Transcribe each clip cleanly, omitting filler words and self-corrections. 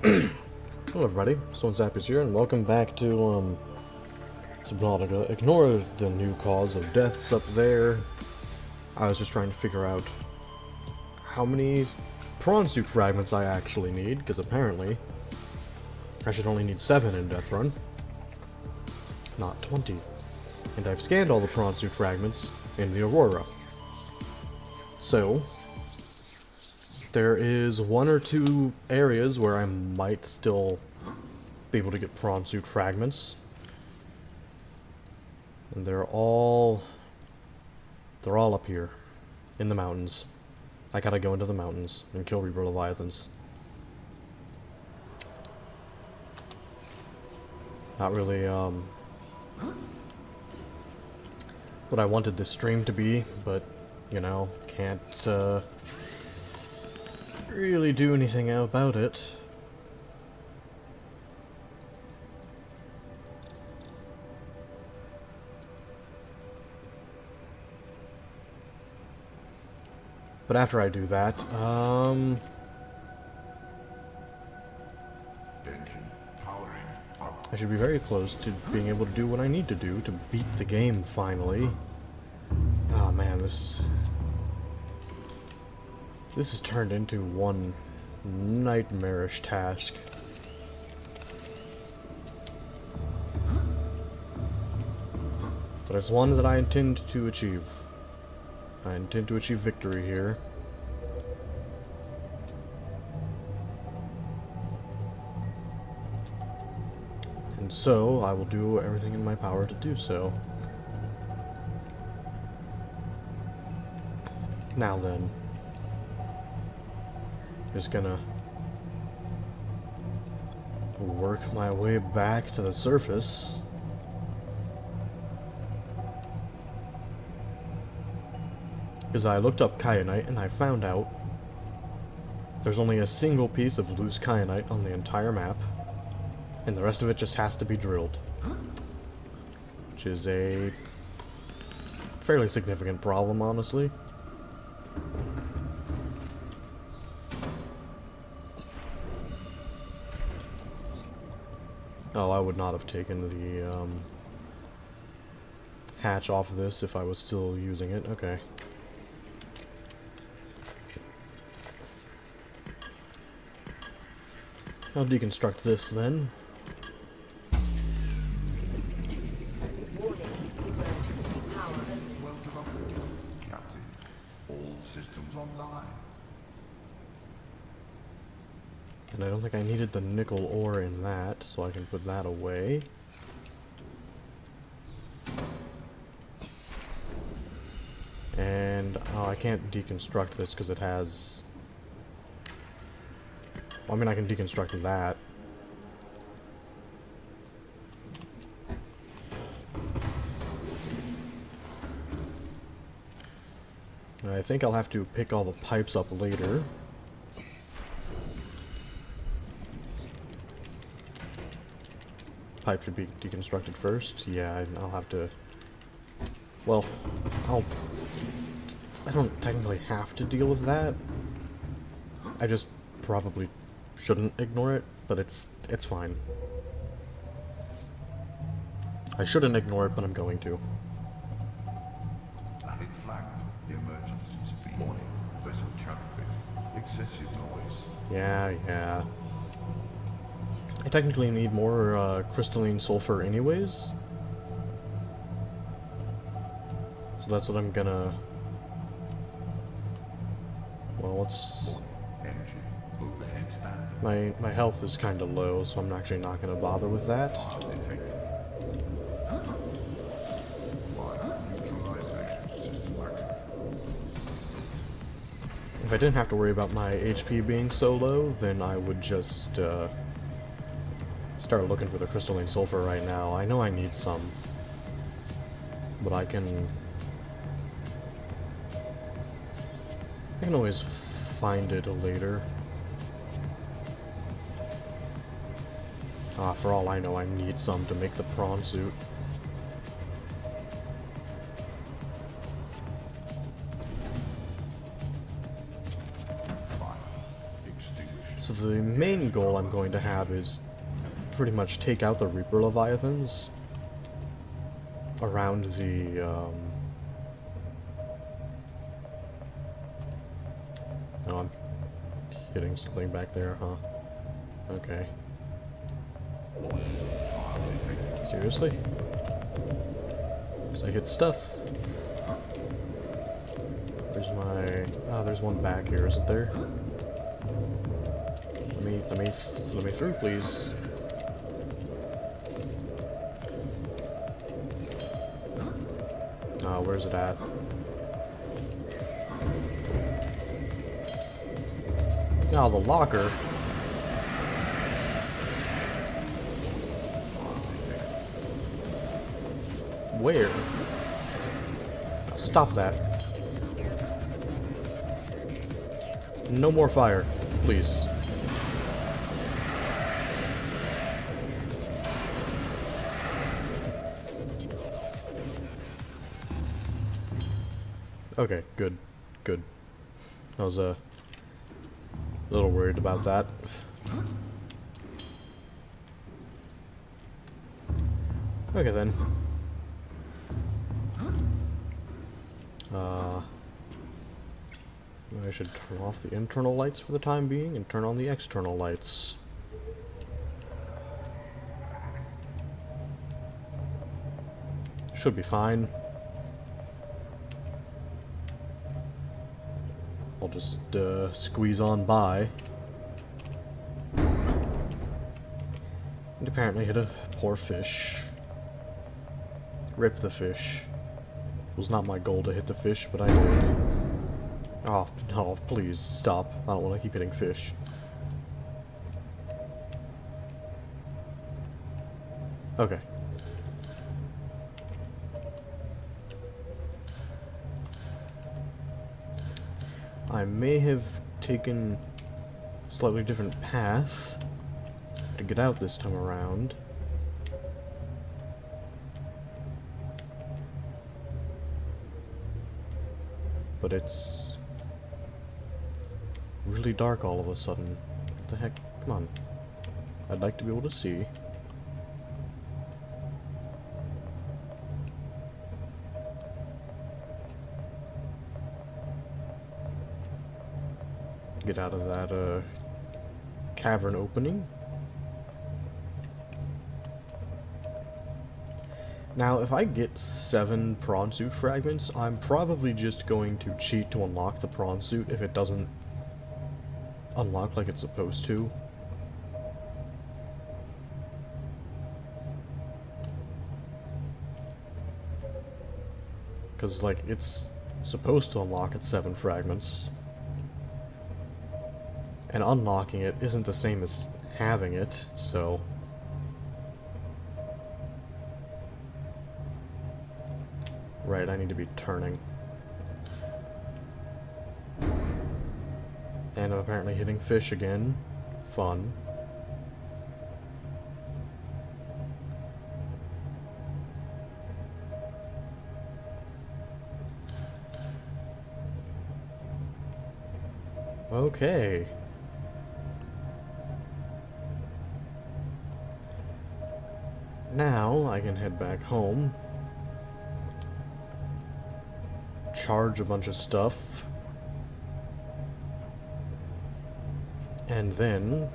Hello everybody, Zap is here, and welcome back to, Subnautica. Ignore the new cause of deaths up there. I was just trying to figure out how many prawn suit fragments I actually need, because apparently I should only need 7 in Deathrun, not 20. And I've scanned all the prawn suit fragments in the Aurora. So, there is 1 or 2 areas where I might still be able to get prawn suit fragments. And they're all up here in the mountains. I gotta go into the mountains and kill Reaper Leviathans. Not really what I wanted this stream to be, but you know, can't really do anything about it. But after I do that, I should be very close to being able to do what I need to do to beat the game finally. Oh man, this has turned into one nightmarish task. But it's one that I intend to achieve. I intend to achieve victory here. And so, I will do everything in my power to do so. Now then. Just gonna work my way back to the surface. Because I looked up kyanite and I found out there's only a single piece of loose kyanite on the entire map, and the rest of it just has to be drilled. Which is a fairly significant problem, honestly. Oh, I would not have taken the hatch off of this if I was still using it. Okay. I'll deconstruct this then. Captain, all systems online. And I don't think I needed the nickel ore in that, so I can put that away. And I can't deconstruct this because it has... Well, I mean, I can deconstruct that. And I think I'll have to pick all the pipes up later. Pipe should be deconstructed first. Yeah, I'll have to... Well, I don't technically have to deal with that. I just probably shouldn't ignore it, but it's fine. I shouldn't ignore it, but I'm going to. It flagged the emergency speed. Warning, vessel counterfeit. Excessive noise. Yeah. I technically need more crystalline sulfur anyways. So that's what I'm gonna... Well, let's... My health is kind of low, so I'm actually not going to bother with that. If I didn't have to worry about my HP being so low, then I would just start looking for the crystalline sulfur right now. I know I need some, but I can always find it later. For all I know, I need some to make the prawn suit. So the main goal I'm going to have is pretty much take out the Reaper Leviathans around the, Oh, I'm hitting something back there, huh? Okay. Seriously? Because I hit stuff. Where's my... Ah, there's one back here, isn't there? Let me through, please. Ah, where's it at? Ah, the locker. Where? Stop that. No more fire, please. Okay, good. Good. I was a little worried about that. Okay then. I should turn off the internal lights for the time being and turn on the external lights. Should be fine. I'll just squeeze on by. And apparently hit a poor fish. Rip the fish. It was not my goal to hit the fish, but I did. Oh, no, please, stop. I don't want to keep hitting fish. Okay. I may have taken a slightly different path to get out this time around. But it's really dark all of a sudden. What the heck? Come on. I'd like to be able to see. Get out of that cavern opening. Now, if I get 7 prawn suit fragments, I'm probably just going to cheat to unlock the prawn suit if it doesn't unlock like it's supposed to. Because, like, it's supposed to unlock at 7 fragments. And unlocking it isn't the same as having it, so... Right, I need to be turning. And I'm apparently hitting fish again. Fun. Okay. Now I can head back home. Charge a bunch of stuff. And then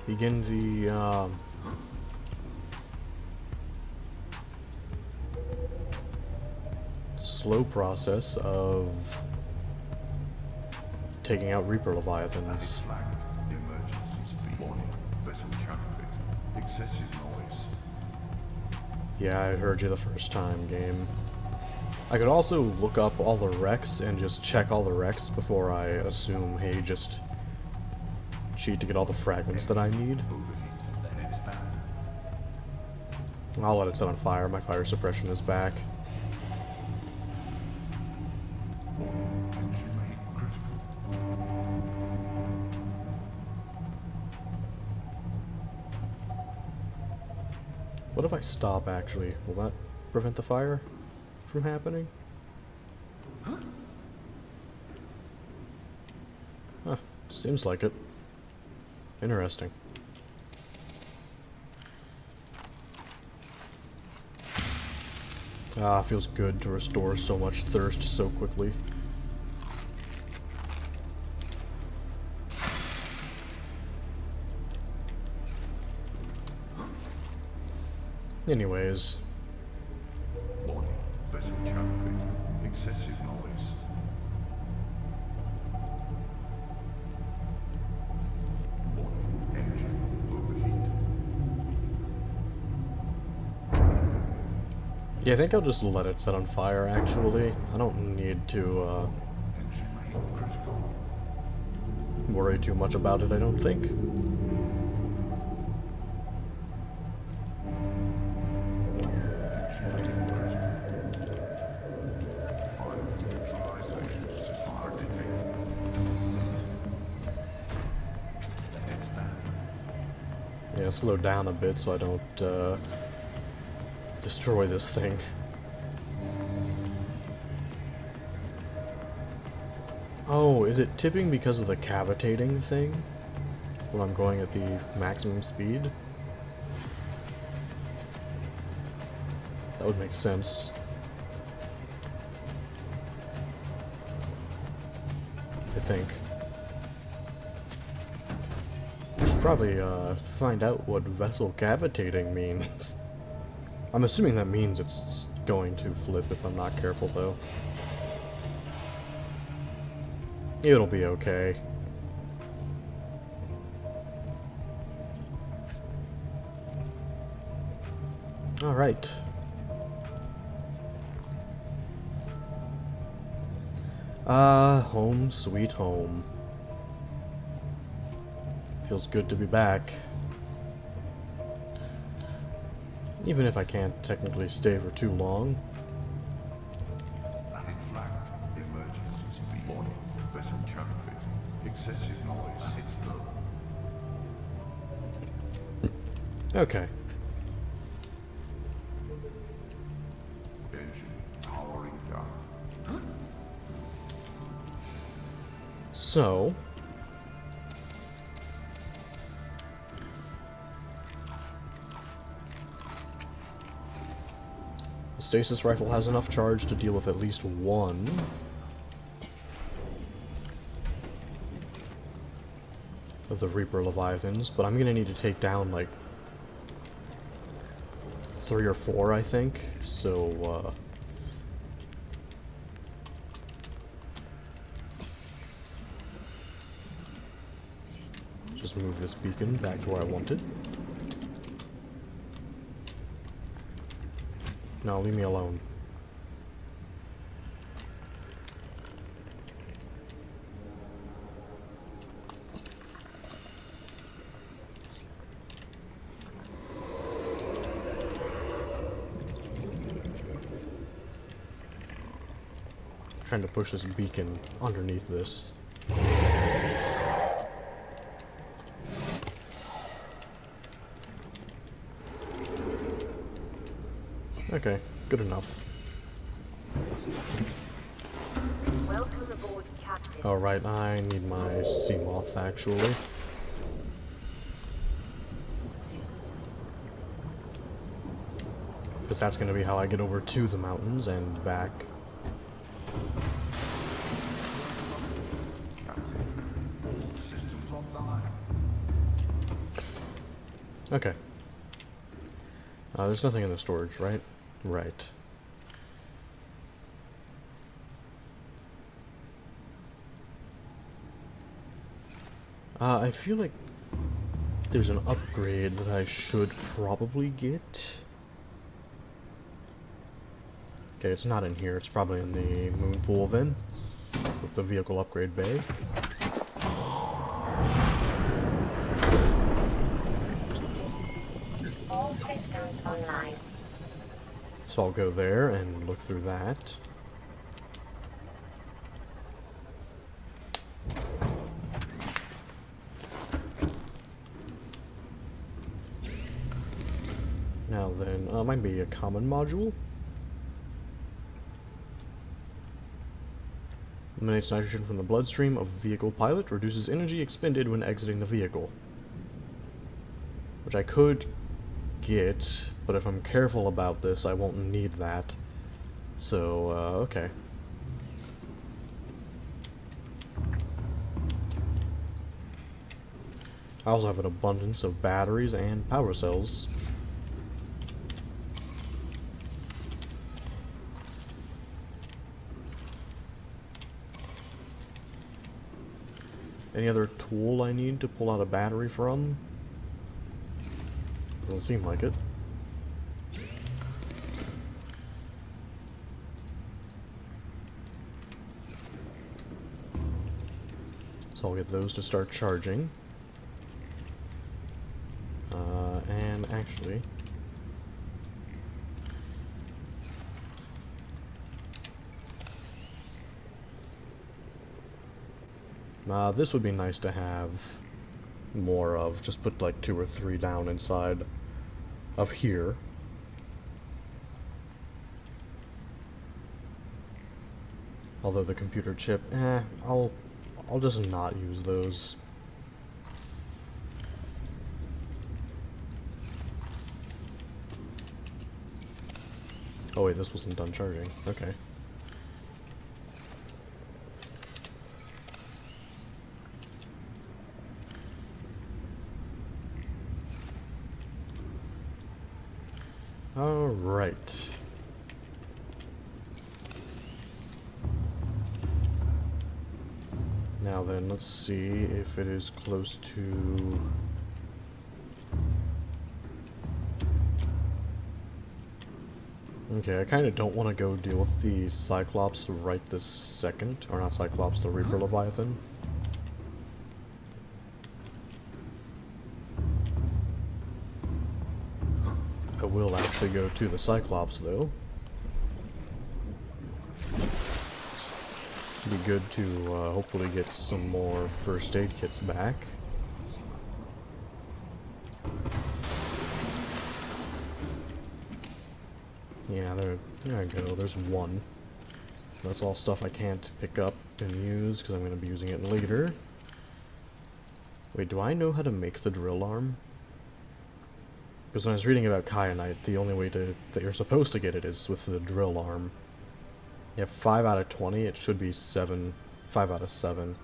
begin the slow process of taking out Reaper Leviathans. Flag. Emergency speed. Warning. Vessel counterfeit. Excessive noise. Yeah, I heard you the first time, game. I could also look up all the wrecks and just check all the wrecks before I assume, hey, just cheat to get all the fragments that I need. Overheat. The head is down. I'll let it set on fire. My fire suppression is back. Engine rate critical. What if I stop, actually? Will that prevent the fire from happening? Huh, seems like it. Interesting. Ah, feels good to restore so much thirst so quickly. Anyways. Warning, vessel counterfeit. Excessive noise. Warning, engine overheat. Yeah, I think I'll just let it set on fire, actually. I don't need to, Engine main critical. worry too much about it, I don't think. Yeah, slow down a bit so I don't, destroy this thing. Oh, is it tipping because of the cavitating thing? When I'm going at the maximum speed? That would make sense. I think. I should probably, find out what vessel cavitating means. I'm assuming that means it's going to flip if I'm not careful, though. It'll be okay. Alright. Home sweet home. Feels good to be back. Even if I can't technically stay for too long. Landing flag. Emergency speed. Warning, vessel counterfeit. Excessive noise. It's low. Okay. Engine powering down. So... the stasis rifle has enough charge to deal with at least one. Of the Reaper Leviathans, but I'm gonna need to take down, like, 3 or 4, I think, so, just move this beacon back to where I want it. No, leave me alone. Trying to push this beacon underneath this. Okay, good enough. Welcome aboard, Captain. Alright, I need my Seamoth, actually. Because that's going to be how I get over to the mountains and back. Systems online. Okay. There's nothing in the storage, right? Right. I feel like there's an upgrade that I should probably get. Okay, it's not in here. It's probably in the moon pool then, with the vehicle upgrade bay. All systems online. So I'll go there and look through that. Now then, might be a common module. Eliminates nitrogen from the bloodstream of a vehicle pilot. Reduces energy expended when exiting the vehicle. Which I could get, but if I'm careful about this, I won't need that. So, okay. I also have an abundance of batteries and power cells. Any other tool I need to pull out a battery from? Doesn't seem like it. So I'll get those to start charging. And actually... this would be nice to have more of. Just put like 2 or 3 down inside of here. Although the computer chip, I'll just not use those. Oh wait, this wasn't done charging. Okay. Alright. Now then, let's see if it is close to... Okay, I kind of don't want to go deal with the Cyclops right this second. Or not Cyclops, the Reaper Leviathan. I will actually go to the Cyclops, though. Be good to hopefully get some more first aid kits back. Yeah, there I go. There's one. That's all stuff I can't pick up and use because I'm going to be using it later. Wait, do I know how to make the drill arm? Because when I was reading about kyanite, the only way that you're supposed to get it is with the drill arm. You have 5 out of 20, it should be 5 out of 7.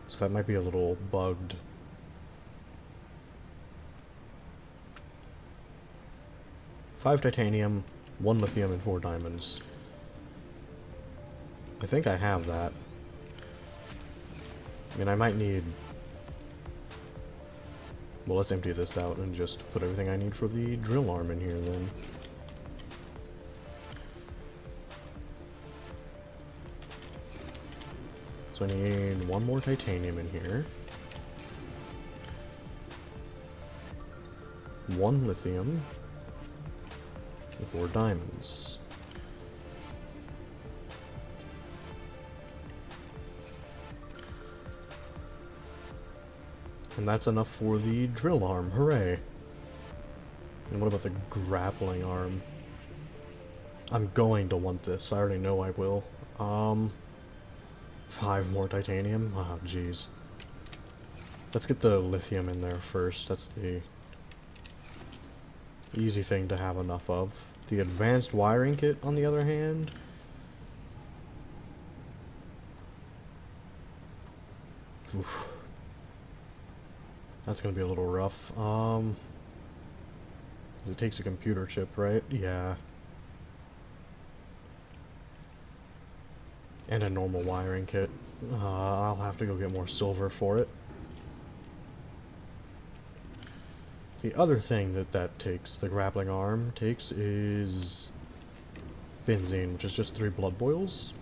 So that might be a little bugged. Five titanium, 1 lithium, and 4 diamonds. I think I have that. I mean, I might need... Well, let's empty this out and just put everything I need for the drill arm in here, then. So I need 1 more titanium in here. 1 lithium. And 4 diamonds. And that's enough for the drill arm, hooray! And what about the grappling arm? I'm going to want this, I already know I will. 5 more titanium? Oh, jeez. Let's get the lithium in there first, that's the easy thing to have enough of. The advanced wiring kit, on the other hand... Oof. That's gonna be a little rough. 'Cause it takes a computer chip, right? Yeah. And a normal wiring kit. I'll have to go get more silver for it. The other thing that takes, the grappling arm takes, is benzene, which is just 3 blood boils.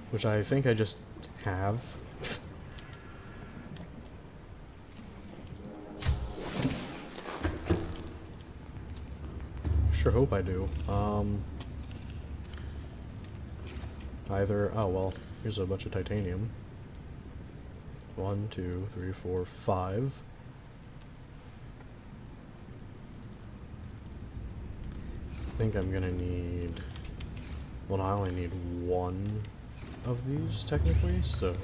Which I think I just have. Sure hope I do. Either... Oh, well, here's a bunch of titanium. 1, 2, 3, 4, 5. think I'm gonna need... Well, I only need one of these, technically, so...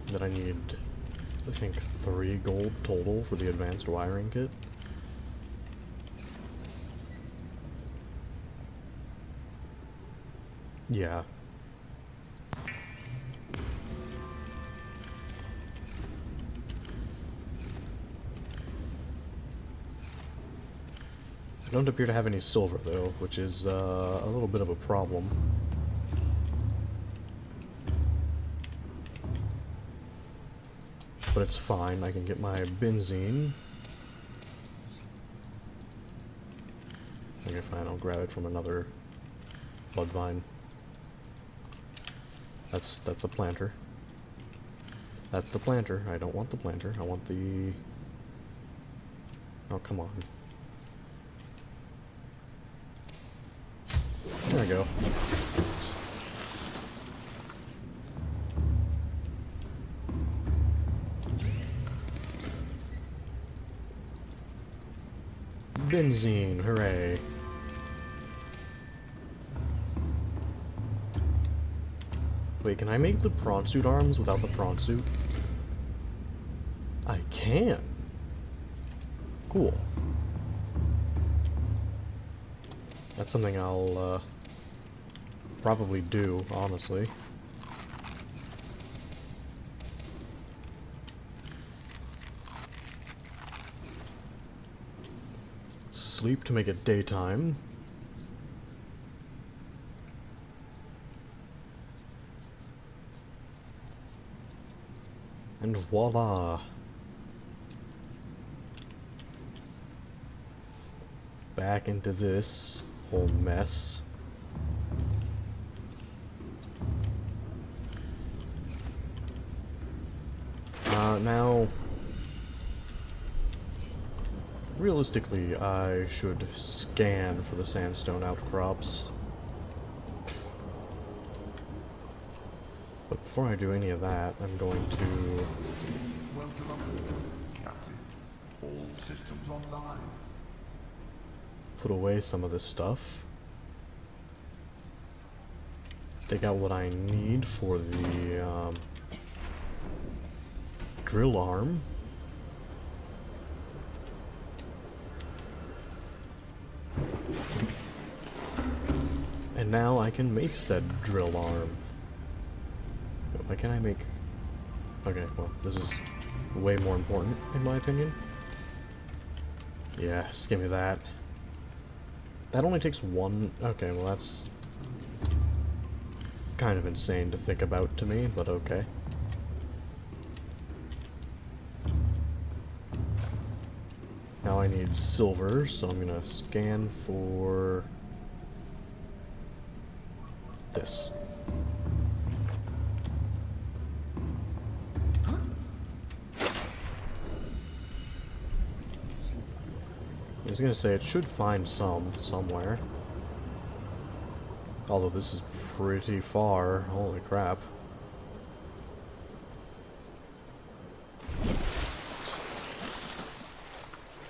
Then I need, I think, 3 gold total for the advanced wiring kit. Yeah. I don't appear to have any silver, though, which is a little bit of a problem. But it's fine, I can get my benzene. Okay, fine, I'll grab it from another bloodvine. That's a planter. That's the planter. I don't want the planter. I want the... Oh, come on. There we go. Benzene, hooray. Wait, can I make the prawn suit arms without the prawn suit? I can. Cool. That's something I'll probably do, honestly. Sleep to make it daytime. And voila! Back into this whole mess. Now, realistically, I should scan for the sandstone outcrops. But before I do any of that, I'm going to... Welcome aboard, Captain. All systems online. Put away some of this stuff. Take out what I need for the drill arm. And now I can make said drill arm. Why can't I make... Okay, well, this is way more important, in my opinion. Yeah, just give me that. That only takes one... Okay, well that's... kind of insane to think about to me, but okay. Now I need silver, so I'm gonna scan for... this. I was gonna say, it should find some somewhere. Although this is pretty far. Holy crap.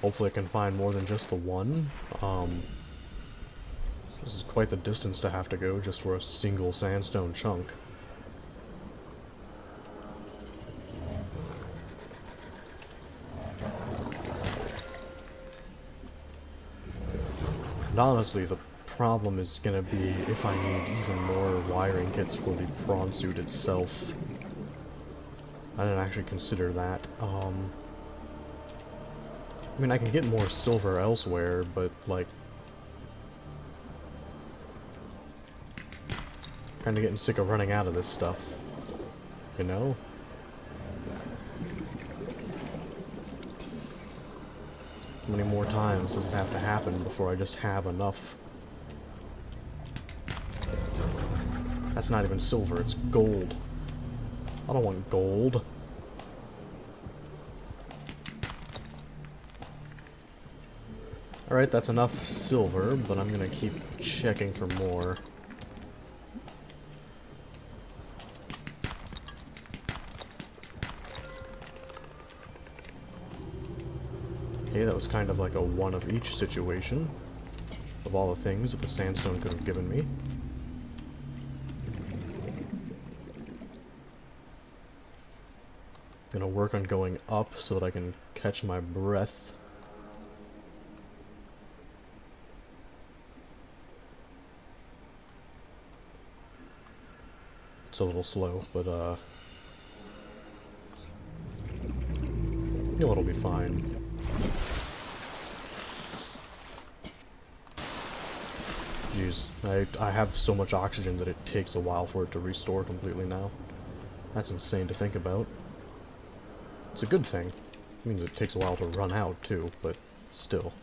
Hopefully I can find more than just the one. This is quite the distance to have to go just for a single sandstone chunk. And honestly, the problem is gonna be if I need even more wiring kits for the prawn suit itself. I didn't actually consider that. I mean, I can get more silver elsewhere, but, like... kinda getting sick of running out of this stuff. You know? How many more times does it have to happen before I just have enough? That's not even silver, it's gold. I don't want gold. Alright, that's enough silver, but I'm gonna keep checking for more. Okay, that was kind of like a one of each situation of all the things that the sandstone could have given me. Gonna work on going up so that I can catch my breath. It's a little slow, but you know, it'll be fine. Jeez, I have so much oxygen that it takes a while for it to restore completely now. That's insane to think about. It's a good thing. It means it takes a while to run out, too, but still.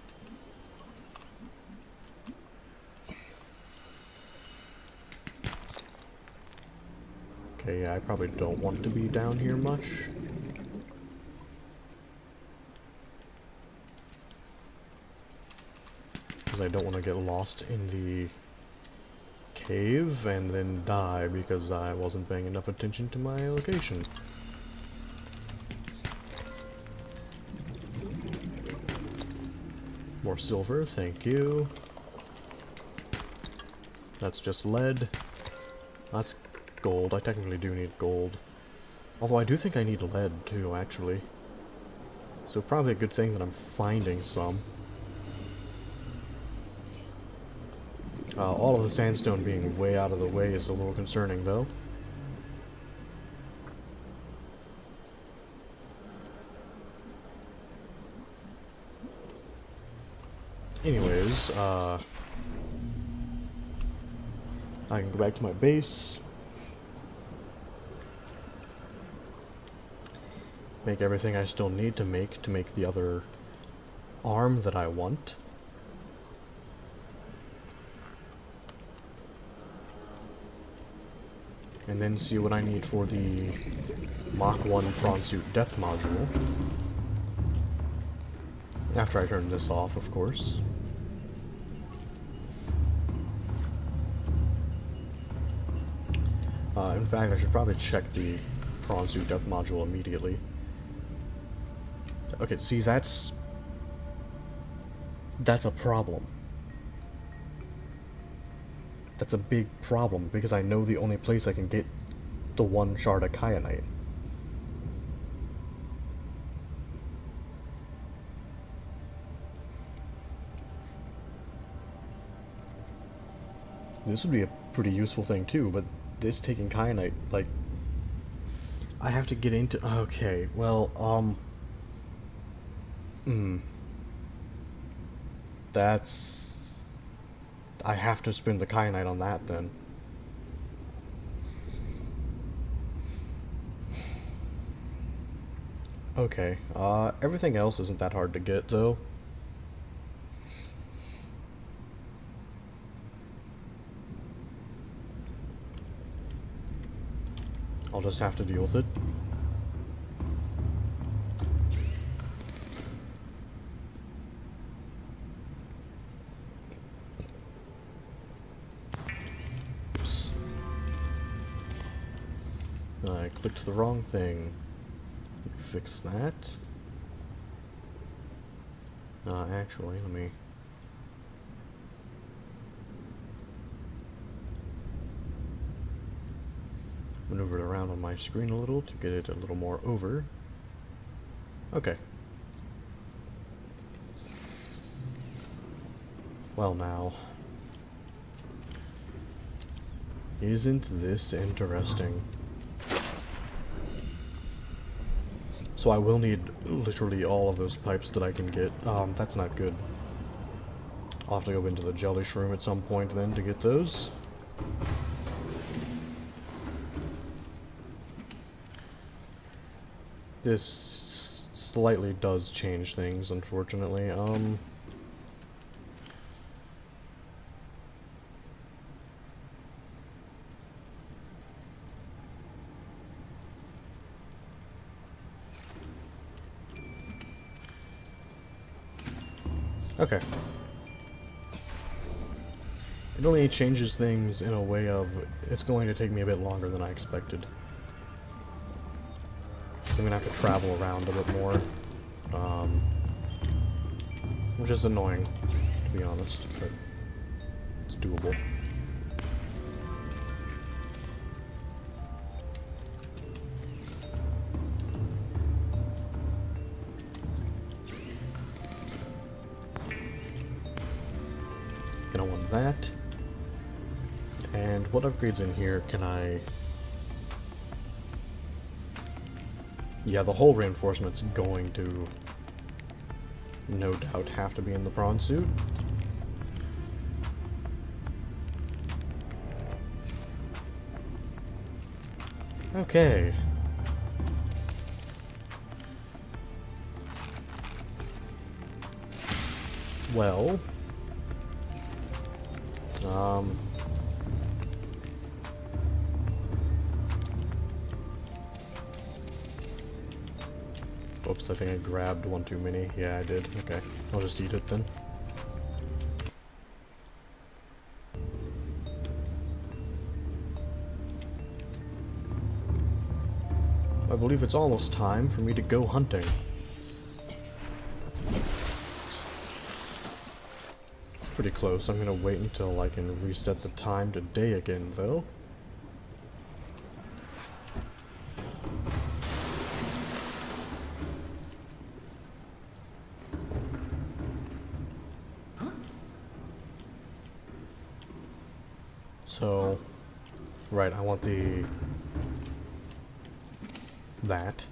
Okay, yeah, I probably don't want to be down here much. Because I don't want to get lost in the cave and then die because I wasn't paying enough attention to my location. More silver, thank you. That's just lead. That's gold. I technically do need gold. Although I do think I need lead too, actually. So probably a good thing that I'm finding some. All of the sandstone being way out of the way is a little concerning, though. Anyways, I can go back to my base. Make everything I still need to make the other arm that I want. And then see what I need for the Mach 1 prawn suit death module. After I turn this off, of course. In fact, I should probably check the prawn suit death module immediately. Okay, see, that's a problem. That's a big problem, because I know the only place I can get the one shard of kyanite. This would be a pretty useful thing too, but this taking kyanite, like, I have to get into... Okay, well, that's... I have to spend the kyanite on that, then. Okay, everything else isn't that hard to get, though. I'll just have to deal with it. Oops. I clicked the wrong thing. Fix that. Actually, let me... maneuver it around on my screen a little to get it a little more over. Okay. Well now. Isn't this interesting? So I will need literally all of those pipes that I can get. That's not good. I'll have to go into the jelly shroom at some point then to get those. This slightly does change things, unfortunately. Okay. It only changes things in a way of, it's going to take me a bit longer than I expected. So I'm gonna have to travel around a bit more. which is annoying, to be honest, but it's doable. Gonna want that. And what upgrades in here can I... Yeah, the whole reinforcement's going to, no doubt, have to be in the prawn suit. Okay. Well... Oops, I think I grabbed one too many. Yeah, I did. Okay, I'll just eat it then. I believe it's almost time for me to go hunting. Pretty close. I'm gonna wait until I can reset the time to day again, though. So, right, I want that.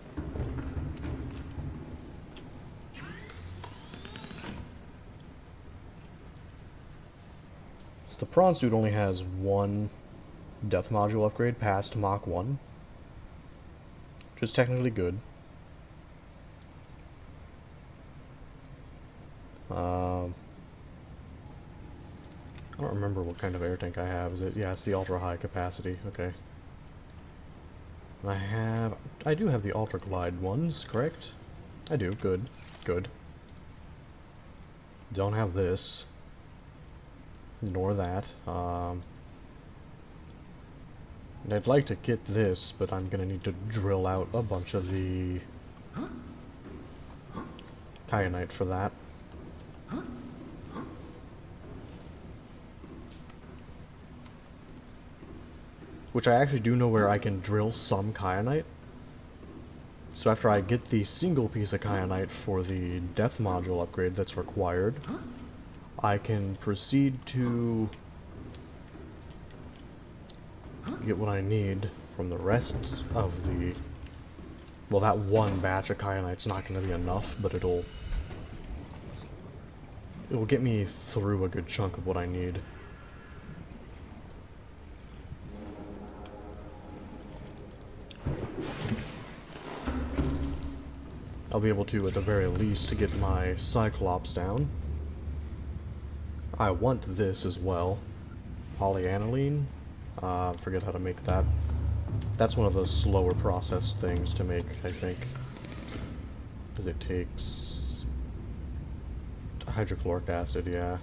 So the prawn suit only has one death module upgrade past Mach 1, which is technically good. I don't remember what kind of air tank I have. Is it? Yeah, it's the ultra high capacity. Okay. I do have the ultra glide ones, correct? I do. Good. Good. Don't have this. Nor that. And I'd like to get this, but I'm gonna need to drill out a bunch of the kyanite for that. Which I actually do know where I can drill some kyanite. So after I get the single piece of kyanite for the death module upgrade that's required, I can proceed to get what I need from the rest of the... Well, that one batch of kyanite's not going to be enough, but it'll get me through a good chunk of what I need. I'll be able to, at the very least, get my Cyclops down. I want this as well. Polyaniline? Forget how to make that. That's one of those slower processed things to make, I think. Because it takes... hydrochloric acid, yeah.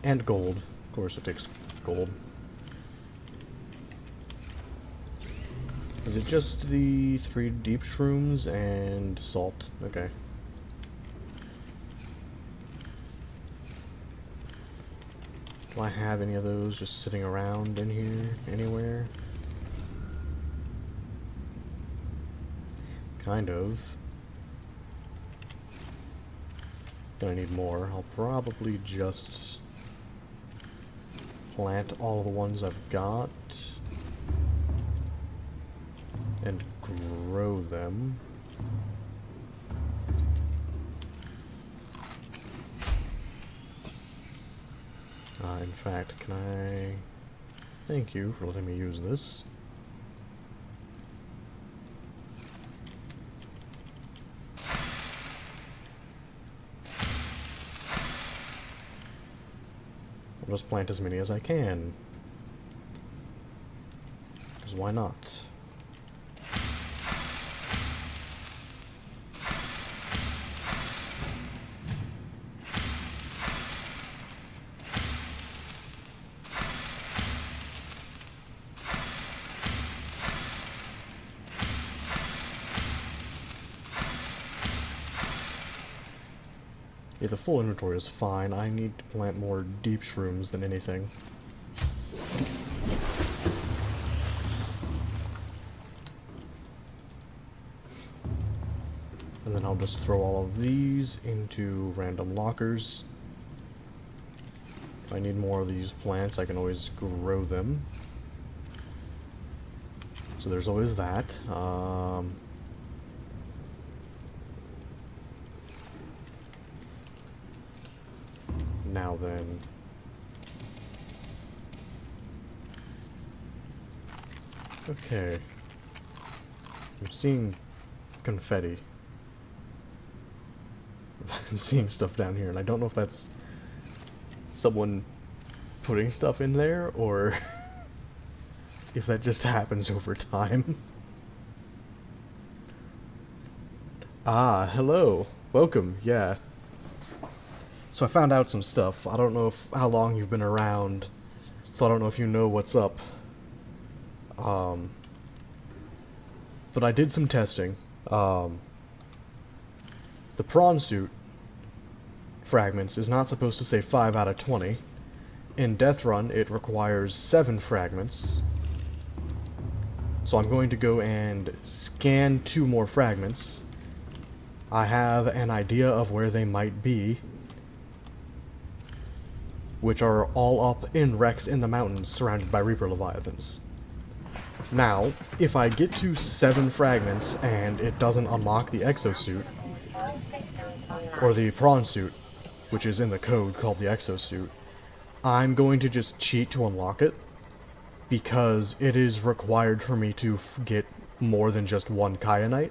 And gold. Of course it takes gold. Is it just the 3 deep shrooms and salt? Okay. Do I have any of those just sitting around in here, anywhere? Kind of. Gonna need more. I'll probably just plant all the ones I've got and grow them. In fact, can I... Thank you for letting me use this. I'll just plant as many as I can. Because why not? Yeah, the full inventory is fine. I need to plant more deep shrooms than anything. And then I'll just throw all of these into random lockers. If I need more of these plants, I can always grow them. So there's always that. Now then. Okay. I'm seeing confetti. I'm seeing stuff down here, and I don't know if that's someone putting stuff in there, or if that just happens over time. Ah, hello. Welcome, yeah. So I found out some stuff. I don't know how long you've been around, so I don't know if you know what's up. But I did some testing. The prawn suit fragments is not supposed to say 5 out of 20. In Deathrun, it requires 7 fragments. So I'm going to go and scan 2 more fragments. I have an idea of where they might be, which are all up in wrecks in the mountains surrounded by Reaper Leviathans. Now, if I get to 7 fragments and it doesn't unlock the exosuit, All systems online. or the prawn suit, which is in the code called the exosuit, I'm going to just cheat to unlock it, because it is required for me to get more than just 1 kyanite.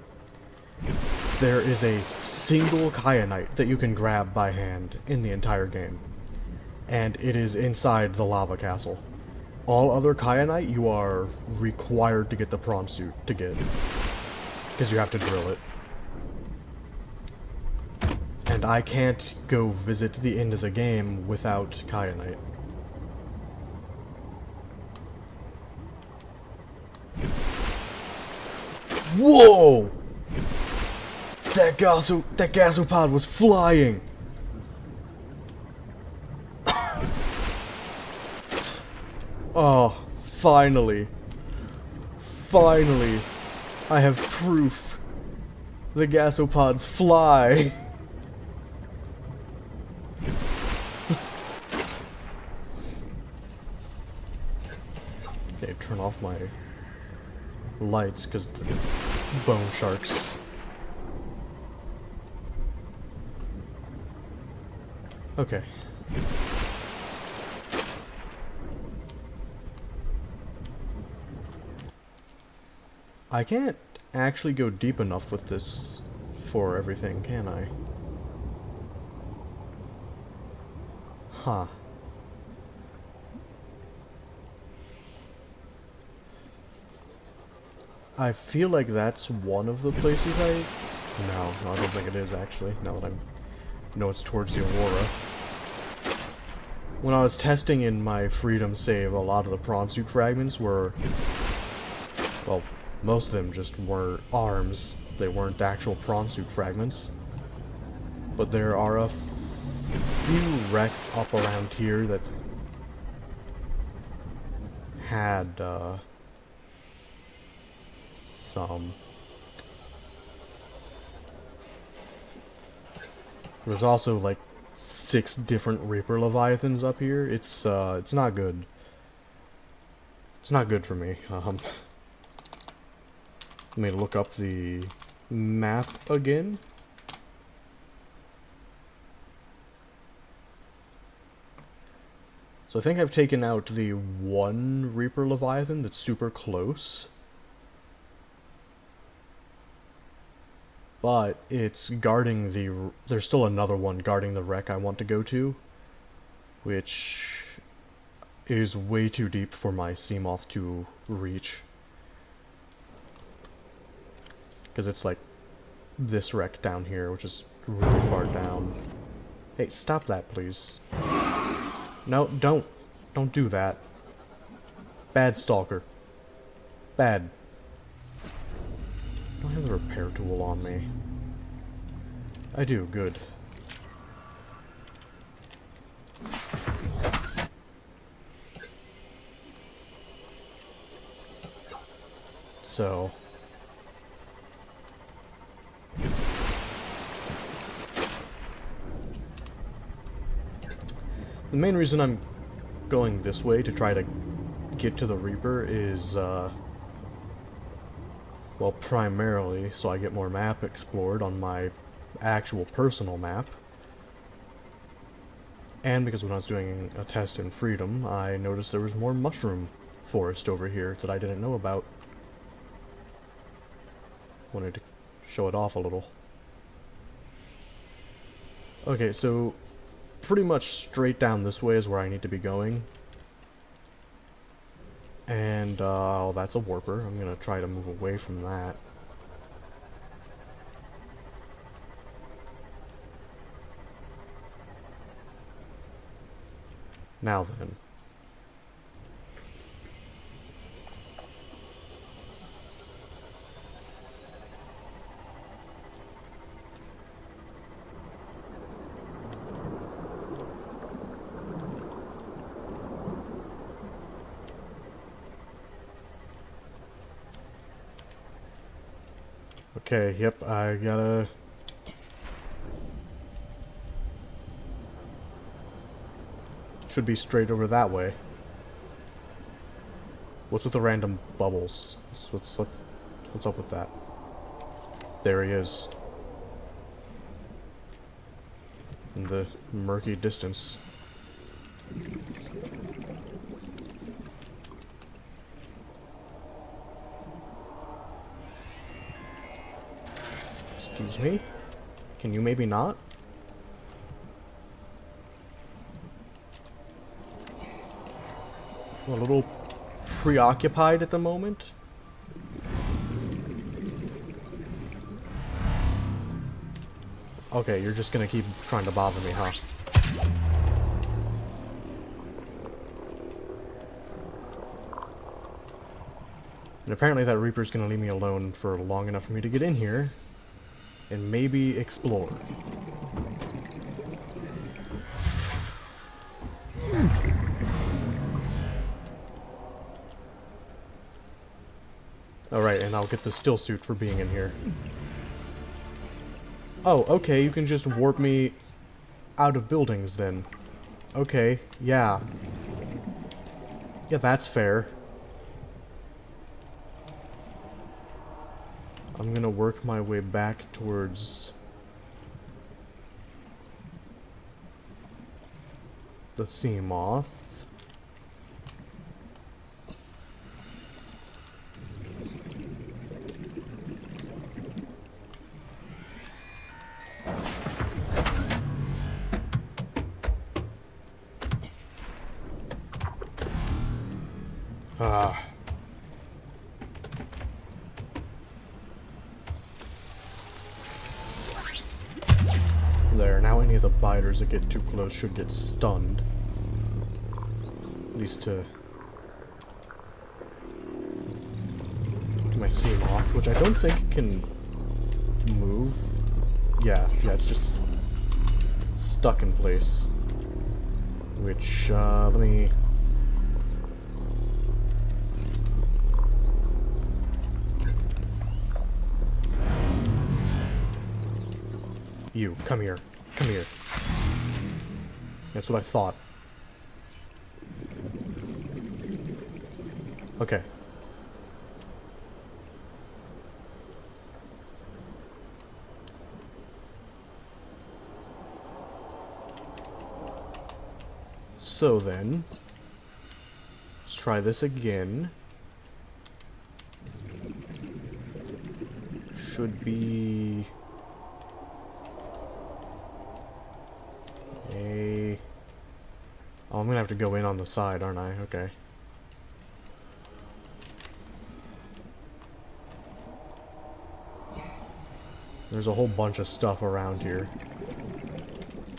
There is a single kyanite that you can grab by hand in the entire game, and it is inside the lava castle. All other kyanite you are required to get the prawn suit to get, because you have to drill it. And I can't go visit the end of the game without kyanite. Whoa! That gasopod was flying! Oh, finally. Finally. I have proof. The gasopods fly. Okay, turn off my lights because the bone sharks. Okay. I can't actually go deep enough with this for everything, can I? Huh. I feel like that's one of the places No, I don't think it is actually, now that I know it's towards the Aurora. When I was testing in my Freedom save, a lot of the prawn suit fragments were, well, most of them just were arms. They weren't actual prawn suit fragments. But there are a few wrecks up around here that had, some. There's also like 6 different Reaper Leviathans up here. It's not good. It's not good for me. Let me look up the map again. So I think I've taken out the 1 Reaper Leviathan that's super close. But it's guarding the... There's still another one guarding the wreck I want to go to, which is way too deep for my Seamoth to reach. Because it's like this wreck down here, which is really far down. Hey, stop that, please. No, don't. Don't do that. Bad stalker. Bad. Do I have the repair tool on me? I do, good. So... the main reason I'm going this way to try to get to the Reaper is, well, primarily so I get more map explored on my actual personal map. And because when I was doing a test in Freedom, I noticed there was more mushroom forest over here that I didn't know about. Wanted to show it off a little. Okay, so pretty much straight down this way is where I need to be going. And, oh, that's a warper. I'm gonna try to move away from that. Now then. Okay, yep, I gotta... should be straight over that way. What's with the random bubbles? What's up with that? There he is. In the murky distance. Excuse me? Can you maybe not? A little preoccupied at the moment. Okay, you're just gonna keep trying to bother me, huh? And apparently that Reaper's gonna leave me alone for long enough for me to get in here and maybe explore. Alright, and I'll get the still suit for being in here. Oh, okay, you can just warp me out of buildings then. Okay, yeah. Yeah, that's fair. I'm gonna work my way back towards the sea moth. Ah. There, now any of the biters that get too close should get stunned. At least to my sea moth, which I don't think can move. Yeah, it's just stuck in place. Which, let me... You, come here. Come here. That's what I thought. Okay. So then, let's try this again. Should be... Oh, I'm gonna have to go in on the side, aren't I? Okay. There's a whole bunch of stuff around here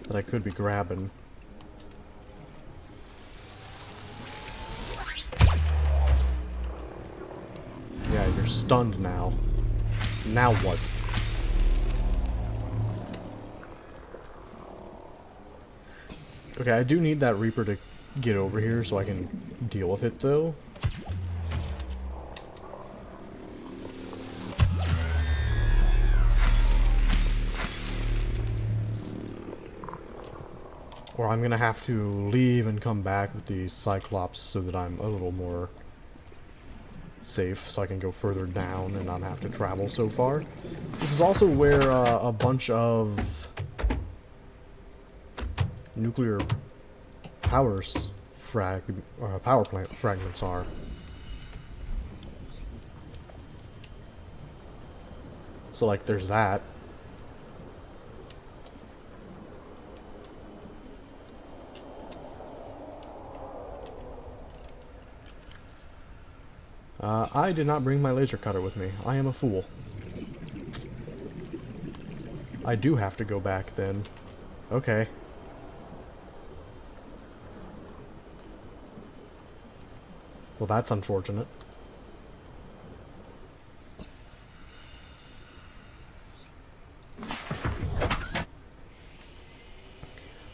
that I could be grabbing. Yeah, you're stunned now. Now what? Okay, I do need that Reaper to get over here so I can deal with it, though. Or I'm gonna have to leave and come back with the Cyclops so that I'm a little more safe, so I can go further down and not have to travel so far. This is also where a bunch of nuclear power plant fragments are. So, like, there's that. I did not bring my laser cutter with me. I am a fool. I do have to go back then. Okay. Well, that's unfortunate.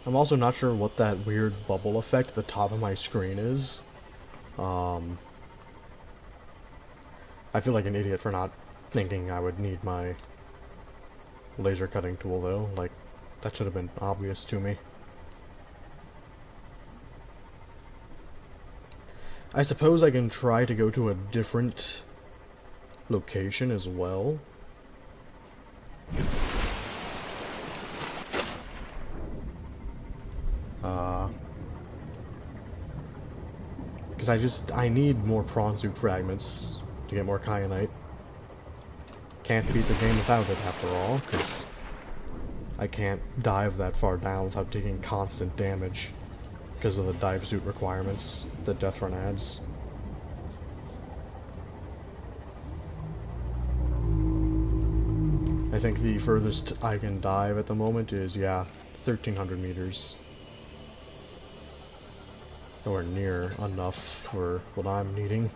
I'm also not sure what that weird bubble effect at the top of my screen is. I feel like an idiot for not thinking I would need my laser cutting tool, though. Like, that should have been obvious to me. I suppose I can try to go to a different location as well. Because I need more prawn suit fragments to get more kyanite. Can't beat the game without it, after all, because I can't dive that far down without taking constant damage because of the dive suit requirements that Deathrun adds. I think the furthest I can dive at the moment is, yeah, 1,300 meters. Nowhere near enough for what I'm needing.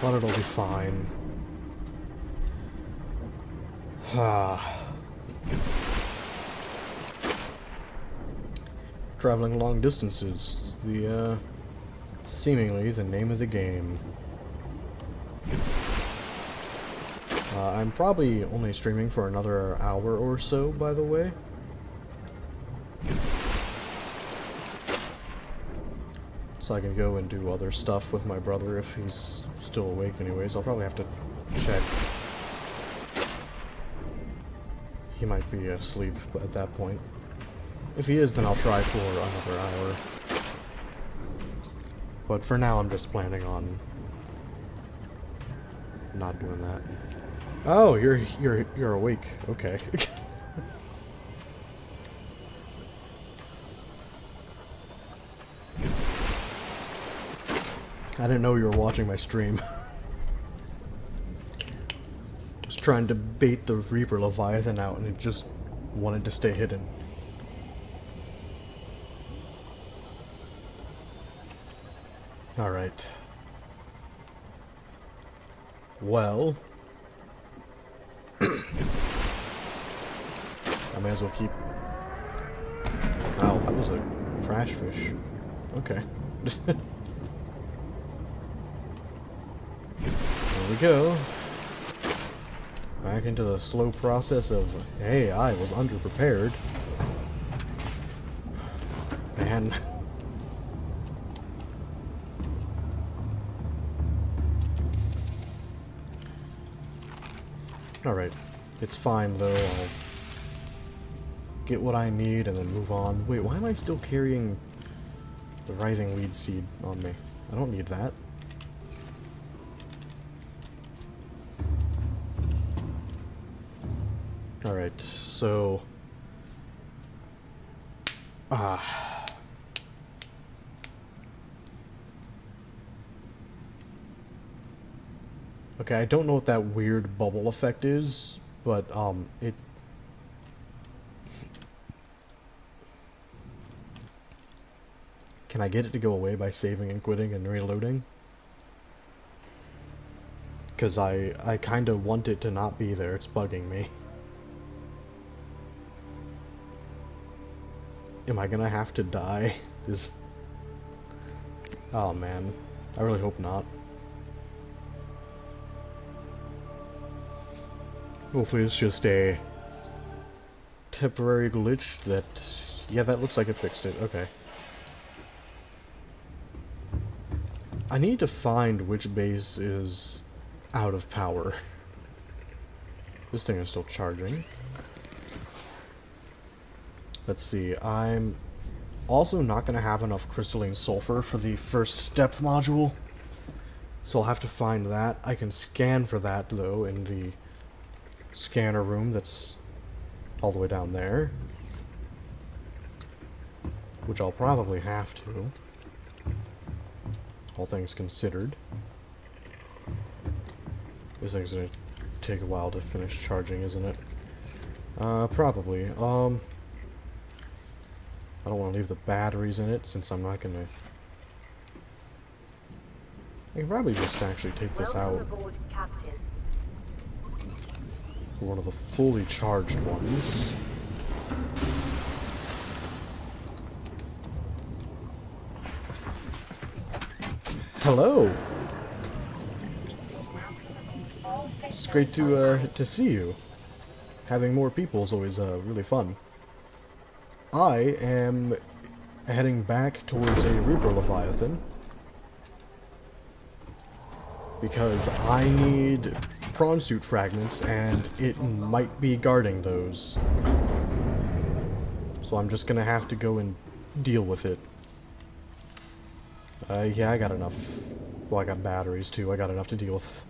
But it'll be fine. Traveling long distances, seemingly the name of the game. I'm probably only streaming for another hour or so, by the way. So I can go and do other stuff with my brother if he's still awake anyways. I'll probably have to check. He might be asleep at that point. If he is, then I'll try for another hour. But for now, I'm just planning on not doing that. Oh, you're awake. Okay. I didn't know you were watching my stream. I was trying to bait the Reaper Leviathan out and it just wanted to stay hidden. Alright. Well, I may as well keep... Oh, that was a trash fish. Okay. There we go. Back into the slow process of, hey, I was underprepared. Man. Alright. It's fine, though. I'll get what I need and then move on. Wait, why am I still carrying the writhing weed seed on me? I don't need that. Alright, so... Okay, I don't know what that weird bubble effect is, but, it... Can I get it to go away by saving and quitting and reloading? Because I kind of want it to not be there, it's bugging me. Am I gonna have to die? Oh man, I really hope not. Hopefully it's just a temporary glitch that... Yeah, that looks like it fixed it. Okay. I need to find which base is out of power. This thing is still charging. Let's see, I'm also not going to have enough crystalline sulfur for the first depth module, so I'll have to find that. I can scan for that, though, in the scanner room that's all the way down there, which I'll probably have to, all things considered. This thing's going to take a while to finish charging, isn't it? Probably. I don't want to leave the batteries in it, since I'm not going to... I can probably just actually take this out for one of the fully charged ones. Hello! It's great to see you. Having more people is always really fun. I am heading back towards a Reaper Leviathan because I need prawn suit fragments and it might be guarding those. So I'm just gonna have to go and deal with it. Yeah, I got enough. Well, I got batteries too. I got enough to deal with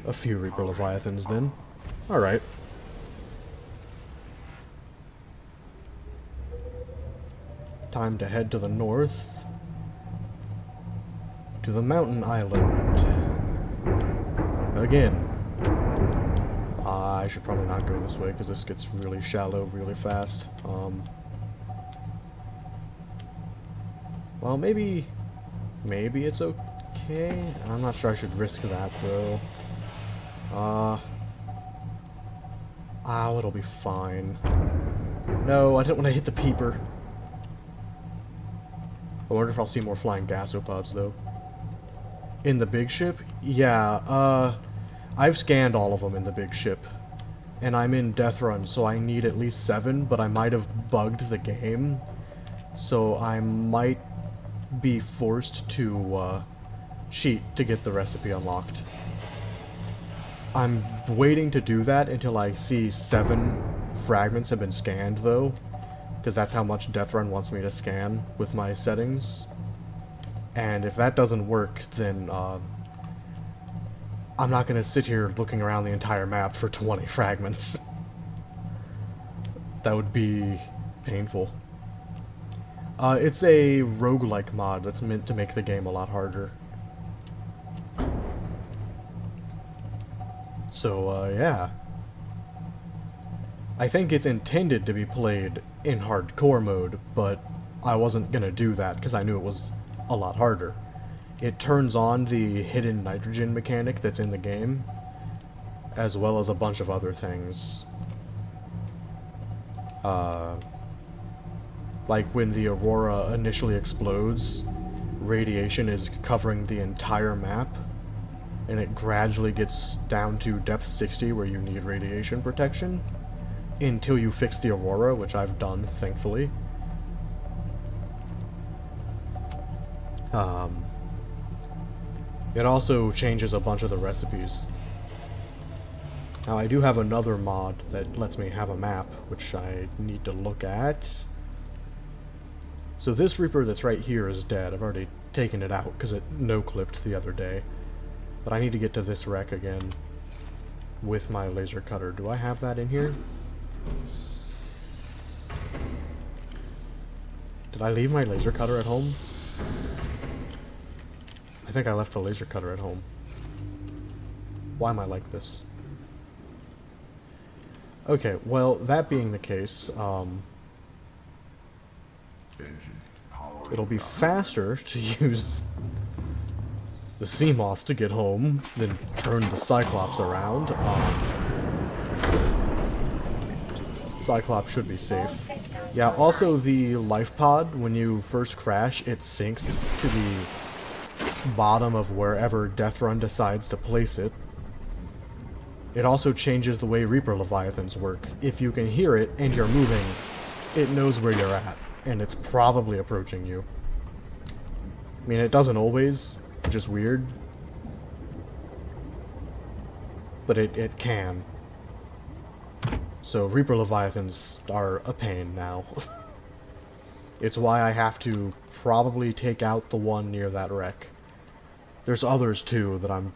a few Reaper Leviathans then. Alright. Time to head to the north, to the mountain island. Again. I should probably not go this way, because this gets really shallow really fast. Well, maybe it's okay? I'm not sure I should risk that, though. It'll be fine. No, I didn't want to hit the peeper. I wonder if I'll see more flying gasopods, though. In the big ship? Yeah, I've scanned all of them in the big ship. And I'm in Deathrun, so I need at least 7, but I might have bugged the game. So I might be forced to, cheat to get the recipe unlocked. I'm waiting to do that until I see 7 fragments have been scanned, though. Because that's how much Deathrun wants me to scan with my settings. And if that doesn't work, then I'm not going to sit here looking around the entire map for 20 fragments. That would be painful. It's a roguelike mod that's meant to make the game a lot harder. So, yeah. I think it's intended to be played in hardcore mode, but I wasn't gonna do that because I knew it was a lot harder. It turns on the hidden nitrogen mechanic that's in the game, as well as a bunch of other things. Like when the aurora initially explodes, radiation is covering the entire map, and it gradually gets down to depth 60 where you need radiation protection until you fix the aurora, which I've done, thankfully. It also changes a bunch of the recipes. Now, I do have another mod that lets me have a map, which I need to look at. So this Reaper that's right here is dead. I've already taken it out because it no-clipped the other day. But I need to get to this wreck again with my laser cutter. Do I have that in here? Did I leave my laser cutter at home? I think I left the laser cutter at home. Why am I like this? Okay, well, that being the case, it'll be faster to use the Seamoth to get home than turn the Cyclops around. Cyclops should be safe. Yeah, also the life pod, when you first crash, it sinks to the bottom of wherever Deathrun decides to place it. It also changes the way Reaper Leviathans work. If you can hear it and you're moving, it knows where you're at, and it's probably approaching you. I mean, it doesn't always, which is weird. But it can. So Reaper Leviathans are a pain now. It's why I have to probably take out the one near that wreck. There's others too that I'm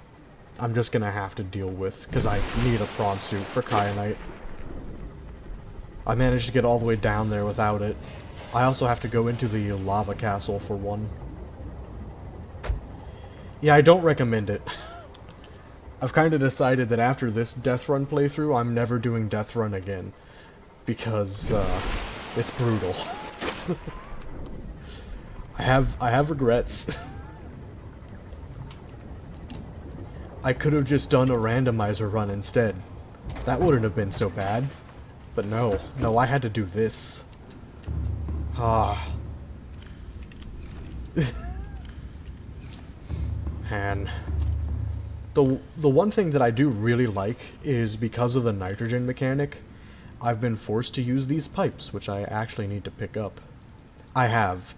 just gonna have to deal with, because I need a prawn suit for Kyanite. I managed to get all the way down there without it. I also have to go into the lava castle for one. Yeah, I don't recommend it. I've kind of decided that after this Deathrun playthrough, I'm never doing Deathrun again. Because, it's brutal. I have regrets. I could have just done a randomizer run instead. That wouldn't have been so bad. But no, I had to do this. Ah. Man. The one thing that I do really like is because of the nitrogen mechanic, I've been forced to use these pipes, which I actually need to pick up. I have.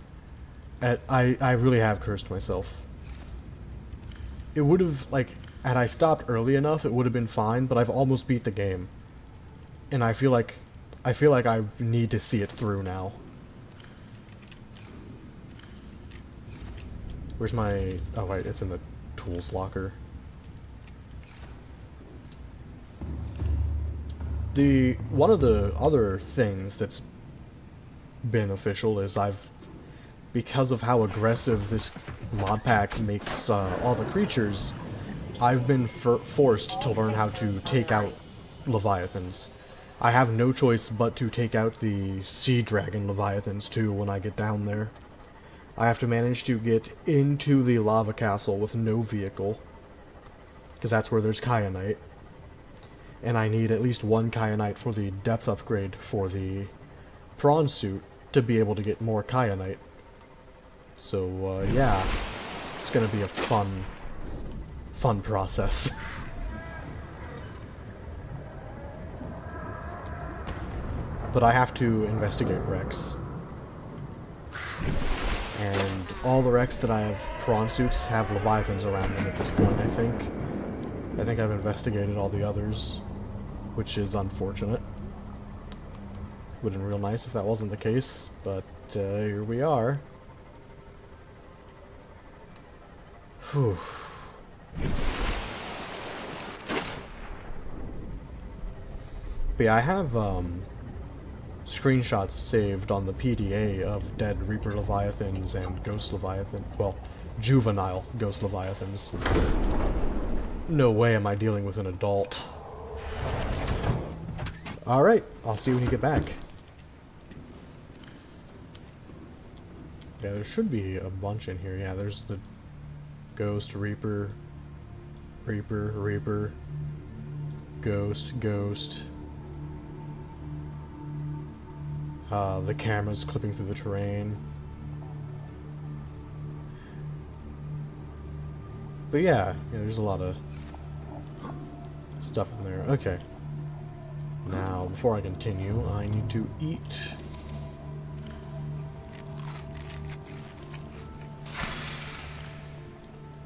I really have cursed myself. It would have, like, had I stopped early enough, it would have been fine, but I've almost beat the game. And I feel like I need to see it through now. Where's my... oh wait, it's in the tools locker. One of the other things that's beneficial is because of how aggressive this mod pack makes all the creatures, I've been forced to learn how to take out Leviathans. I have no choice but to take out the Sea Dragon Leviathans too when I get down there. I have to manage to get into the lava castle with no vehicle, because that's where there's Kyanite. And I need at least one Kyanite for the depth upgrade for the prawn suit to be able to get more Kyanite. So, yeah, it's gonna be a fun process. But I have to investigate wrecks. And all the wrecks that I have prawn suits have Leviathans around them at this point, I think. I think I've investigated all the others, which is unfortunate. Would have been real nice if that wasn't the case, but here we are. Whew. But yeah, I have screenshots saved on the PDA of dead Reaper Leviathans and Ghost Leviathan. Well, juvenile Ghost Leviathans. No way am I dealing with an adult. Alright, I'll see you when you get back. Yeah, there should be a bunch in here. Yeah, there's the Ghost, Reaper, Ghost. The camera's clipping through the terrain. But yeah, there's a lot of stuff in there. Okay. Now, before I continue, I need to eat.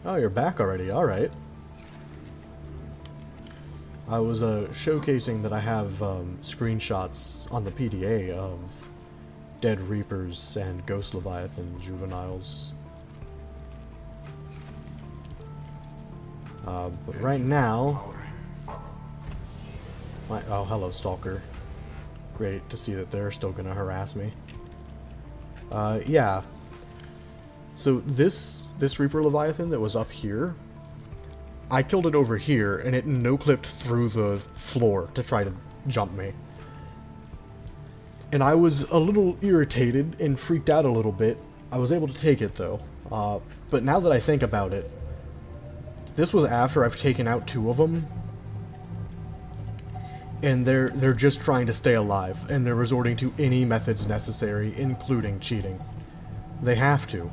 Oh, you're back already. Alright. I was showcasing that I have screenshots on the PDA of dead Reapers and Ghost Leviathan juveniles. But right now... oh, hello, Stalker. Great to see that they're still gonna harass me. Yeah. So this Reaper Leviathan that was up here, I killed it over here, and it no-clipped through the floor to try to jump me. And I was a little irritated and freaked out a little bit. I was able to take it, though. But now that I think about it, this was after I've taken out 2 of them. And they're just trying to stay alive, and they're resorting to any methods necessary, including cheating. They have to.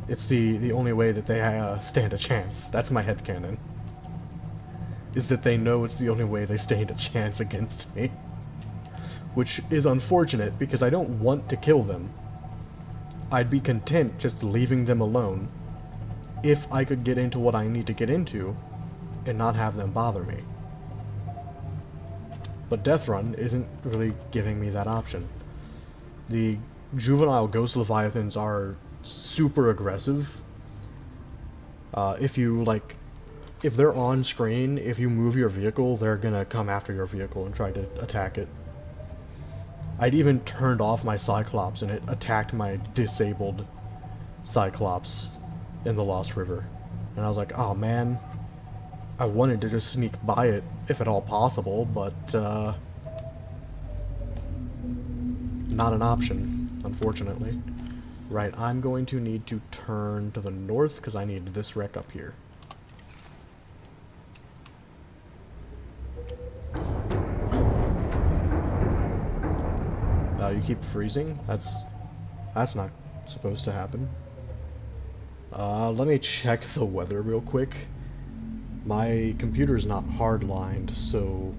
It's the only way that they stand a chance. That's my headcanon. is that they know it's the only way they stand a chance against me. Which is unfortunate, because I don't want to kill them. I'd be content just leaving them alone if I could get into what I need to get into and not have them bother me. But Deathrun isn't really giving me that option. The juvenile ghost leviathans are super aggressive. If they're on screen, if you move your vehicle, they're gonna come after your vehicle and try to attack it. I'd even turned off my Cyclops and it attacked my disabled Cyclops in the Lost River. And I was like, oh man, I wanted to just sneak by it if at all possible, but not an option, unfortunately. Right, I'm going to need to turn to the north because I need this wreck up here. You keep freezing? That's not supposed to happen. Let me check the weather real quick. My computer's not hardlined, so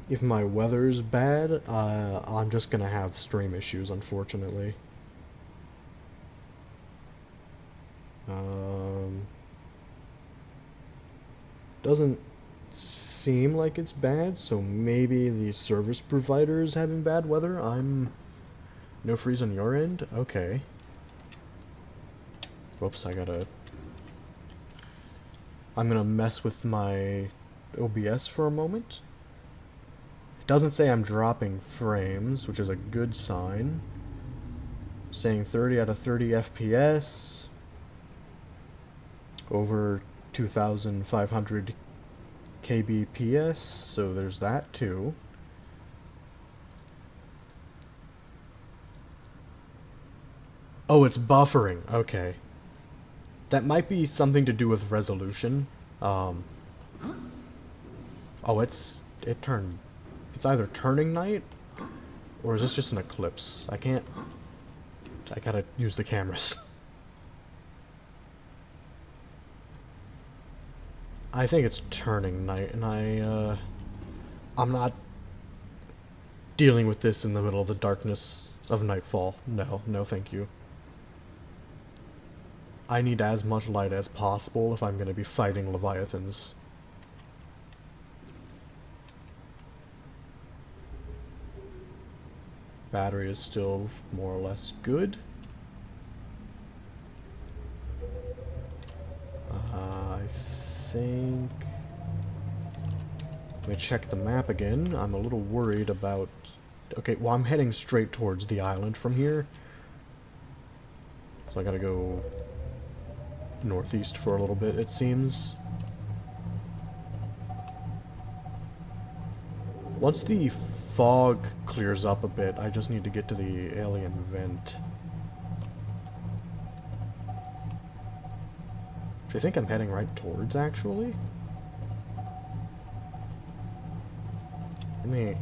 if my weather's bad, I'm just gonna have stream issues, unfortunately. Doesn't seem like it's bad, so maybe the service provider is having bad weather. No freeze on your end? Okay. Whoops, I'm gonna mess with my OBS for a moment. It doesn't say I'm dropping frames, which is a good sign. Saying 30 out of 30 FPS. Over 2,500 kbps, so there's that too. Oh, it's buffering. Okay. That might be something to do with resolution. Oh, it's either turning night, or is this just an eclipse? I gotta use the cameras. I think it's turning night, and I'm not dealing with this in the middle of the darkness of nightfall. No thank you. I need as much light as possible if I'm going to be fighting leviathans. Battery is still more or less good. I think... Let me check the map again. I'm a little worried about... Okay, well, I'm heading straight towards the island from here. So I gotta go northeast for a little bit, it seems. Once the fog clears up a bit, I just need to get to the alien vent. Which I think I'm heading right towards, actually. Let me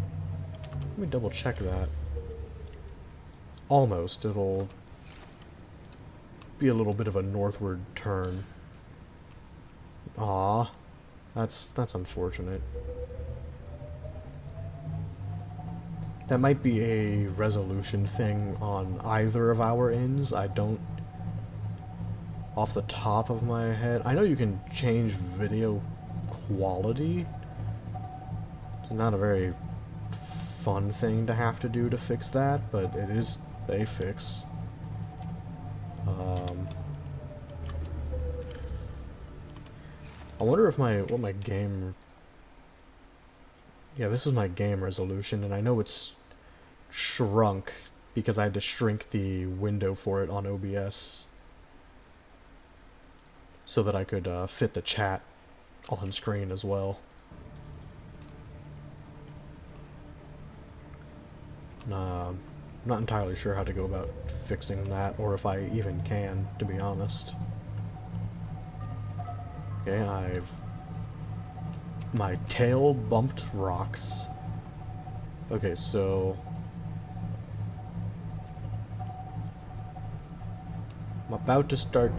double check that. Almost. It'll be a little bit of a northward turn. Ah, that's unfortunate. That might be a resolution thing on either of our ends. I don't... Off the top of my head... I know you can change video quality. It's not a very fun thing to have to do to fix that, but it is a fix. I wonder if what my game... Yeah, this is my game resolution, and I know it's shrunk because I had to shrink the window for it on OBS so that I could fit the chat on screen as well. I'm not entirely sure how to go about fixing that, or if I even can, to be honest. Okay, my tail bumped rocks. Okay, so... I'm about to start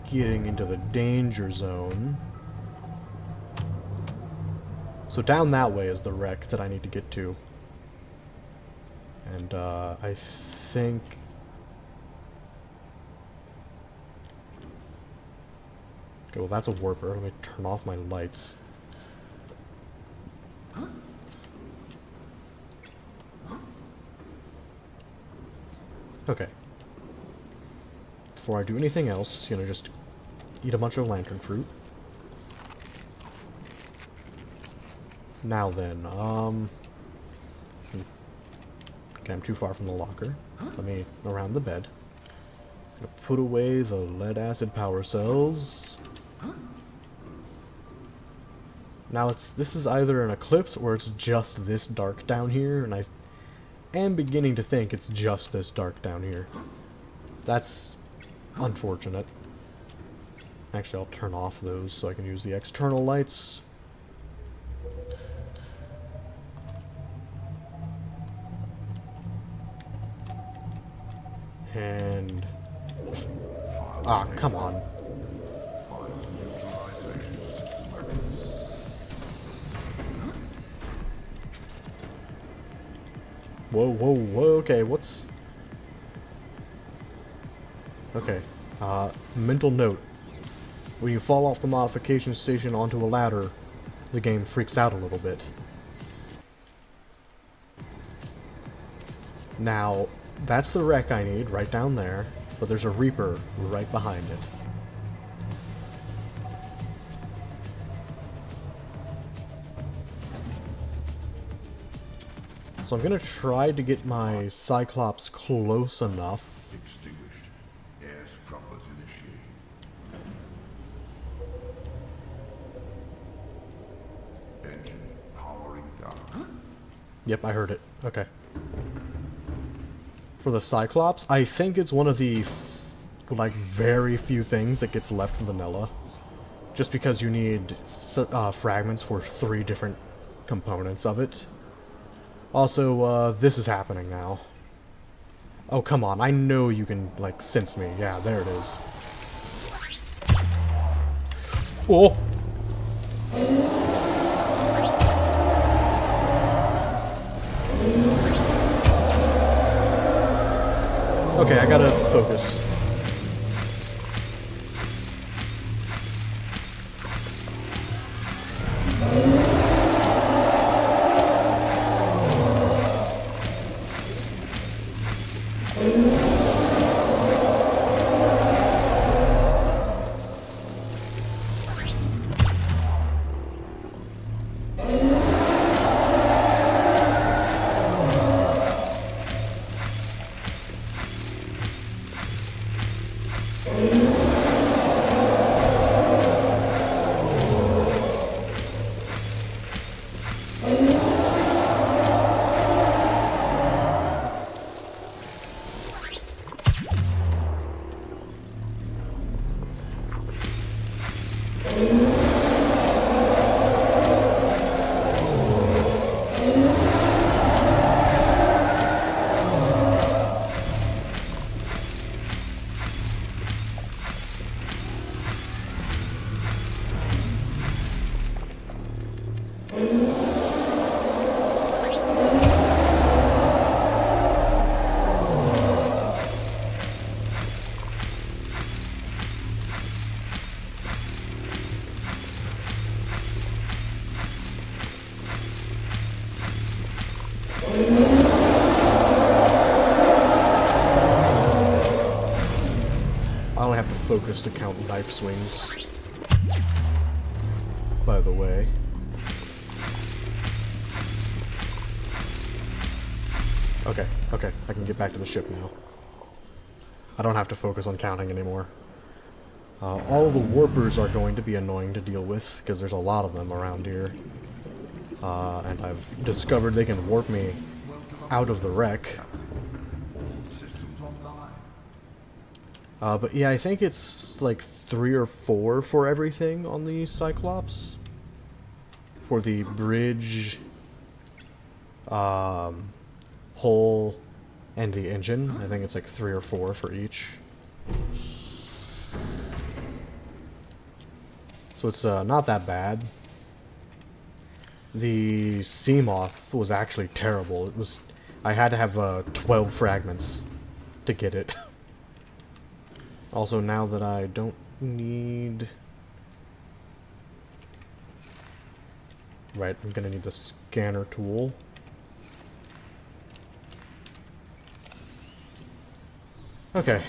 getting into the danger zone. So down that way is the wreck that I need to get to. And, I think... Okay, well that's a warper. Let me turn off my lights. Okay. Before I do anything else, just eat a bunch of lantern fruit. Now then, okay, I'm too far from the locker. Let me around the bed. Gonna put away the lead-acid power cells. Now this is either an eclipse or it's just this dark down here, and I am beginning to think it's just this dark down here. That's unfortunate. Actually, I'll turn off those so I can use the external lights. And... ah, come on. Whoa, whoa, whoa, okay, what's... Okay, mental note. When you fall off the modification station onto a ladder, the game freaks out a little bit. Now, that's the wreck I need, right down there, but there's a Reaper right behind it. So I'm gonna try to get my Cyclops close enough. Extinguished. Air scrubbers initiated. Engine powering down. Yep, I heard it. Okay. For the Cyclops, I think it's one of the, like, very few things that gets left vanilla. Just because you need fragments for 3 different components of it. Also, this is happening now. Oh, come on. I know you can, like, sense me. Yeah, there it is. Oh! Okay, I gotta focus. I only have to focus to count knife swings. By the way. Okay, okay, I can get back to the ship now. I don't have to focus on counting anymore. All of the warpers are going to be annoying to deal with, because there's a lot of them around here. And I've discovered they can warp me out of the wreck. Systems online. But yeah, I think it's like 3 or 4 for everything on the Cyclops. For the bridge, hull, and the engine. I think it's like 3 or 4 for each. So it's not that bad. The sea moth was actually terrible. I had to have 12 fragments to get it. Also, now that I don't need... Right, I'm gonna need the scanner tool. Okay.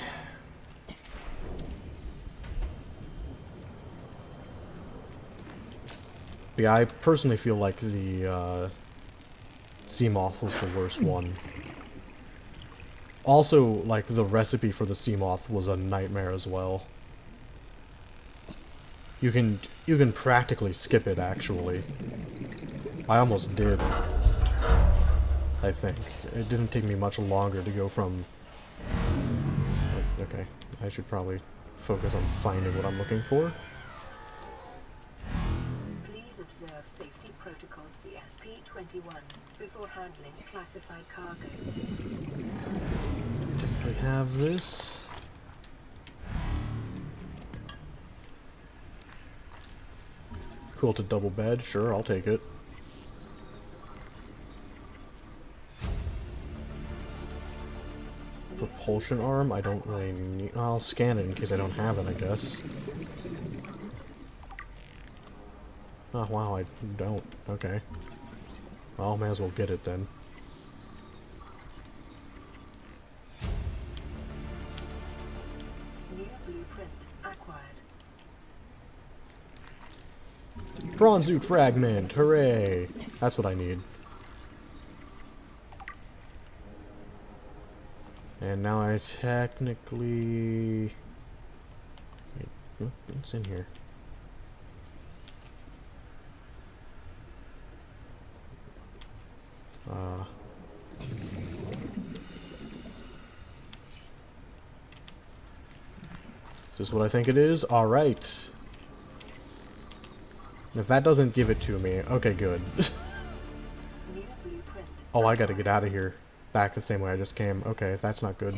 But yeah, I personally feel like the sea moth was the worst one. Also, like, the recipe for the sea moth was a nightmare as well. You can practically skip it, actually. I almost did. I think. It didn't take me much longer to go from... Okay, I should probably focus on finding what I'm looking for. Please observe safety protocols CSP-21 before handling classified cargo. We have this. Quilted double bed, sure, I'll take it. Propulsion arm, I don't really need... I'll scan it in case I don't have it, I guess. Oh, wow, I don't. Okay. Well, may as well get it then. New blueprint acquired. Prawn suit fragment! Hooray! That's what I need. And now I technically... Wait, what's in here? Is this what I think it is? Alright. If that doesn't give it to me, okay, good. New blueprint. Oh, I gotta get out of here. Back the same way I just came. Okay, that's not good.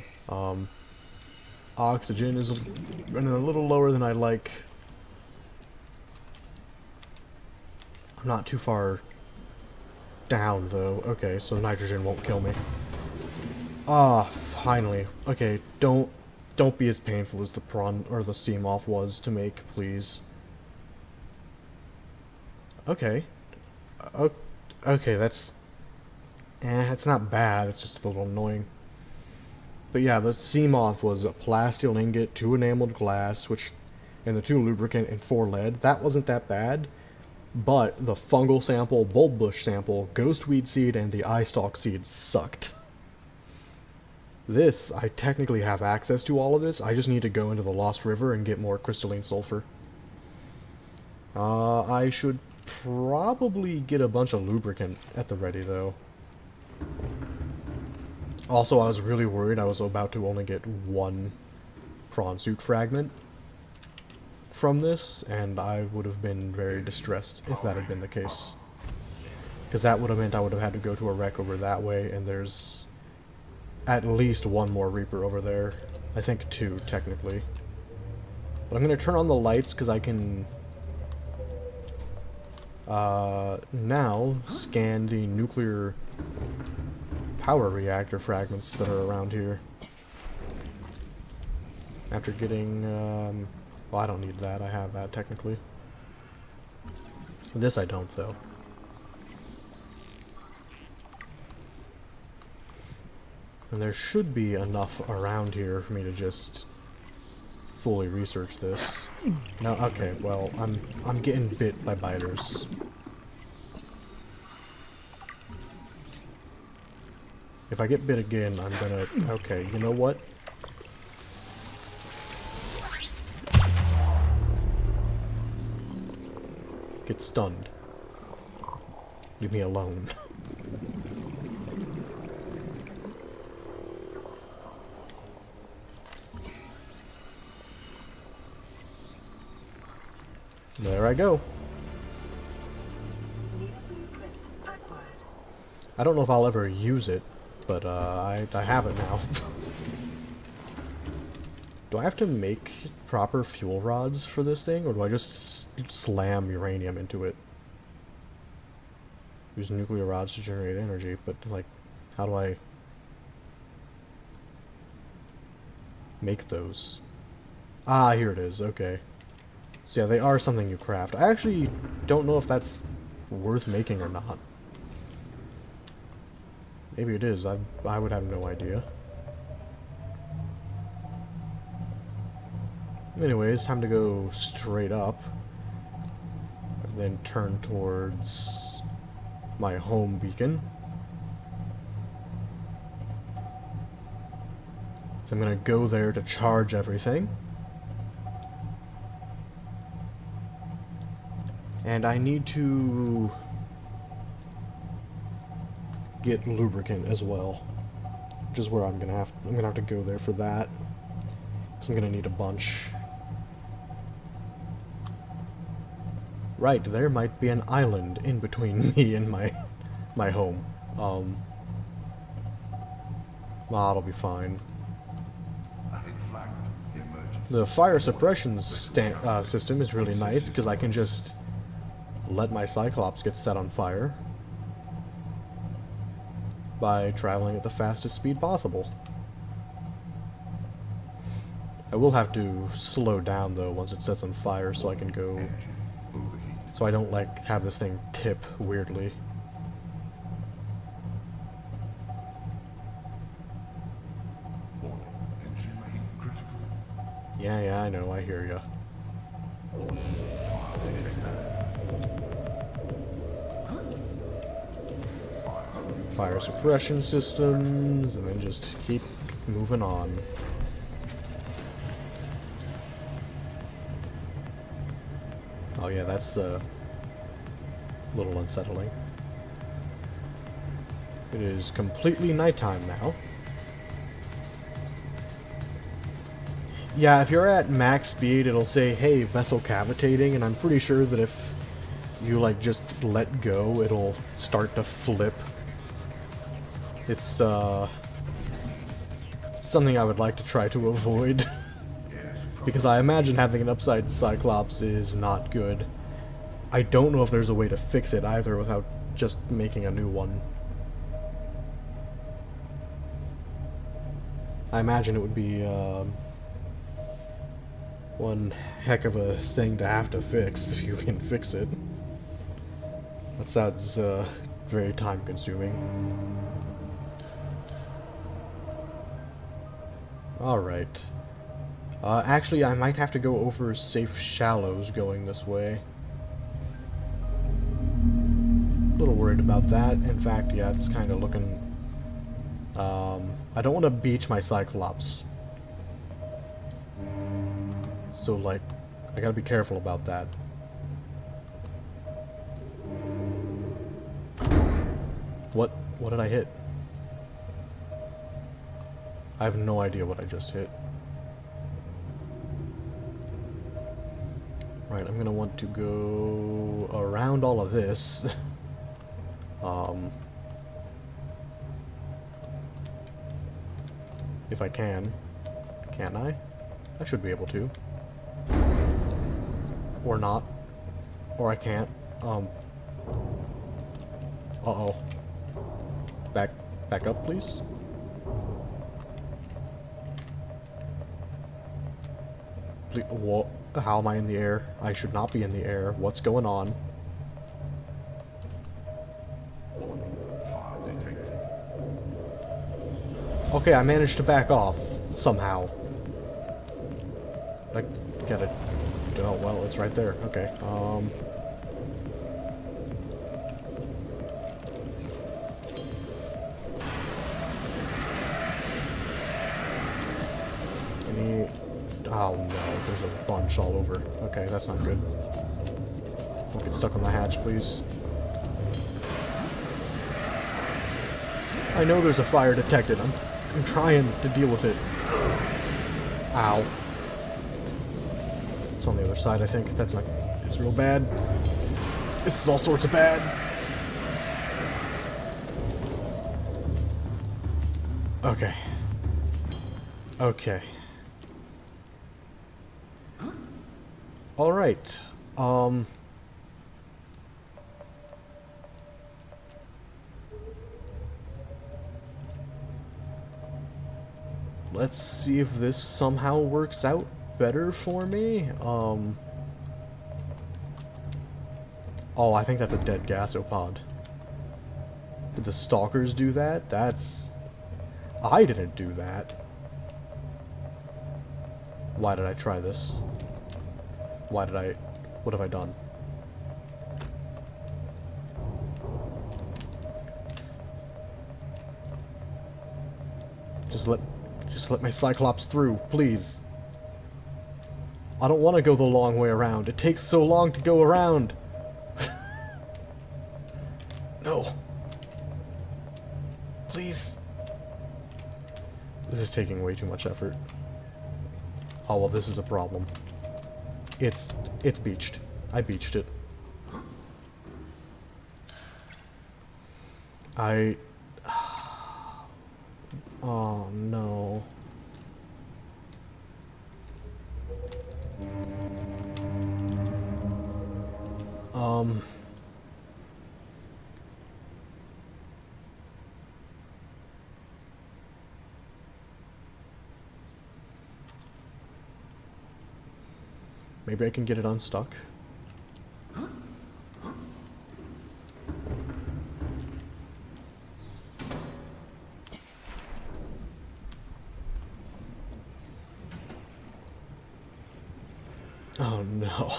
Oxygen is running a little lower than I'd like. I'm not too far down, though. Okay, so nitrogen won't kill me. Ah, finally. Okay, don't be as painful as the prawn or the sea moth was to make, please. Okay. Okay, that's... it's not bad, it's just a little annoying. But yeah, the sea moth was a plasteel ingot, 2 enameled glass, and the 2 lubricant and 4 lead. That wasn't that bad. But the fungal sample, bulb bush sample, ghostweed seed, and the eye stalk seed sucked. This, I technically have access to all of this. I just need to go into the Lost River and get more crystalline sulfur. I should probably get a bunch of lubricant at the ready, though. Also, I was really worried I was about to only get 1 prawn suit fragment from this, and I would have been very distressed if that had been the case. Because that would have meant I would have had to go to a wreck over that way, and there's at least 1 more Reaper over there. I think 2, technically. But I'm going to turn on the lights because I can now scan the nuclear power reactor fragments that are around here. After getting, well, I don't need that. I have that, technically. This I don't, though. And there should be enough around here for me to just fully research this. No, okay, well, I'm getting bit by biters. If I get bit again, I'm gonna... Okay, you know what? Get stunned. Leave me alone. There I go. New blueprint acquired. I don't know if I'll ever use it, but I have it now. Do I have to make proper fuel rods for this thing, or do I just slam uranium into it? Use nuclear rods to generate energy, but, like, how do I make those? Ah, here it is, okay. So yeah, they are something you craft. I actually don't know if that's worth making or not. Maybe it is, I would have no idea. Anyways, time to go straight up. And then turn towards my home beacon. So I'm gonna go there to charge everything. And I need to get lubricant as well, which is where I'm gonna have to go there for that. So I'm gonna need a bunch. Right, there might be an island in between me and my home. Well, that'll be fine. Added flagged. Emergency. The fire suppression system is really nice because I can just let my Cyclops get set on fire by traveling at the fastest speed possible. I will have to slow down though once it sets on fire so I can go, Engine overheat. so I don't like have this thing tip weirdly. Warning. Engine heat critical. Yeah, I know, I hear ya. Fire suppression systems, and then just keep moving on. Oh yeah, that's a little unsettling. It is completely nighttime now. Yeah, if you're at max speed, it'll say, hey, vessel cavitating, and I'm pretty sure that if you, like, just let go, it'll start to flip. It's, something I would like to try to avoid. Because I imagine having an upside Cyclops is not good. I don't know if there's a way to fix it either without just making a new one. I imagine it would be, one heck of a thing to have to fix if you can fix it. That sounds, very time-consuming. Alright. Actually, I might have to go over safe shallows going this way. A little worried about that. In fact, yeah, it's kind of looking... I don't want to beach my Cyclops. So, like, I gotta be careful about that. What did I hit? I have no idea what I just hit. Right, I'm gonna want to go around all of this. If I can. Can I? I should be able to. Or not. Or I can't. Uh-oh. Back up, please. Please, what? How am I in the air? I should not be in the air. What's going on? Fire detected. Okay, I managed to back off somehow. I get it. Oh well, it's right there. Okay. Any... Oh no, there's a bunch all over. Okay, that's not good. Don't get stuck on the hatch, please. I know there's a fire detected. I'm trying to deal with it. Ow. It's on the other side, I think. That's not... It's real bad. This is all sorts of bad. Okay. Okay. Alright. let's see if this somehow works out better for me. Oh, I think that's a dead gasopod. Did the stalkers do that? I didn't do that. Why did I try this? What have I done? Just let my Cyclops through, please. I don't want to go the long way around. It takes so long to go around. No. Please. This is taking way too much effort. Oh, well, this is a problem. It's beached. I beached it. Oh, no. Maybe I can get it unstuck. Oh no.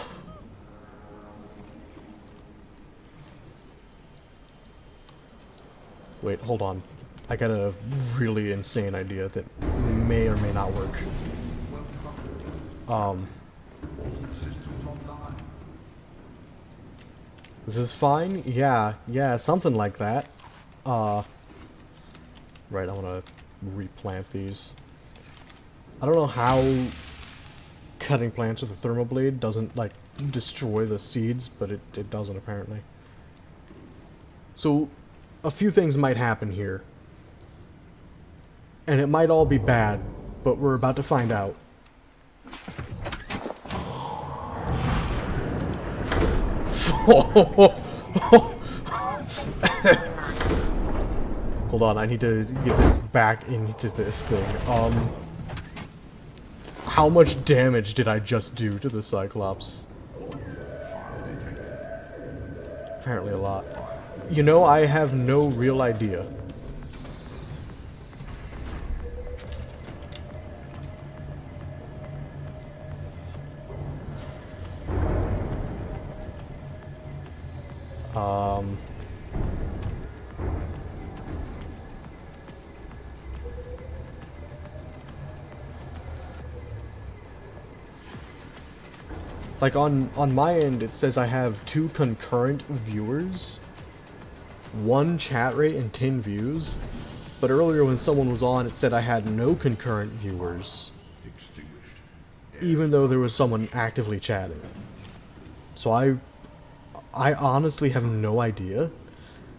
Wait, hold on. I got a really insane idea that may or may not work. Systems online. This is fine? Yeah, something like that. Right, I want to replant these. I don't know how cutting plants with a thermal blade doesn't, like, destroy the seeds, but it doesn't apparently. So, a few things might happen here. And it might all be bad, but we're about to find out. All systems online. Hold on, I need to get this back into this thing. How much damage did I just do to the Cyclops? Apparently a lot. You know, I have no real idea. Like on my end, it says I have 2 concurrent viewers, 1 chat rate, and 10 views. But earlier when someone was on, it said I had no concurrent viewers, Extinguished. even though there was someone actively chatting. So I honestly have no idea.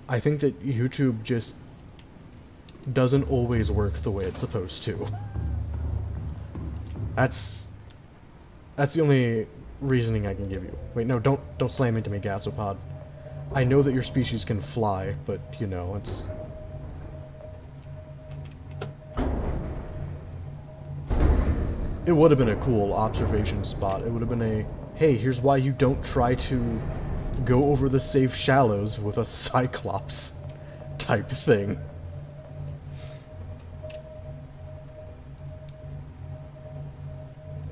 I think that YouTube just doesn't always work the way it's supposed to. That's the only reasoning I can give you. Wait, no, don't slam into me, Gasopod. I know that your species can fly, but, you know, it's... It would have been a cool observation spot. It would have been a, hey, here's why you don't try to go over the safe shallows with a Cyclops type thing.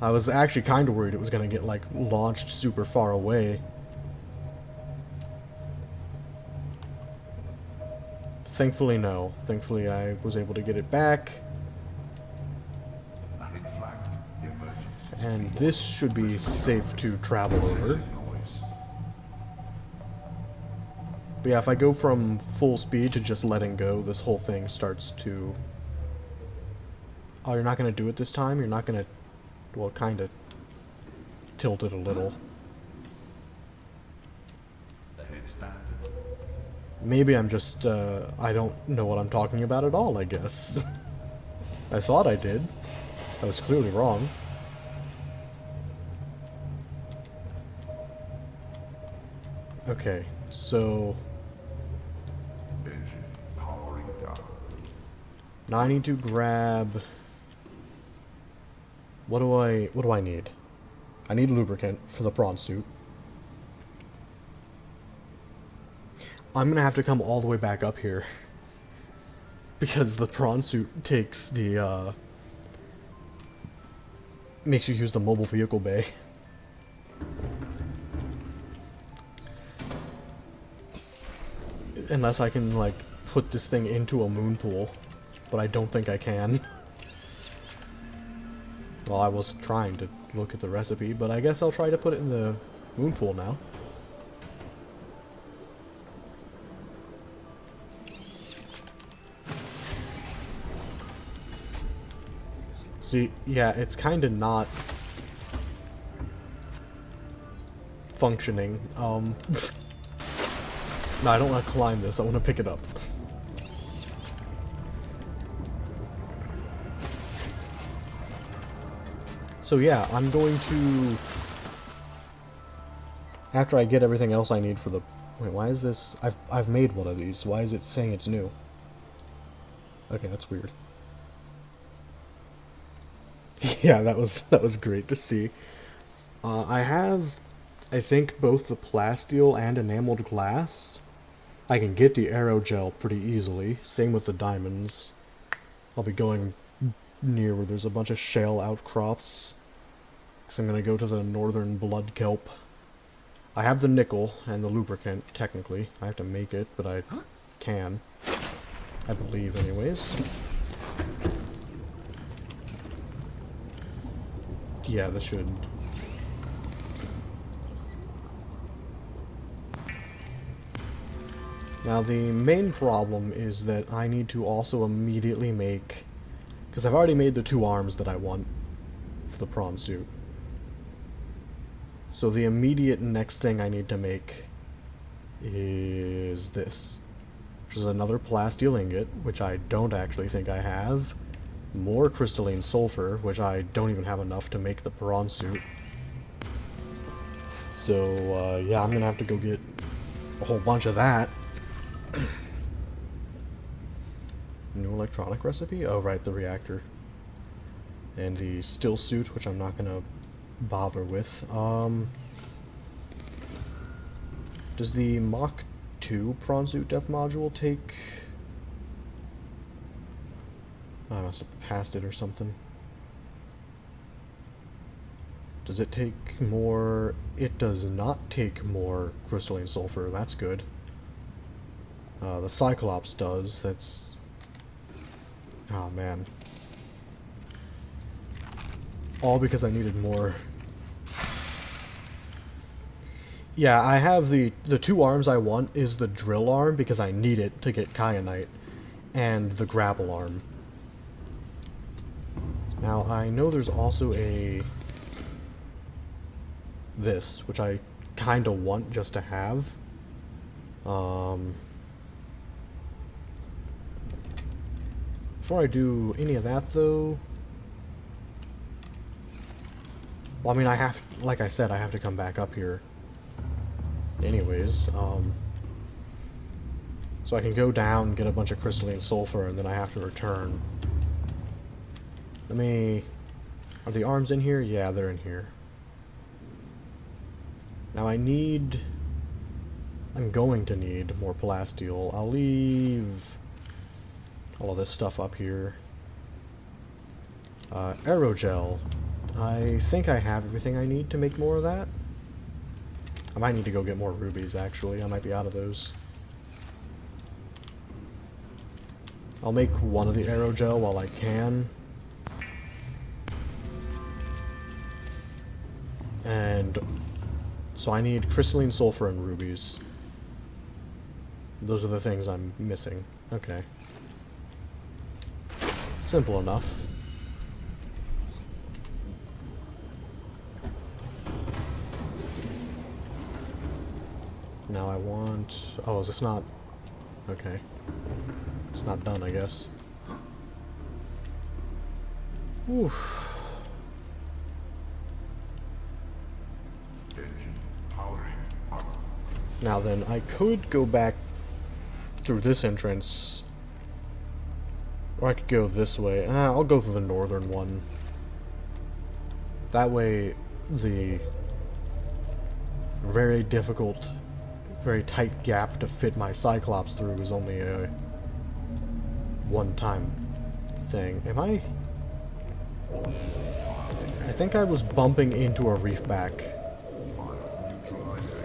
I was actually kind of worried it was going to get, like, launched super far away. Thankfully, no. Thankfully, I was able to get it back. Added flagged. Emergency. And this should be safe to travel over. Noise. But yeah, if I go from full speed to just letting go, this whole thing starts to... Oh, you're not going to do it this time? You're not going to... Well, kind of tilt it a little. Ahead standard. Maybe I'm just, I don't know what I'm talking about at all, I guess. I thought I did. I was clearly wrong. Okay, so... Engine powering down. Now I need to grab What do I need? I need lubricant for the prawn suit. I'm gonna have to come all the way back up here. Because the prawn suit takes the, makes you use the mobile vehicle bay. Unless I can, like, put this thing into a moon pool. But I don't think I can. Well, I was trying to look at the recipe, but I guess I'll try to put it in the moon pool now. See, yeah, it's kind of not functioning. No, I don't want to climb this, I want to pick it up. So yeah, I'm going to... After I get everything else I need for the... Wait, why is this... I've made one of these. Why is it saying it's new? Okay, that's weird. Yeah, that was great to see. I have, I think, both the plasteel and enameled glass. I can get the aerogel pretty easily. Same with the diamonds. I'll be going near where there's a bunch of shale outcrops. So I'm gonna go to the northern blood kelp. I have the nickel and the lubricant, technically. I have to make it, but I can. I believe, anyways. Yeah, this should... Now, the main problem is that I need to also immediately make... Because I've already made the 2 arms that I want for the prawn suit. So the immediate next thing I need to make is this. Which is another plasteel ingot, which I don't actually think I have. More crystalline sulfur, which I don't even have enough to make the prawn suit. So, yeah, I'm gonna have to go get a whole bunch of that. New electronic recipe? Oh, right, the reactor. And the still suit, which I'm not gonna bother with. Does the Mach 2 prawn suit def module take... Oh, I must have passed it or something. Does it take more... It does not take more crystalline sulfur, that's good. The Cyclops does, that's... Oh man. All because I needed more. Yeah, I have the 2 arms I want is the drill arm because I need it to get kyanite, and the grapple arm. Now I know there's also this, which I kinda want just to have. Before I do any of that though, well, I mean, I have, like I said, I have to come back up here anyways, so I can go down, get a bunch of crystalline sulfur, and then I have to return. Let me... Are the arms in here? Yeah, they're in here. Now I need... I'm going to need more plasteel. I'll leave all of this stuff up here. Aerogel. I think I have everything I need to make more of that. I might need to go get more rubies, actually. I might be out of those. I'll make one of the aerogel while I can. And so I need crystalline sulfur and rubies. Those are the things I'm missing. Okay. Simple enough. Now I want... Oh, is this not... Okay. It's not done, I guess. Oof. Engine powering up. Now then, I could go back through this entrance, or I could go this way. I'll go through the northern one. That way, the very difficult, very tight gap to fit my Cyclops through is only a one-time thing. Am I... I think I was bumping into a reefback.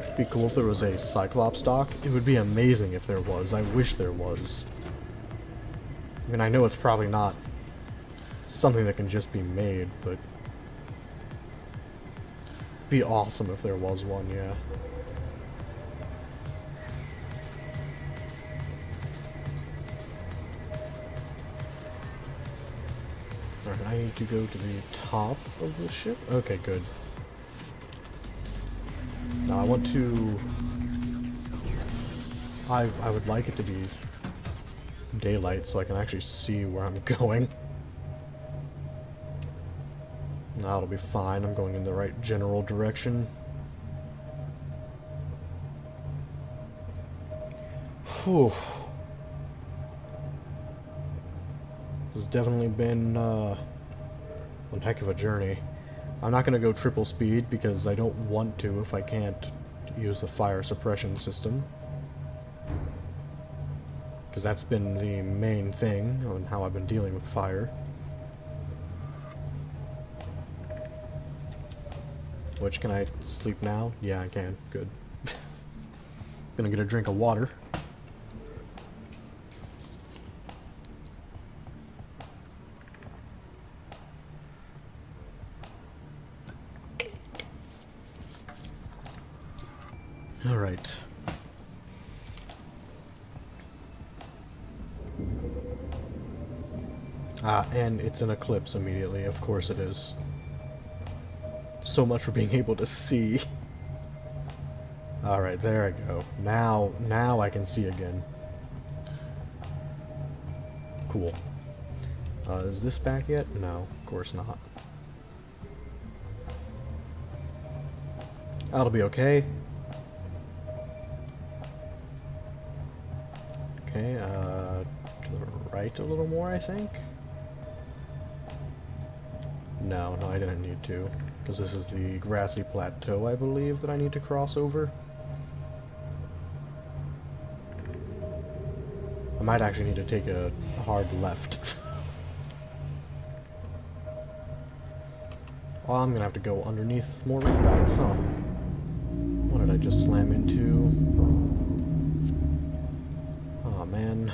It'd be cool if there was a Cyclops dock. It would be amazing if there was. I wish there was. I mean, I know it's probably not something that can just be made, but it'd be awesome if there was one, yeah. Alright, I need to go to the top of the ship? Okay, good. Now I want to... I would like it to be daylight so I can actually see where I'm going. That'll be fine, I'm going in the right general direction. Whew. This has definitely been one heck of a journey. I'm not going to go triple speed because I don't want to if I can't use the fire suppression system. Because that's been the main thing on how I've been dealing with fire. Which, can I sleep now? Yeah, I can. Good. Gonna get a drink of water. Alright. And it's an eclipse immediately, of course it is. So much for being able to see. Alright, there I go. Now I can see again. Cool. Is this back yet? No, of course not. That'll be okay. Okay, to the right a little more, I think? No, I didn't need to. Because this is the grassy plateau, I believe, that I need to cross over. I might actually need to take a hard left. Well, I'm gonna have to go underneath more reef bags, huh? What did I just slam into? Aw, man.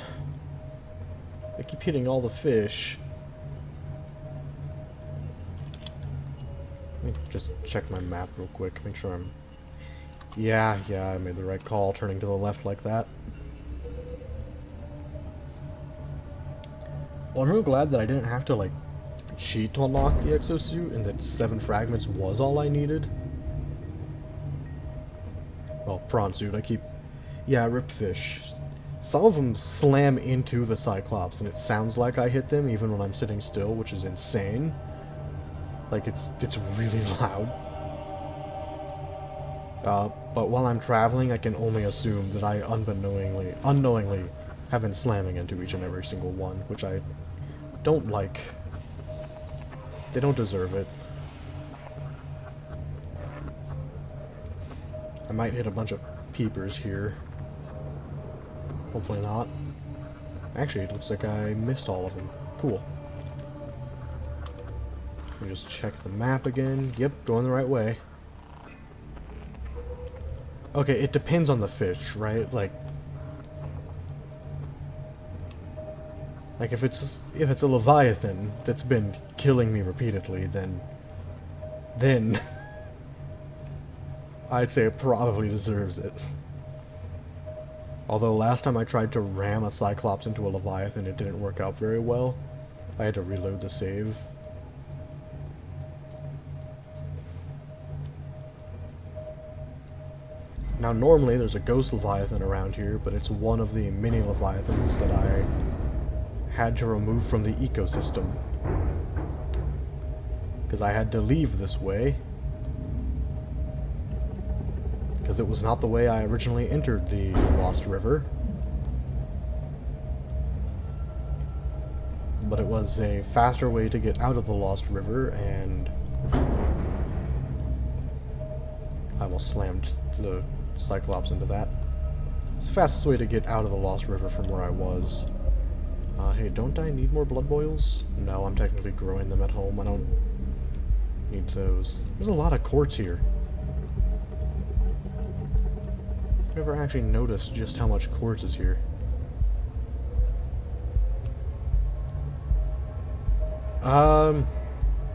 I keep hitting all the fish. Let me just check my map real quick, make sure I'm... Yeah, I made the right call, turning to the left like that. Well, I'm really glad that I didn't have to, like, cheat to unlock the exosuit, and that 7 fragments was all I needed. Well, prawn suit, I keep... Yeah, ripped fish. Some of them slam into the Cyclops, and it sounds like I hit them, even when I'm sitting still, which is insane. Like, it's really loud. But while I'm traveling, I can only assume that I unknowingly have been slamming into each and every single one, which I don't like. They don't deserve it. I might hit a bunch of peepers here. Hopefully not. Actually, it looks like I missed all of them. Cool. Let me just check the map again. Yep, going the right way. Okay, it depends on the fish, right? Like if it's a Leviathan that's been killing me repeatedly, then I'd say it probably deserves it. Although last time I tried to ram a Cyclops into a Leviathan, it didn't work out very well. I had to reload the save. Now normally there's a ghost Leviathan around here, but it's one of the mini Leviathans that I had to remove from the ecosystem. Because I had to leave this way. Because it was not the way I originally entered the Lost River. But it was a faster way to get out of the Lost River, and almost slammed the Cyclops into that. It's the fastest way to get out of the Lost River from where I was. Hey, don't I need more blood boils? No, I'm technically growing them at home. I don't need those. There's a lot of quartz here. I've never actually noticed just how much quartz is here.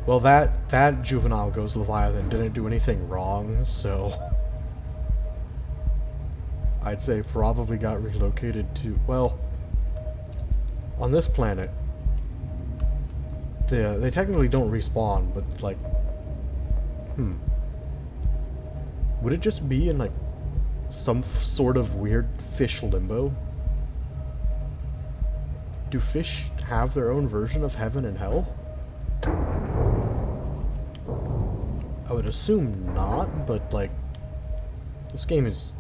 Well, that juvenile ghost Leviathan didn't do anything wrong, so I'd say probably got relocated to, well, on this planet, they technically don't respawn, but, like, would it just be in, like, some sort of weird fish limbo? Do fish have their own version of heaven and hell? I would assume not, but, like, this game has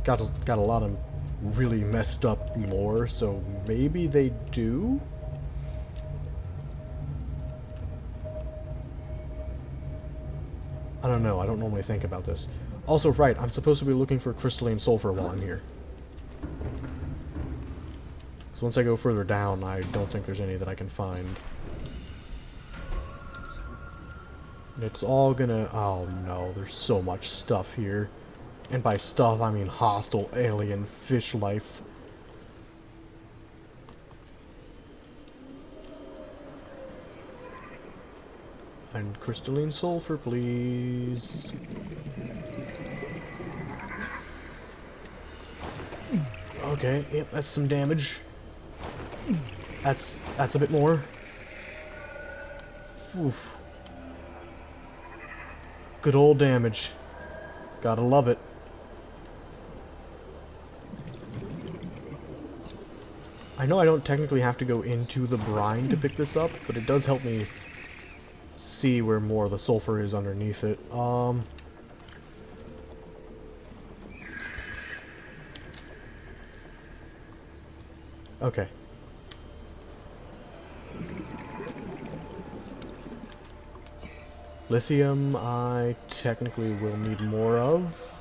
got a lot of really messed up lore, so maybe they do? I don't know, I don't normally think about this. Also, right, I'm supposed to be looking for crystalline sulfur while I'm here. So once I go further down, I don't think there's any that I can find. It's all gonna... oh no, there's so much stuff here. And by stuff, I mean hostile alien fish life. And crystalline sulfur, please. Okay, yep, that's some damage. That's a bit more. Oof. Good old damage. Gotta love it. I know I don't technically have to go into the brine to pick this up, but it does help me see where more of the sulfur is underneath it. Okay. Lithium, I technically will need more of.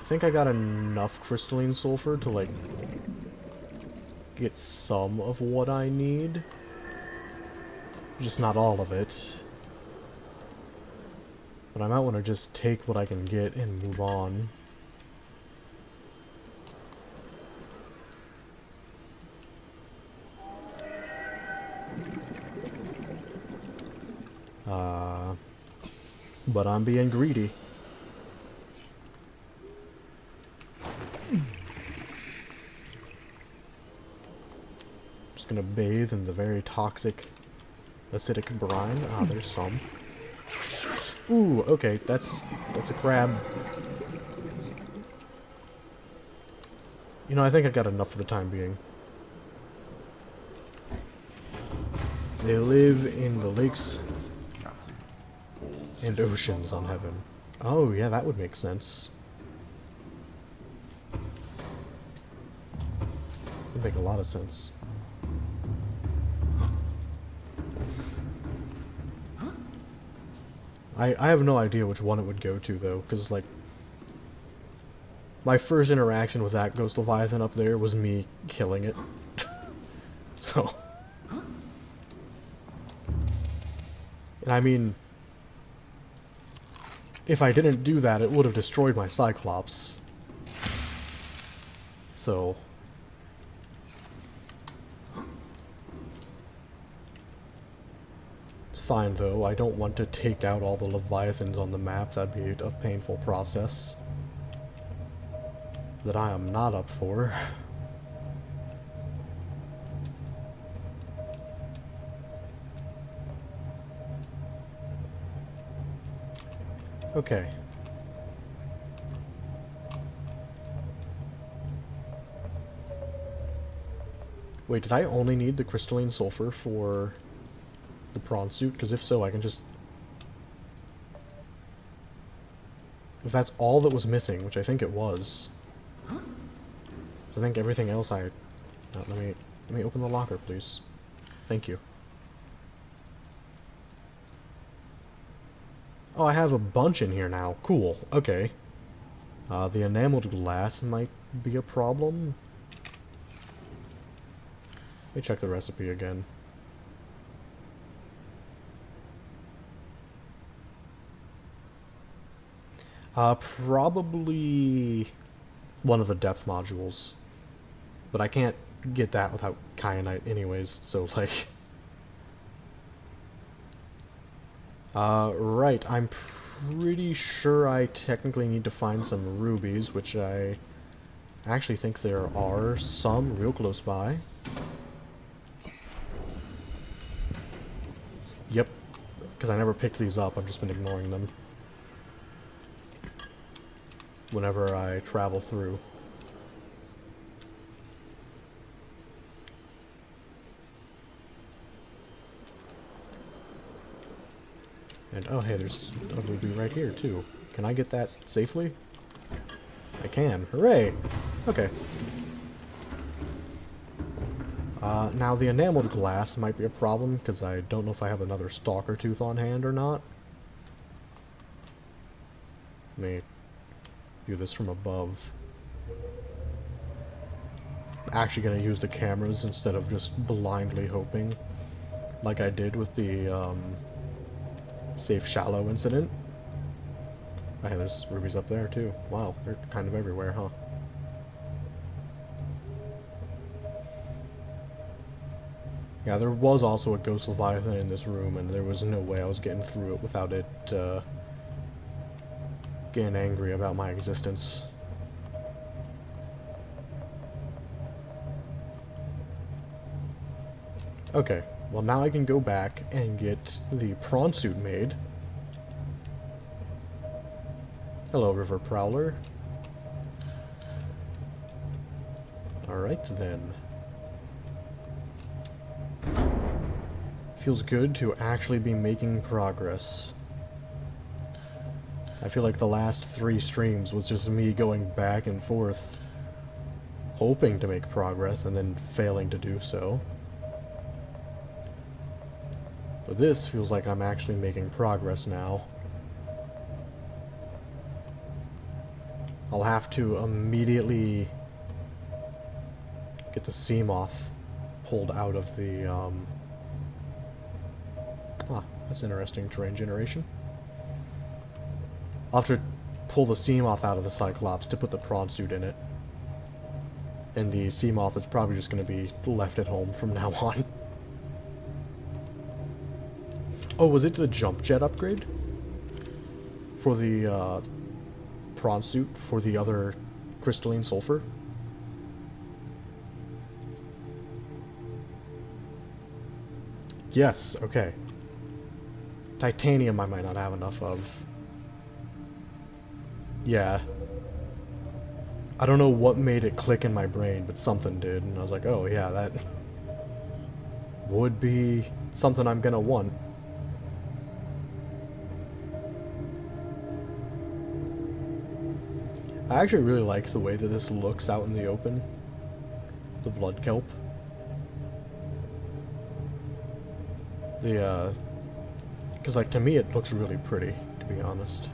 I think I got enough crystalline sulfur to, like, get some of what I need. Just not all of it. But I might want to just take what I can get and move on. But I'm being greedy. Just gonna bathe in the very toxic acidic brine. Ah, there's some. Ooh, okay, that's a crab. You know, I think I got enough for the time being. They live in the lakes and oceans on heaven. Oh, yeah, that would make sense. Would make a lot of sense. I have no idea which one it would go to, though, because, like, my first interaction with that Ghost Leviathan up there was me killing it. So... and I mean... if I didn't do that, it would have destroyed my Cyclops. So... it's fine, though. I don't want to take out all the Leviathans on the map. That'd be a painful process that I am not up for. Okay. Wait, did I only need the crystalline sulfur for the prawn suit? Because if so, I can just... if that's all that was missing, which I think it was, I think everything else let me open the locker, please. Thank you. Oh, I have a bunch in here now. Cool. Okay. The enameled glass might be a problem. Let me check the recipe again. Probably one of the depth modules. But I can't get that without kyanite anyways, so like... right, I'm pretty sure I technically need to find some rubies, which I actually think there are some real close by. Yep, because I never picked these up, I've just been ignoring them whenever I travel through. And oh hey, there's a ruby right here too. Can I get that safely? I can. Hooray! Okay. Now the enameled glass might be a problem, because I don't know if I have another stalker tooth on hand or not. Let me view this from above. I'm actually going to use the cameras instead of just blindly hoping, like I did with the safe shallow incident. Oh, hey, there's rubies up there too. Wow, they're kind of everywhere, huh? Yeah, there was also a ghost leviathan in this room, and there was no way I was getting through it without it getting angry about my existence. Okay, well now I can go back and get the prawn suit made. Hello, River Prowler. Alright then. Feels good to actually be making progress. I feel like the last 3 streams was just me going back and forth, hoping to make progress and then failing to do so. But this feels like I'm actually making progress now. I'll have to immediately get the Seamoth pulled out of the, that's interesting terrain generation. I'll have to pull the Seamoth out of the Cyclops to put the prawn suit in it. And the Seamoth is probably just going to be left at home from now on. Oh, was it the jump jet upgrade? For the, prawn suit for the other crystalline sulfur? Yes, okay. Titanium I might not have enough of. Yeah. I don't know what made it click in my brain, but something did, and I was like, oh yeah, that would be something I'm gonna want. I actually really like the way that this looks out in the open. The blood kelp. Because like to me it looks really pretty, to be honest.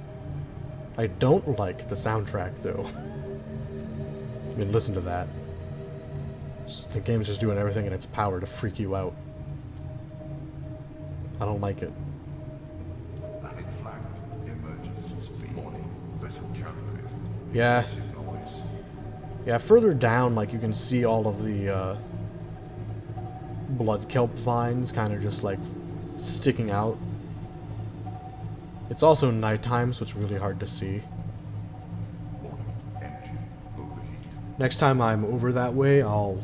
I don't like the soundtrack though. I mean, listen to that. The game's just doing everything in its power to freak you out. I don't like it. Planet flagged. Emergency speed. Warning. Vessel counterfeit. Yeah. Excessive noise. Yeah, further down, like, you can see all of the, blood kelp vines kind of just, like, sticking out. It's also nighttime, so it's really hard to see. Warning. Engine overheat. Next time I'm over that way, I'll,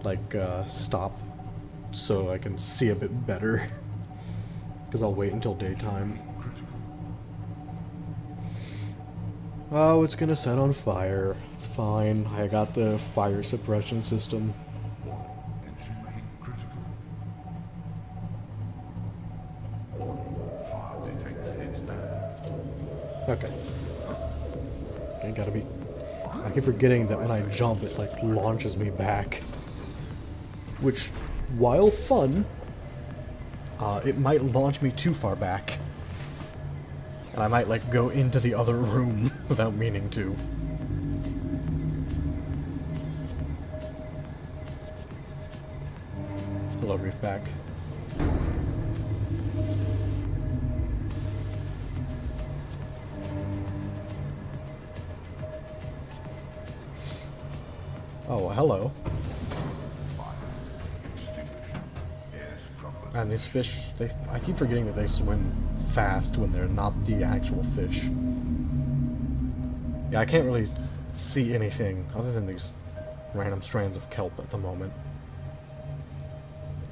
like, stop so I can see a bit better. Because I'll wait until daytime. Critical. Oh, it's gonna set on fire. It's fine. I got the fire suppression system. Warning. Engine heat critical. Warning. Fire detector heads down. Okay. Okay, I keep forgetting that when I jump, it like launches me back. Which, while fun, it might launch me too far back. And I might like go into the other room without meaning to. Hello, Reefback. Oh, hello. And these fish, I keep forgetting that they swim fast when they're not the actual fish. Yeah, I can't really see anything other than these random strands of kelp at the moment.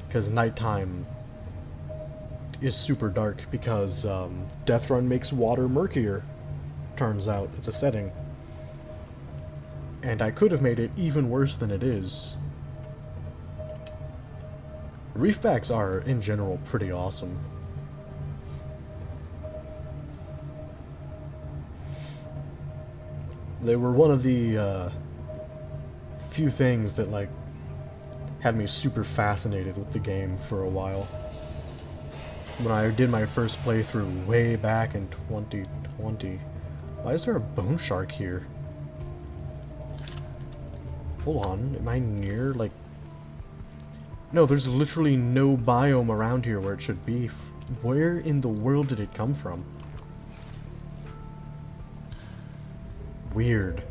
Because nighttime is super dark because Deathrun makes water murkier. Turns out, it's a setting. And I could have made it even worse than it is. Reefbacks are, in general, pretty awesome. They were one of the few things that, like, had me super fascinated with the game for a while. When I did my first playthrough way back in 2020. Why is there a bone shark here? Hold on, am I near, like... No, there's literally no biome around here where it should be. Where in the world did it come from? Weird.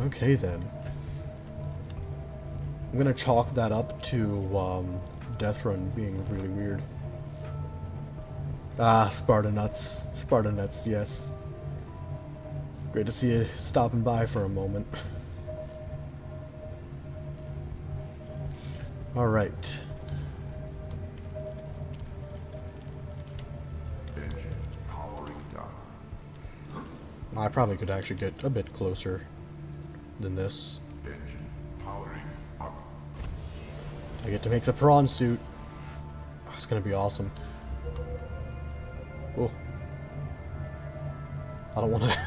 Okay then. I'm gonna chalk that up to Deathrun being really weird. Ah, Sparta nuts. Sparta nuts, yes. Great to see you stopping by for a moment. Alright. Engine powering down. I probably could actually get a bit closer than this. Engine powering up. I get to make the prawn suit. Oh, it's gonna be awesome. Oh. I don't want to...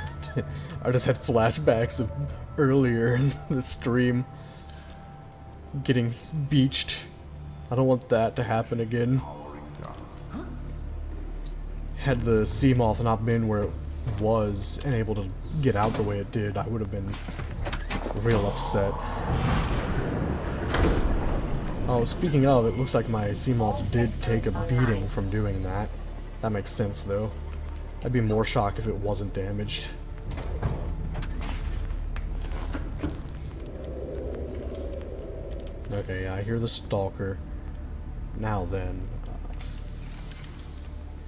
I just had flashbacks of earlier in the stream getting beached. I don't want that to happen again. Powering down. Had the Seamoth not been where it was and able to get out the way it did, I would have been real upset. Oh, speaking of, it looks like my Seamoth did take a beating from doing that. That makes sense, though. I'd be more shocked if it wasn't damaged. Okay, yeah, I hear the stalker. Now then,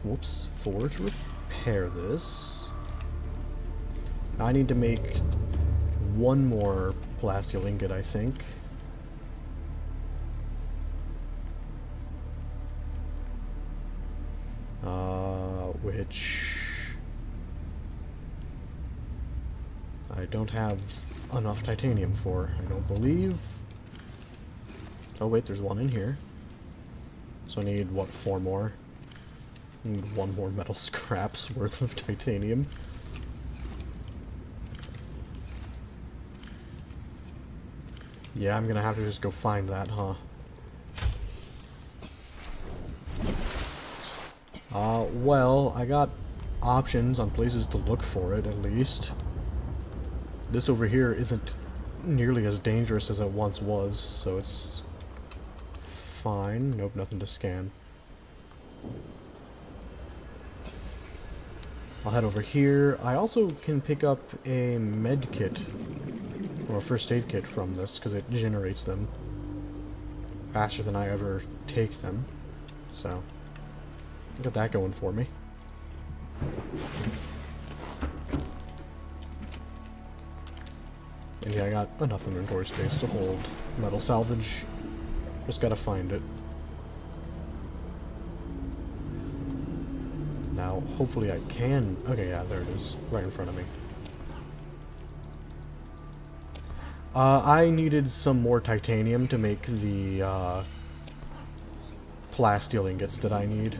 whoops, forge repair this. I need to make one more plasteel ingot, I think. Which I don't have enough titanium for, I don't believe. Oh wait, there's one in here. So I need, what, 4 more? I need 1 more metal scraps worth of titanium. Yeah, I'm gonna have to just go find that, huh? Well, I got options on places to look for it, at least. This over here isn't nearly as dangerous as it once was, so it's fine. Nope, nothing to scan. I'll head over here. I also can pick up a med kit, or a first aid kit from this, because it generates them faster than I ever take them, so got that going for me. And yeah, I got enough inventory space to hold metal salvage. Just gotta find it. Now, hopefully I can... Okay, yeah, there it is. Right in front of me. I needed some more titanium to make the plasteel ingots that I need.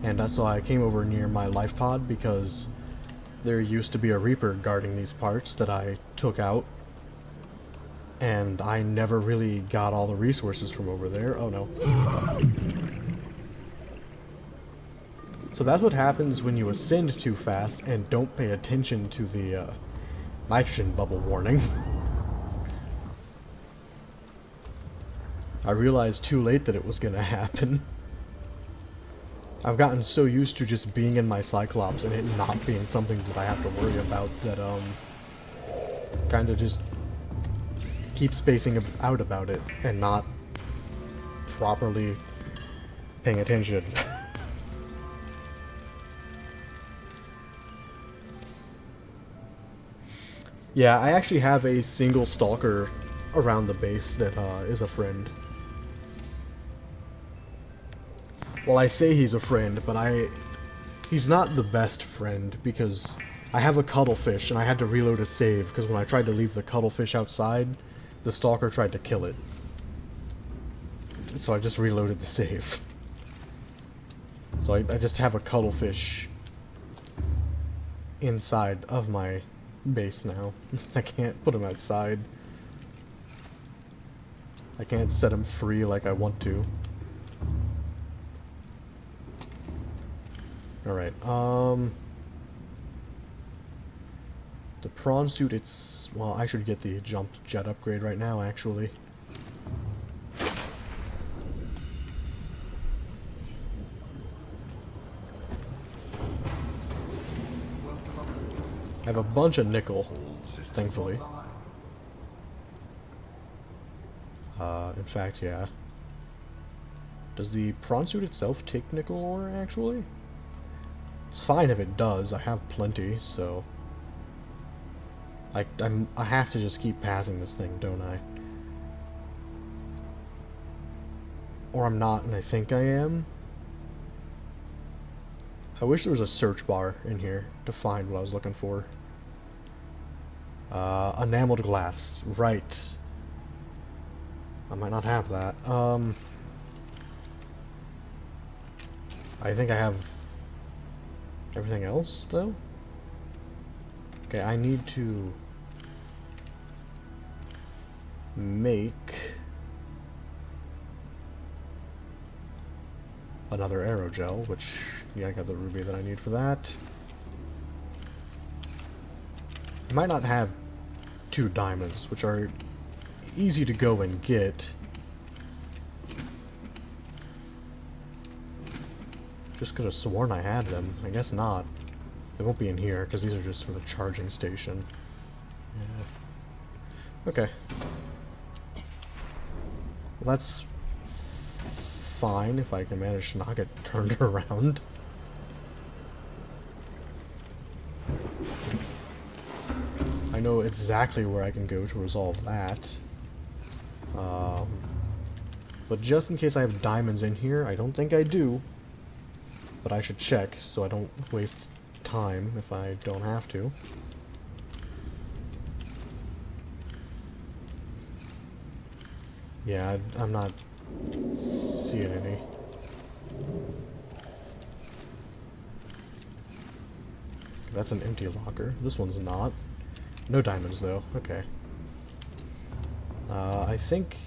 And that's why I came over near my life pod, because there used to be a Reaper guarding these parts that I took out. And I never really got all the resources from over there. Oh no. So that's what happens when you ascend too fast and don't pay attention to the nitrogen bubble warning. I realized too late that it was gonna happen. I've gotten so used to just being in my Cyclops and it not being something that I have to worry about that, kinda just keep spacing out about it and not properly paying attention. Yeah, I actually have a single stalker around the base that is a friend. Well, I say he's a friend, but he's not the best friend, because I have a cuttlefish and I had to reload a save because when I tried to leave the cuttlefish outside, the stalker tried to kill it. So I just reloaded the save. So I just have a cuttlefish inside of my base now. I can't put him outside. I can't set him free like I want to. Alright, the prawn suit, well, I should get the jump jet upgrade right now, actually. I have a bunch of nickel, thankfully. In fact, yeah. Does the prawn suit itself take nickel ore, actually? It's fine if it does, I have plenty, so... I have to just keep passing this thing, don't I? Or I'm not, and I think I am? I wish there was a search bar in here to find what I was looking for. Enameled glass, right. I might not have that. I think I have everything else, though? Okay, I need to make another aerogel, which, yeah, I got the ruby that I need for that. I might not have 2 diamonds, which are easy to go and get. Just could have sworn I had them. I guess not. They won't be in here, because these are just for the charging station. Yeah. Okay. Well, that's fine if I can manage to not get turned around. I know exactly where I can go to resolve that. But just in case I have diamonds in here, I don't think I do. But I should check so I don't waste time if I don't have to. Yeah, I'm not seeing any. That's an empty locker. This one's not. No diamonds though. Okay. I think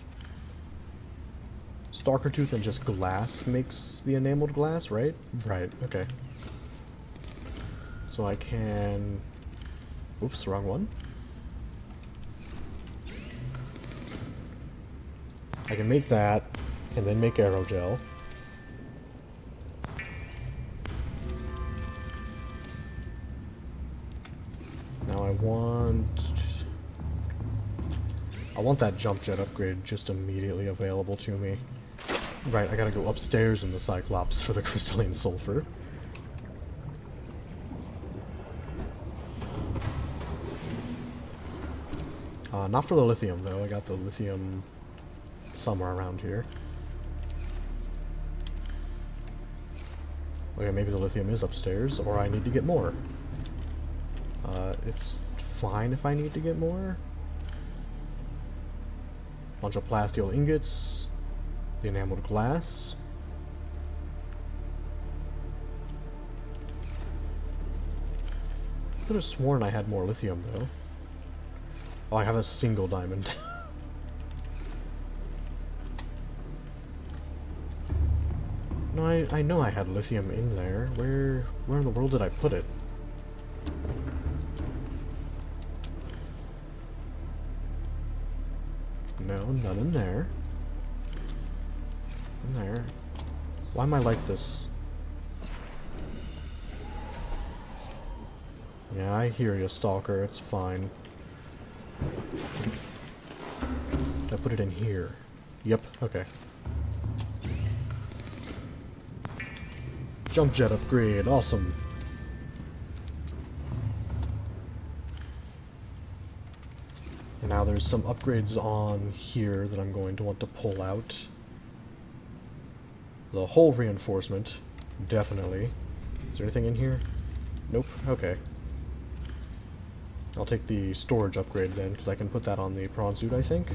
Stalker Tooth and just glass makes the enameled glass, right? Right, okay. So I can... Oops, wrong one. I can make that, and then make aerogel. Now I want that jump jet upgrade just immediately available to me. Right, I gotta go upstairs in the Cyclops for the crystalline sulfur. Not for the lithium, though. I got the lithium somewhere around here. Okay, maybe the lithium is upstairs, or I need to get more. It's fine if I need to get more. Bunch of plasteel ingots. The enameled glass. I could have sworn I had more lithium, though. Oh, I have a single diamond. No, I know I had lithium in there. Where in the world did I put it? No, none in there. In there. Why am I like this? Yeah, I hear you, Stalker. It's fine. I put it in here. Yep, okay. Jump jet upgrade, awesome. And now there's some upgrades on here that I'm going to want to pull out. The hull reinforcement, definitely. Is there anything in here? Nope, okay. I'll take the storage upgrade then, because I can put that on the prawn suit, I think,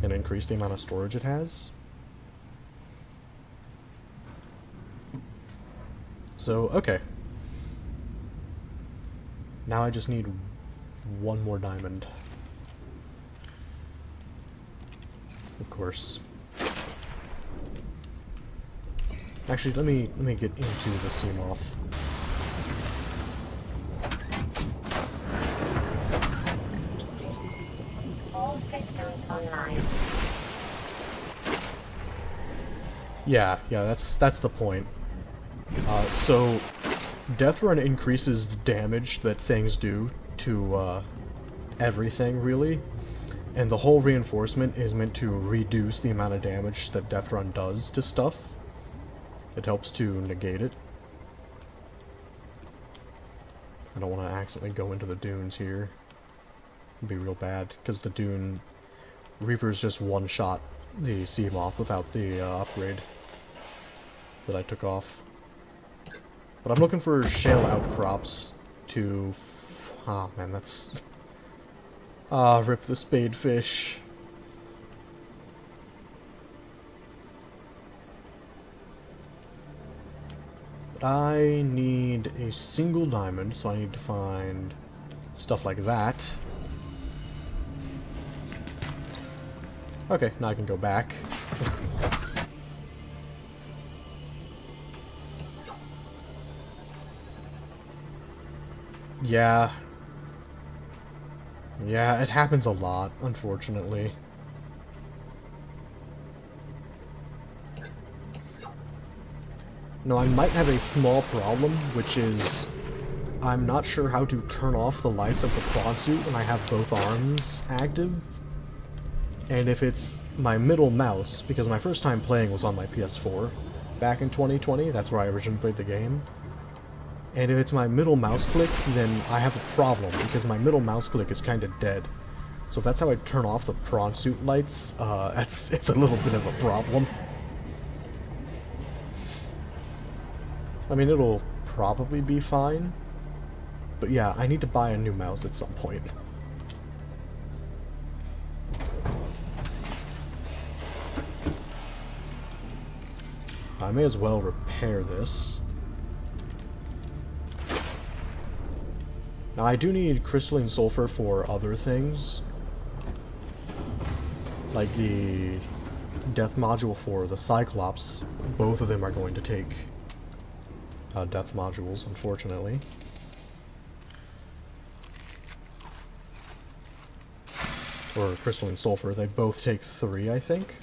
and increase the amount of storage it has. So, okay. Now I just need one more diamond. Of course. Actually, let me get into the sea moth. All systems online. Yeah, that's the point. So, Deathrun increases the damage that things do to everything, really. And the whole reinforcement is meant to reduce the amount of damage that Deathrun does to stuff. It helps to negate it. I don't want to accidentally go into the dunes here. It'd be real bad, because the dune Reapers just one-shot the sea moth without the upgrade that I took off. But I'm looking for shale outcrops to... Ah, man, that's... Ah, rip the spadefish. But I need a single diamond, so I need to find stuff like that. Okay, now I can go back. Yeah. Yeah, it happens a lot, unfortunately. No, I might have a small problem, which is I'm not sure how to turn off the lights of the prawn suit when I have both arms active. And if it's my middle mouse, because my first time playing was on my PS4 back in 2020, that's where I originally played the game. And if it's my middle mouse click, then I have a problem, because my middle mouse click is kind of dead. So if that's how I turn off the prawn suit lights, it's a little bit of a problem. I mean, it'll probably be fine. But yeah, I need to buy a new mouse at some point. I may as well repair this. Now, I do need crystalline sulfur for other things. Like the death module for the Cyclops. Both of them are going to take death modules, unfortunately. Or crystalline sulfur. They both take 3, I think.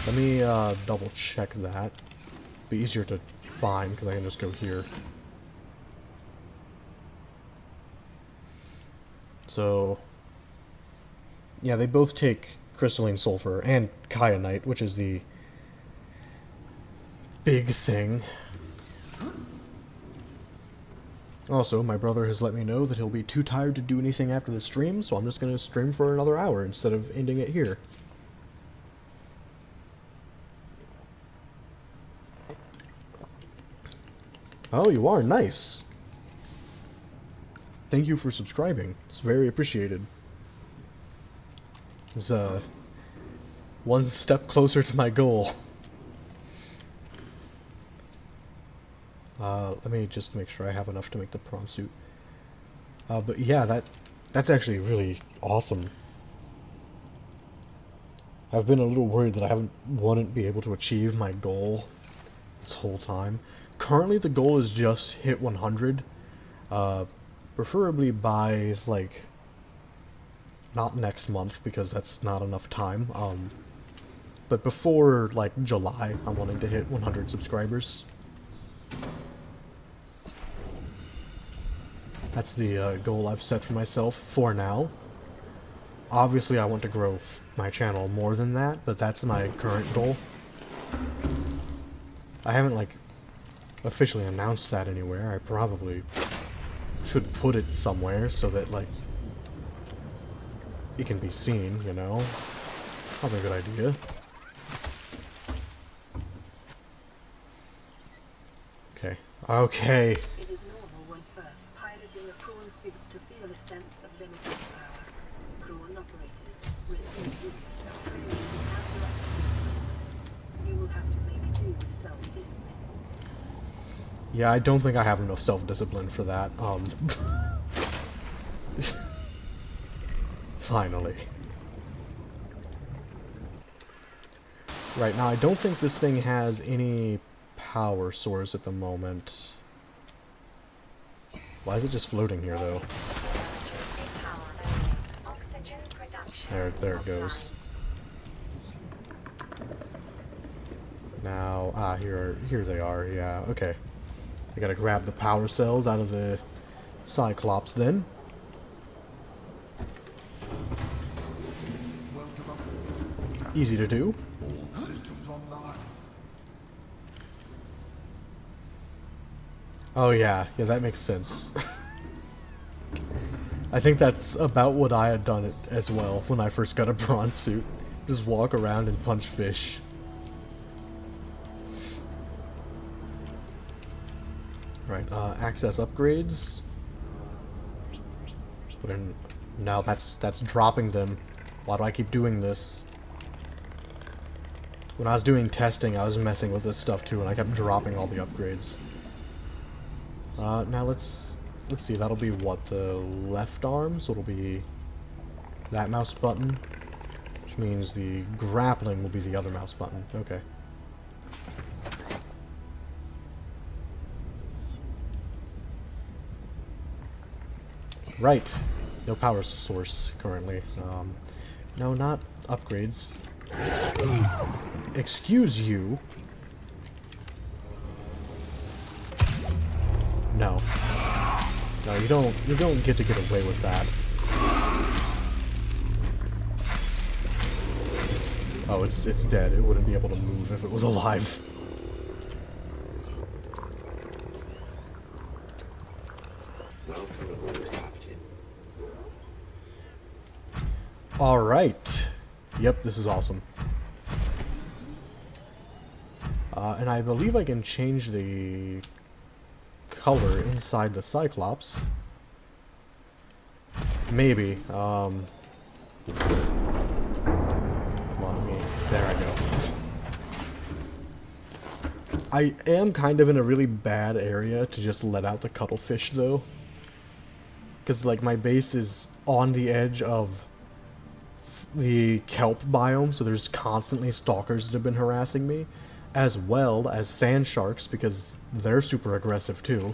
Let me double check that. Be easier to find because I can just go here. So, yeah, they both take crystalline sulfur and kyanite, which is the big thing. Also, my brother has let me know that he'll be too tired to do anything after the stream, so I'm just going to stream for another hour instead of ending it here. Oh, you are? Nice. Thank you for subscribing. It's very appreciated. It's one step closer to my goal. Let me just make sure I have enough to make the prawn suit. But yeah, that's actually really awesome. I've been a little worried that I wouldn't be able to achieve my goal this whole time. Currently, the goal is just hit 100, preferably by, like, not next month, because that's not enough time, but before, like, July, I'm wanting to hit 100 subscribers. That's the goal I've set for myself for now. Obviously, I want to grow my channel more than that, but that's my current goal. I haven't, like, officially announced that anywhere. I probably should put it somewhere so that, like, it can be seen, you know? Probably a good idea. Okay. Okay. It is normal when first piloting a prawn suit to feel a sense of limited power. Prawn operators receive units of training and weapons. You will have to make do with self-discipline. Yeah, I don't think I have enough self-discipline for that. Finally. Right, now I don't think this thing has any power source at the moment. Why is it just floating here, though? Emergency power loading. Oxygen production There it goes. Now, here they are, yeah, okay. I gotta grab the power cells out of the Cyclops, then. Easy to do. All systems online. Oh yeah, that makes sense. I think that's about what I had done as well when I first got a prawn suit. Just walk around and punch fish. Right, access upgrades. But then, now that's dropping them. Why do I keep doing this? When I was doing testing, I was messing with this stuff too, and I kept dropping all the upgrades. Now let's see, that'll be what, the left arm? So it'll be that mouse button, which means the grappling will be the other mouse button. Okay. Right. No power source currently. No, not upgrades. Excuse you. No. No, you don't get to get away with that. Oh, it's dead. It wouldn't be able to move if it was alive. Alright. Yep, this is awesome. And I believe I can change the color inside the Cyclops. Maybe. Come on, there I go. I am kind of in a really bad area to just let out the cuttlefish, though. Because, like, my base is on the edge of the kelp biome, so there's constantly stalkers that have been harassing me, as well as sand sharks, because they're super aggressive too.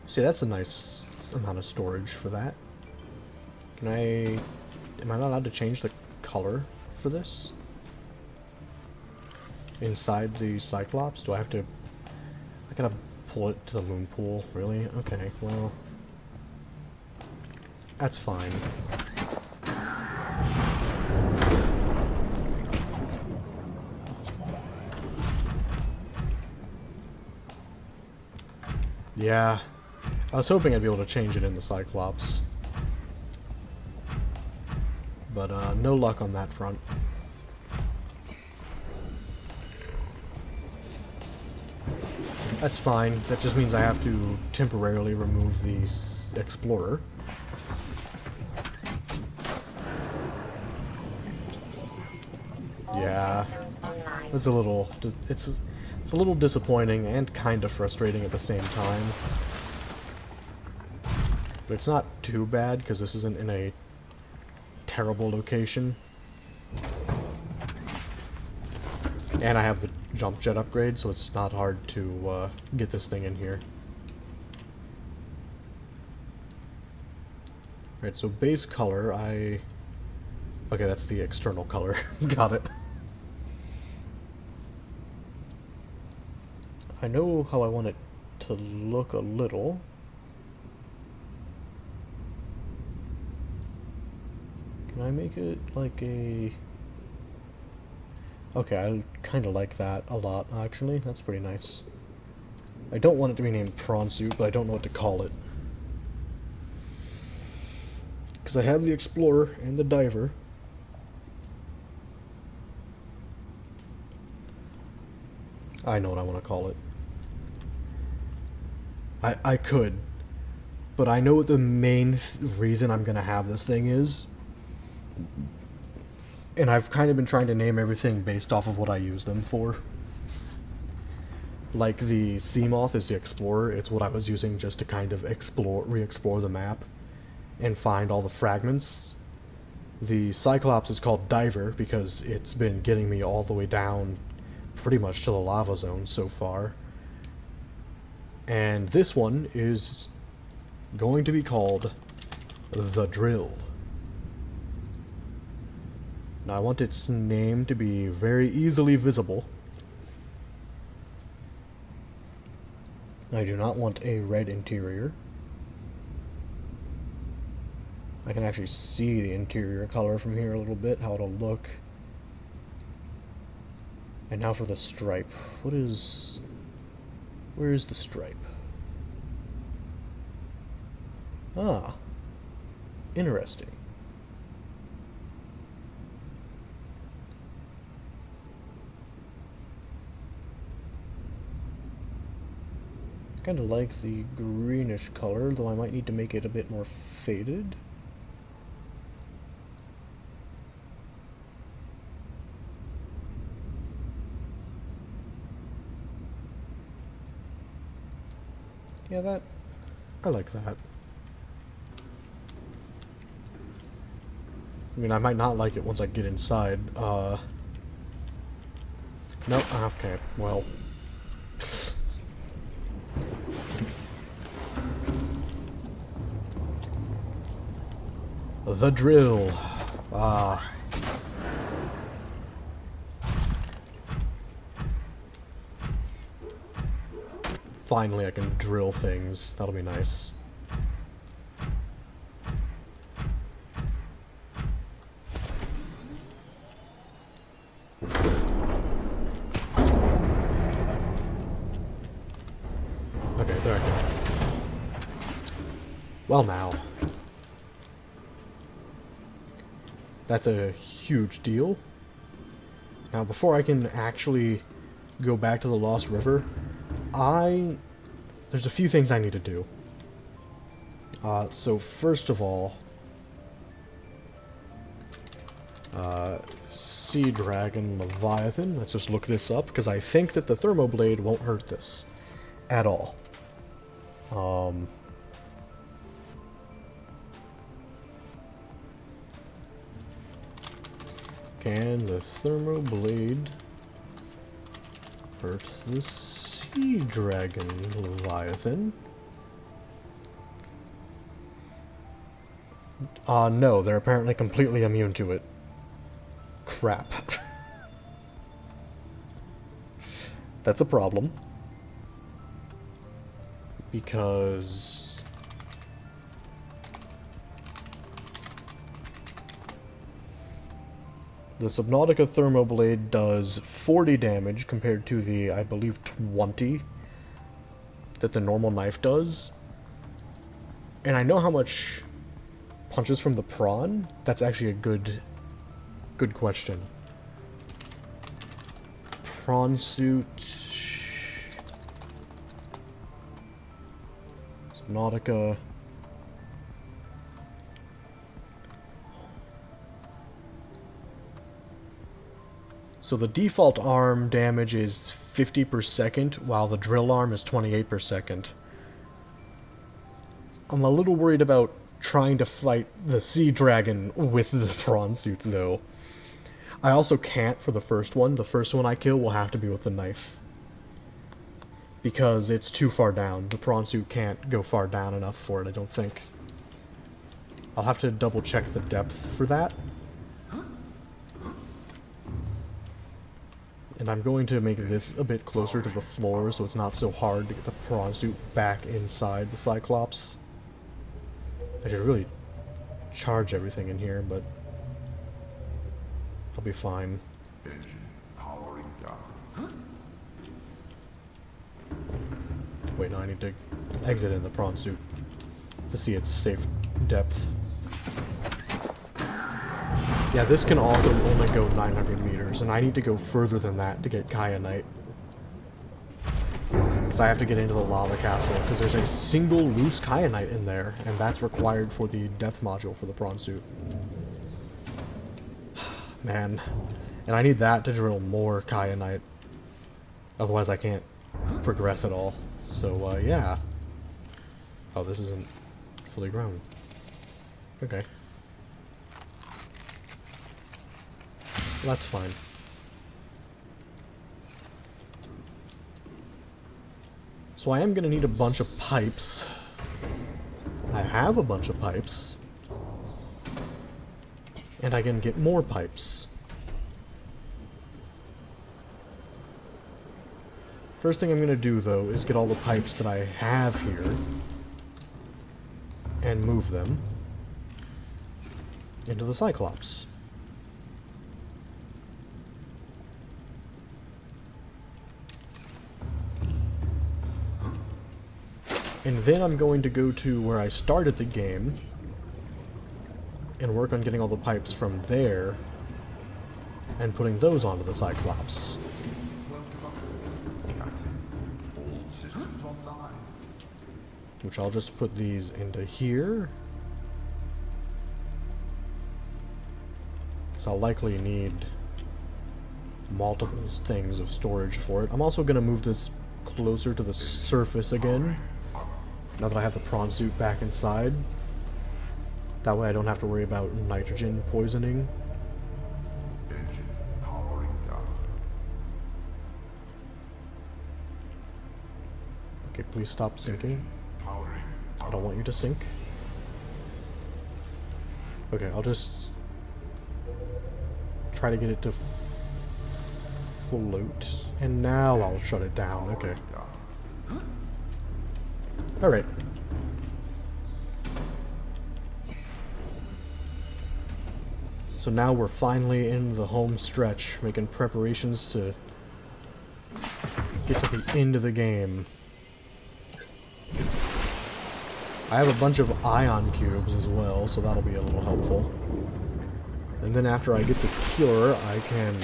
See, that's a nice amount of storage for that. Am I not allowed to change the color for this? Inside the Cyclops? Do I have to... I gotta pull it to the moon pool, really? Okay, well... That's fine. Yeah. I was hoping I'd be able to change it in the Cyclops. But, no luck on that front. That's fine. That just means I have to temporarily remove the Explorer. Yeah. It's a little, it's a little disappointing and kind of frustrating at the same time. But it's not too bad because this isn't in a terrible location. And I have the jump jet upgrade, so it's not hard to get this thing in here. Alright, so base color, okay, that's the external color. Got it. I know how I want it to look a little. Can I make it like a... Okay, I kind of like that a lot, actually. That's pretty nice. I don't want it to be named Prawn Suit, but I don't know what to call it. Because I have the Explorer and the Diver. I know what I want to call it. I could. But I know what the main reason I'm going to have this thing is. And I've kind of been trying to name everything based off of what I use them for. Like the Seamoth is the Explorer. It's what I was using just to kind of re-explore the map and find all the fragments. The Cyclops is called Diver because it's been getting me all the way down pretty much to the lava zone so far. And this one is going to be called the Drill. Now I want its name to be very easily visible. I do not want a red interior. I can actually see the interior color from here a little bit, how it'll look. And now for the stripe. Where is the stripe? Ah. Interesting. Kind of like the greenish color, though I might need to make it a bit more faded. Yeah, I like that. I mean, I might not like it once I get inside. Nope, okay, well. The Drill. Ah. Finally, I can drill things. That'll be nice. Okay, there I go. Well, now. That's a huge deal. Now, before I can actually go back to the Lost River, there's a few things I need to do. So first of all, Sea Dragon Leviathan. Let's just look this up, because I think that the Thermoblade won't hurt this at all. Can the Thermoblade hurt the Sea Dragon Leviathan? No, they're apparently completely immune to it. Crap. That's a problem. Because... the Subnautica Thermoblade does 40 damage compared to the, I believe, 20 that the normal knife does. And I know how much punches from the prawn. That's actually a good question. Prawn suit. Subnautica. So the default arm damage is 50 per second, while the drill arm is 28 per second. I'm a little worried about trying to fight the sea dragon with the prawn suit, though. I also can't for the first one. The first one I kill will have to be with the knife. Because it's too far down. The prawn suit can't go far down enough for it, I don't think. I'll have to double check the depth for that. And I'm going to make this a bit closer to the floor so it's not so hard to get the prawn suit back inside the Cyclops. I should really charge everything in here, but I'll be fine. Engine powering down. Wait, no, I need to exit in the prawn suit to see its safe depth. Yeah, this can also only go 900 meters, and I need to go further than that to get Kyanite. Because I have to get into the lava castle, because there's a single loose Kyanite in there, and that's required for the death module for the prawn suit. Man. And I need that to drill more Kyanite. Otherwise I can't progress at all. So, yeah. Oh, this isn't fully grown. Okay. That's fine. So I am going to need a bunch of pipes. I have a bunch of pipes. And I can get more pipes. First thing I'm going to do, though, is get all the pipes that I have here. And move them into the Cyclops. And then I'm going to go to where I started the game and work on getting all the pipes from there and putting those onto the Cyclops. All systems online. Which I'll just put these into here. So I'll likely need multiple things of storage for it. I'm also going to move this closer to the surface again. Now that I have the prawn suit back inside. That way I don't have to worry about nitrogen poisoning. Engine powering down. Okay, please stop sinking. Powering I don't want you to sink. Okay, I'll just try to get it to float. And now I'll shut it down. Okay. down. Alright. So now we're finally in the home stretch, making preparations to get to the end of the game. I have a bunch of ion cubes as well, so that'll be a little helpful. And then after I get the cure, I can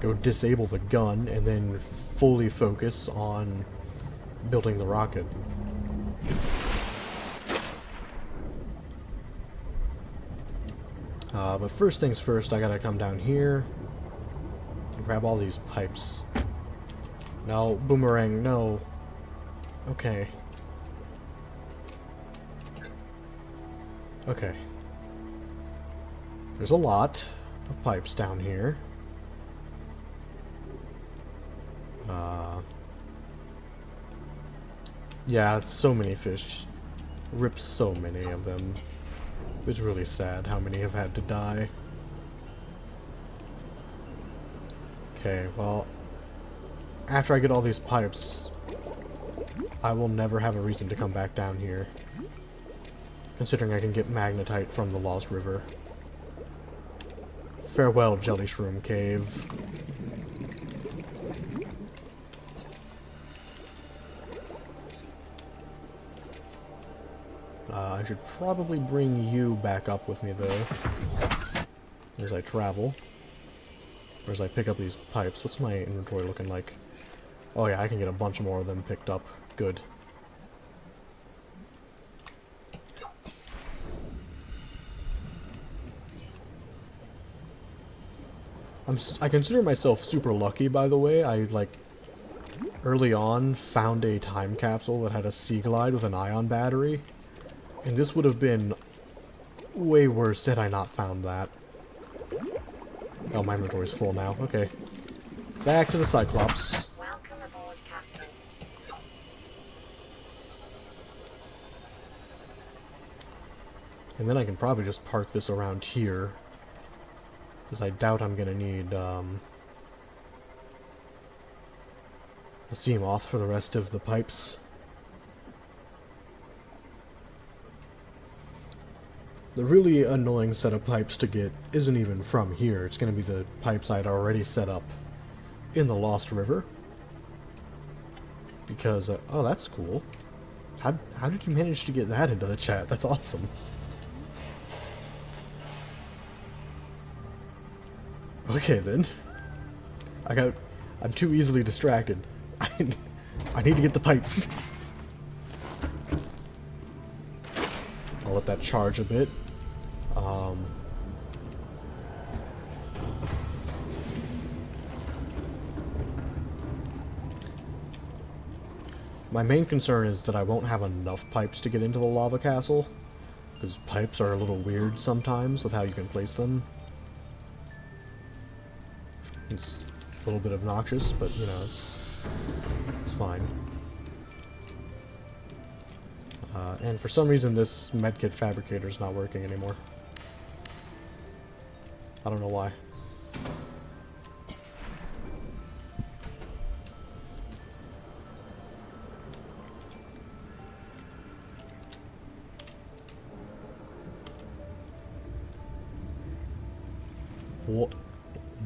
go disable the gun and then fully focus on building the rocket. But first things first, I gotta come down here and grab all these pipes. No, boomerang, no. Okay. Okay. There's a lot of pipes down here. Yeah, so many fish. Ripped so many of them. It's really sad how many have had to die. Okay, well, after I get all these pipes, I will never have a reason to come back down here. Considering I can get magnetite from the Lost River. Farewell, Jelly Shroom Cave. I should probably bring you back up with me, though, as I travel. Or as I pick up these pipes. What's my inventory looking like? Oh yeah, I can get a bunch more of them picked up. Good. I consider myself super lucky, by the way. I, like, early on found a time capsule that had a Sea Glide with an ion battery. And this would have been way worse had I not found that. Oh, my inventory's full now. Okay. Back to the Cyclops. Welcome aboard, Captain. And then I can probably just park this around here. Because I doubt I'm gonna need, the sea moth for the rest of the pipes. The really annoying set of pipes to get isn't even from here. It's gonna be the pipes I'd already set up in the Lost River. Because, oh, that's cool. How did you manage to get that into the chat? That's awesome. Okay, then. I'm too easily distracted. I need to get the pipes. I'll let that charge a bit. My main concern is that I won't have enough pipes to get into the lava castle, because pipes are a little weird sometimes with how you can place them. It's a little bit obnoxious, but you know, it's fine. And for some reason this medkit fabricator is not working anymore. I don't know why.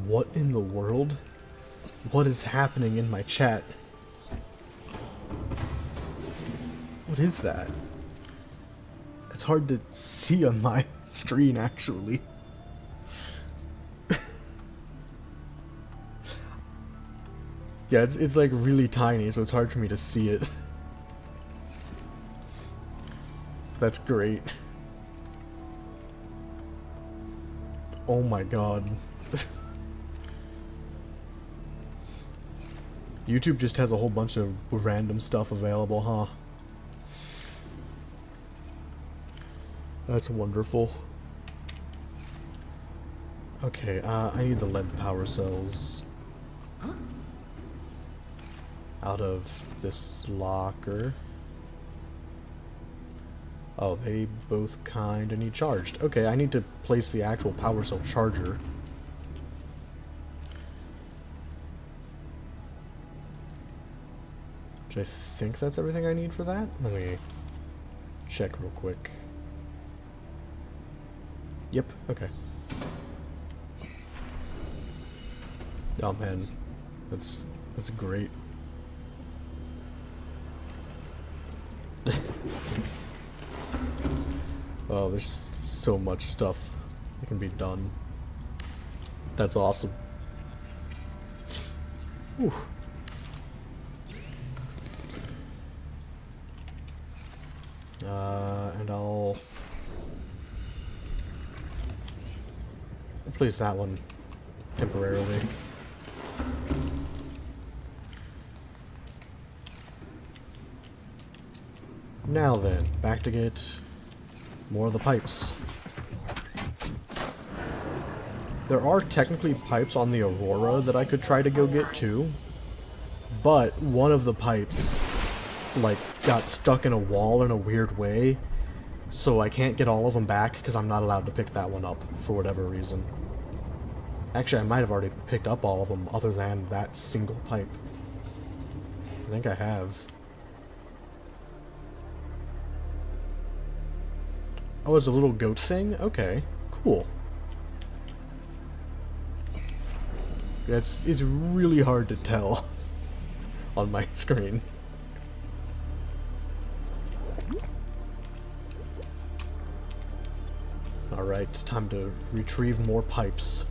What in the world? What is happening in my chat? What is that? It's hard to see on my screen, actually. Yeah, it's like really tiny, so it's hard for me to see it. That's great. Oh my god. YouTube just has a whole bunch of random stuff available, huh? That's wonderful. Okay, I need the lead power cells out of this locker. Oh, they both kinda need charged. Okay, I need to place the actual power cell charger. Which I think that's everything I need for that. Let me check real quick. Yep, okay. Oh man, that's great. Oh, there's so much stuff that can be done. That's awesome. Whew. And I'll place that one temporarily. Now then, back to get more of the pipes. There are technically pipes on the Aurora that I could try to go get too, but one of the pipes, like, got stuck in a wall in a weird way, so I can't get all of them back because I'm not allowed to pick that one up for whatever reason. Actually, I might have already picked up all of them other than that single pipe. I think I have. Oh, it's a little goat thing? Okay, cool. It's really hard to tell on my screen. Alright, time to retrieve more pipes.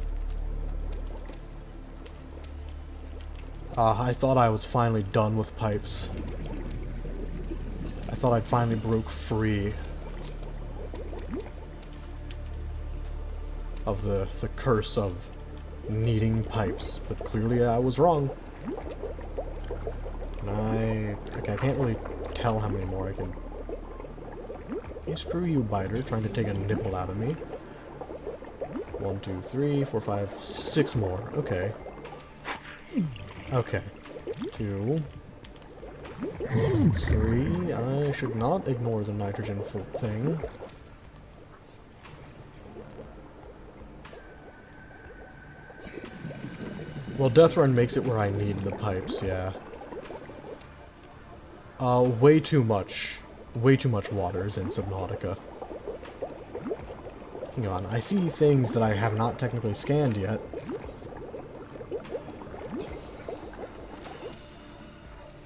I thought I was finally done with pipes. I thought I'd finally broke free of the curse of needing pipes, but clearly I was wrong. And I can't really tell how many more I can... Hey, screw you, biter, trying to take a nibble out of me. 1, 2, 3, 4, 5, 6 more. Okay. Okay. 2, 3. I should not ignore the nitrogen thing. Well, Deathrun makes it where I need the pipes, yeah. Way too much. Way too much water is in Subnautica. Hang on, I see things that I have not technically scanned yet.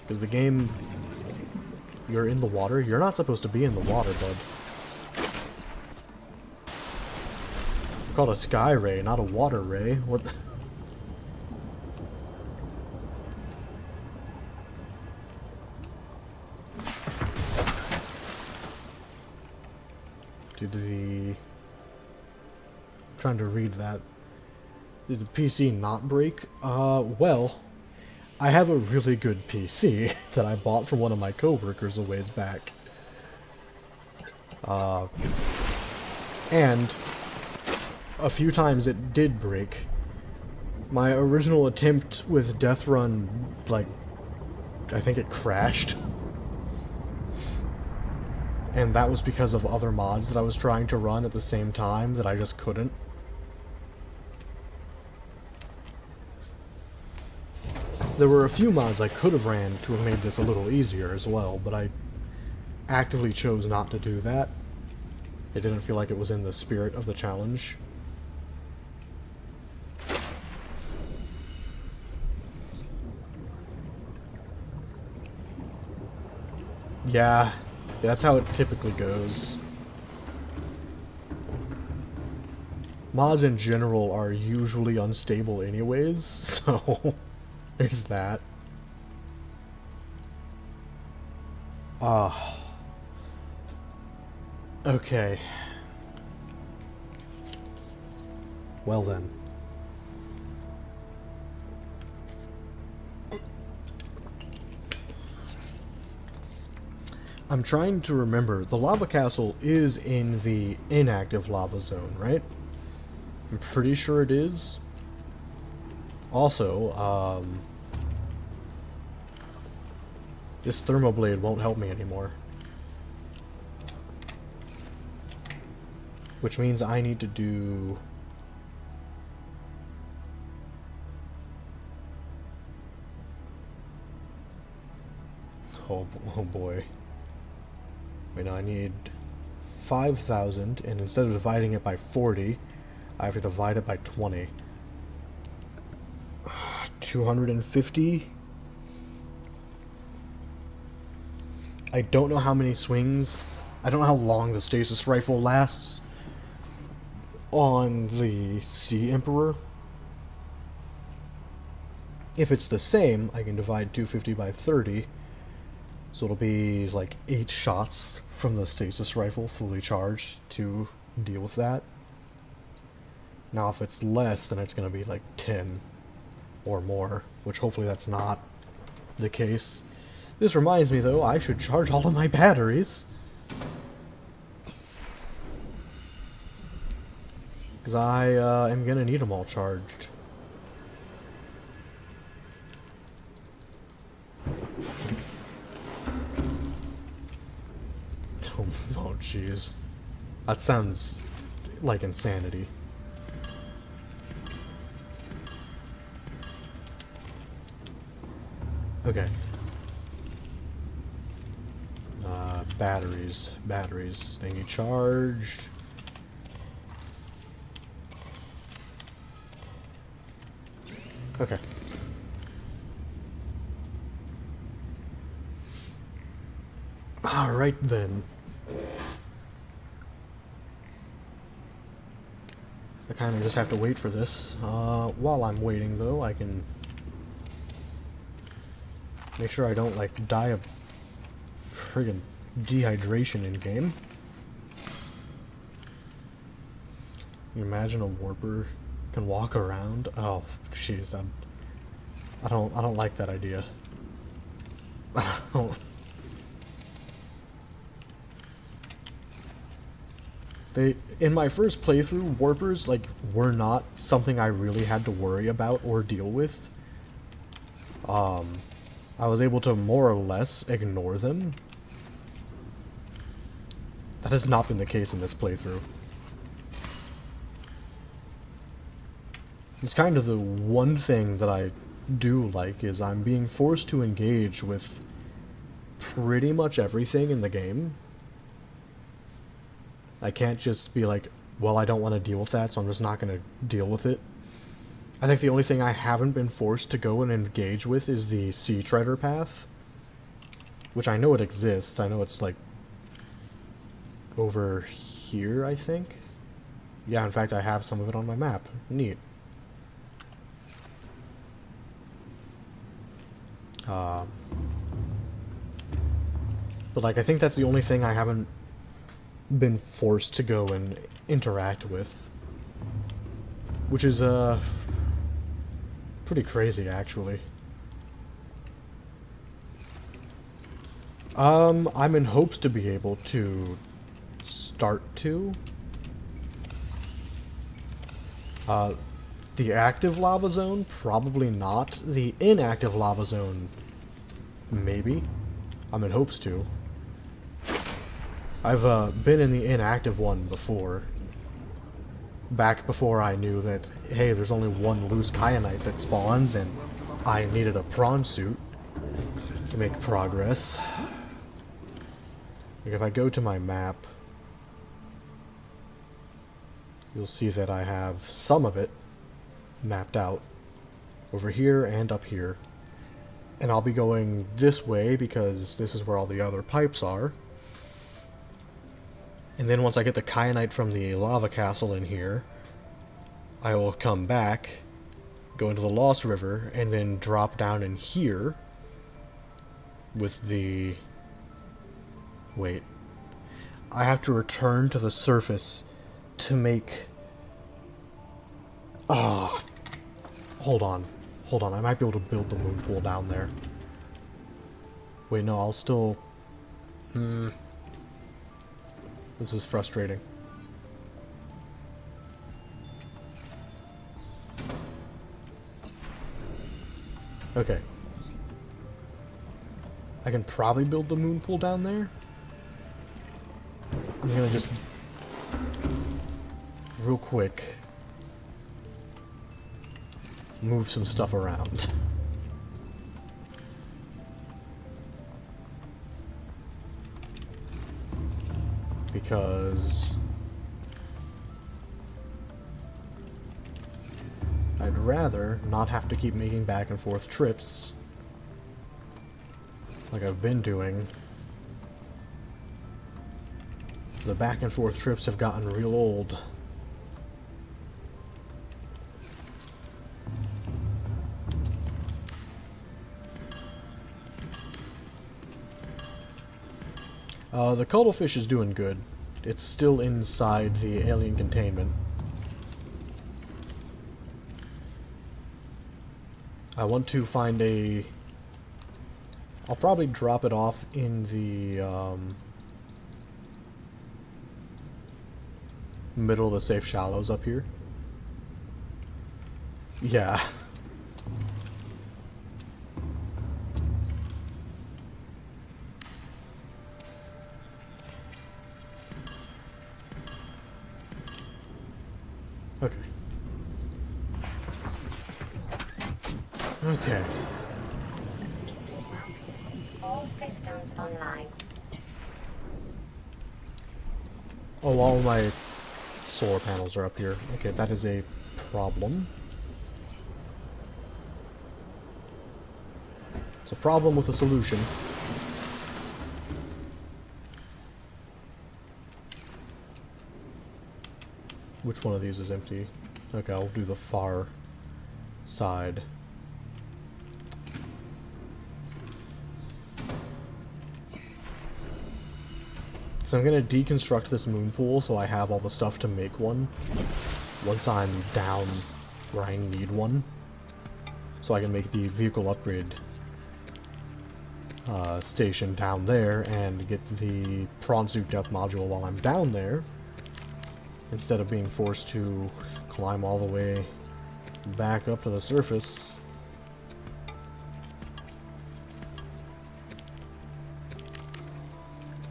Because the game... You're in the water? You're not supposed to be in the water, bud. It's called a sky ray, not a water ray. What the... Did the... I'm trying to read that. Did the PC not break? Well, I have a really good PC that I bought from one of my coworkers a ways back. And a few times it did break. My original attempt with Deathrun, like, I think it crashed. And that was because of other mods that I was trying to run at the same time that I just couldn't. There were a few mods I could have ran to have made this a little easier as well, but I actively chose not to do that. It didn't feel like it was in the spirit of the challenge. Yeah. That's how it typically goes. Mods in general are usually unstable anyways, so there's that. Okay. Well then. I'm trying to remember, the lava castle is in the inactive lava zone, right? I'm pretty sure it is. Also, this thermoblade won't help me anymore. Which means I need to do... Oh boy. Wait, no, I need 5,000, and instead of dividing it by 40, I have to divide it by 20. 250? I don't know how many swings. I don't know how long the stasis rifle lasts on the Sea Emperor. If it's the same, I can divide 250 by 30. So it'll be like 8 shots from the stasis rifle fully charged to deal with that. Now if it's less, then it's going to be like 10 or more, which hopefully that's not the case. This reminds me though, I should charge all of my batteries. Because I am going to need them all charged. Oh, jeez. That sounds like insanity. Okay. Batteries. Batteries. They need charged. Okay. Alright then. I kind of just have to wait for this. While I'm waiting though, I can make sure I don't like die of friggin' dehydration in game. Can you imagine a warper can walk around. Oh, jeez, I don't like that idea. I don't. In my first playthrough, warpers like were not something I really had to worry about or deal with. I was able to more or less ignore them. That has not been the case in this playthrough. It's kind of the one thing that I do like is I'm being forced to engage with pretty much everything in the game. I can't just be like, well, I don't want to deal with that, so I'm just not going to deal with it. I think the only thing I haven't been forced to go and engage with is the Sea Treader path. Which I know it exists. I know it's like over here, I think. Yeah, in fact, I have some of it on my map. Neat. But like, I think that's the only thing I haven't been forced to go and interact with, which is pretty crazy, actually. I'm in hopes to be able to start to. The active lava zone, probably not. The inactive lava zone, maybe. I'm in hopes to. I've been in the inactive one before. Back before I knew that, hey, there's only one loose kyanite that spawns, and I needed a prawn suit to make progress. Like if I go to my map, you'll see that I have some of it mapped out over here and up here. And I'll be going this way because this is where all the other pipes are. And then once I get the kyanite from the lava castle in here, I will come back, go into the Lost River, and then drop down in here with the... Wait. I have to return to the surface to make... Ah, hold on. Hold on, I might be able to build the moon pool down there. Wait, no, I'll still... This is frustrating. Okay. I can probably build the moon pool down there. I'm gonna just... real quick... move some stuff around. Because I'd rather not have to keep making back and forth trips like I've been doing. The back and forth trips have gotten real old. The cuttlefish is doing good. It's still inside the alien containment. I want to find a... I'll probably drop it off in the middle of the safe shallows up here. Yeah. Okay. Okay. All systems online. Oh, all my solar panels are up here. Okay, that is a problem. It's a problem with a solution. Which one of these is empty? Okay, I'll do the far side. Because I'm going to deconstruct this moon pool so I have all the stuff to make one once I'm down where I need one. So I can make the vehicle upgrade station down there and get the prawn suit death module while I'm down there, instead of being forced to climb all the way back up to the surface.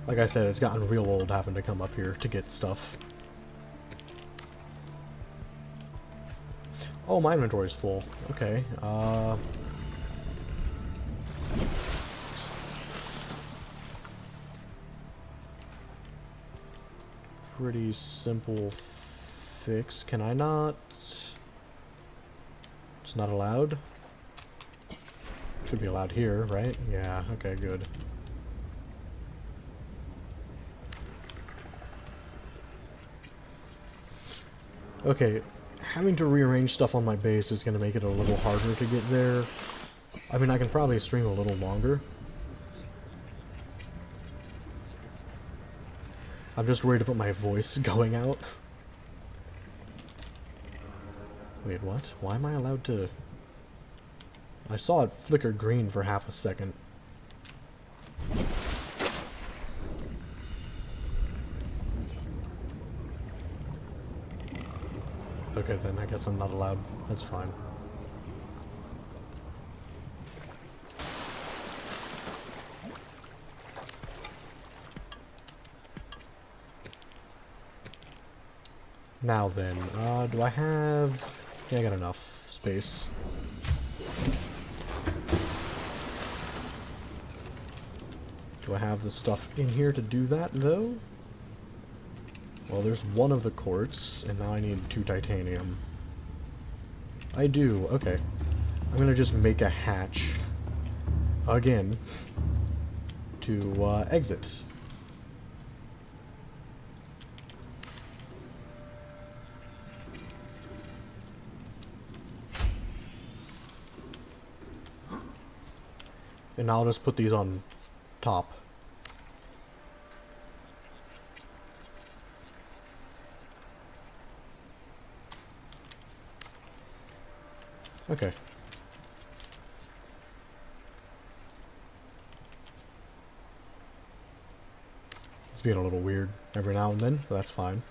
Like I said, it's gotten real old having to come up here to get stuff. Oh, my inventory's full. Okay, pretty simple fix. Can I not? It's not allowed? Should be allowed here, right? Yeah, okay, good. Okay, having to rearrange stuff on my base is going to make it a little harder to get there. I mean, I can probably stream a little longer. I'm just worried about my voice going out. Wait, what? Why am I allowed to... I saw it flicker green for half a second. Okay, then I guess I'm not allowed. That's fine. Now then, do I have... Yeah, I got enough space. Do I have the stuff in here to do that, though? Well, there's one of the quartz, and now I need 2 titanium. I do, okay. I'm gonna just make a hatch, again, to exit. And I'll just put these on top. Okay. It's being a little weird every now and then, but that's fine.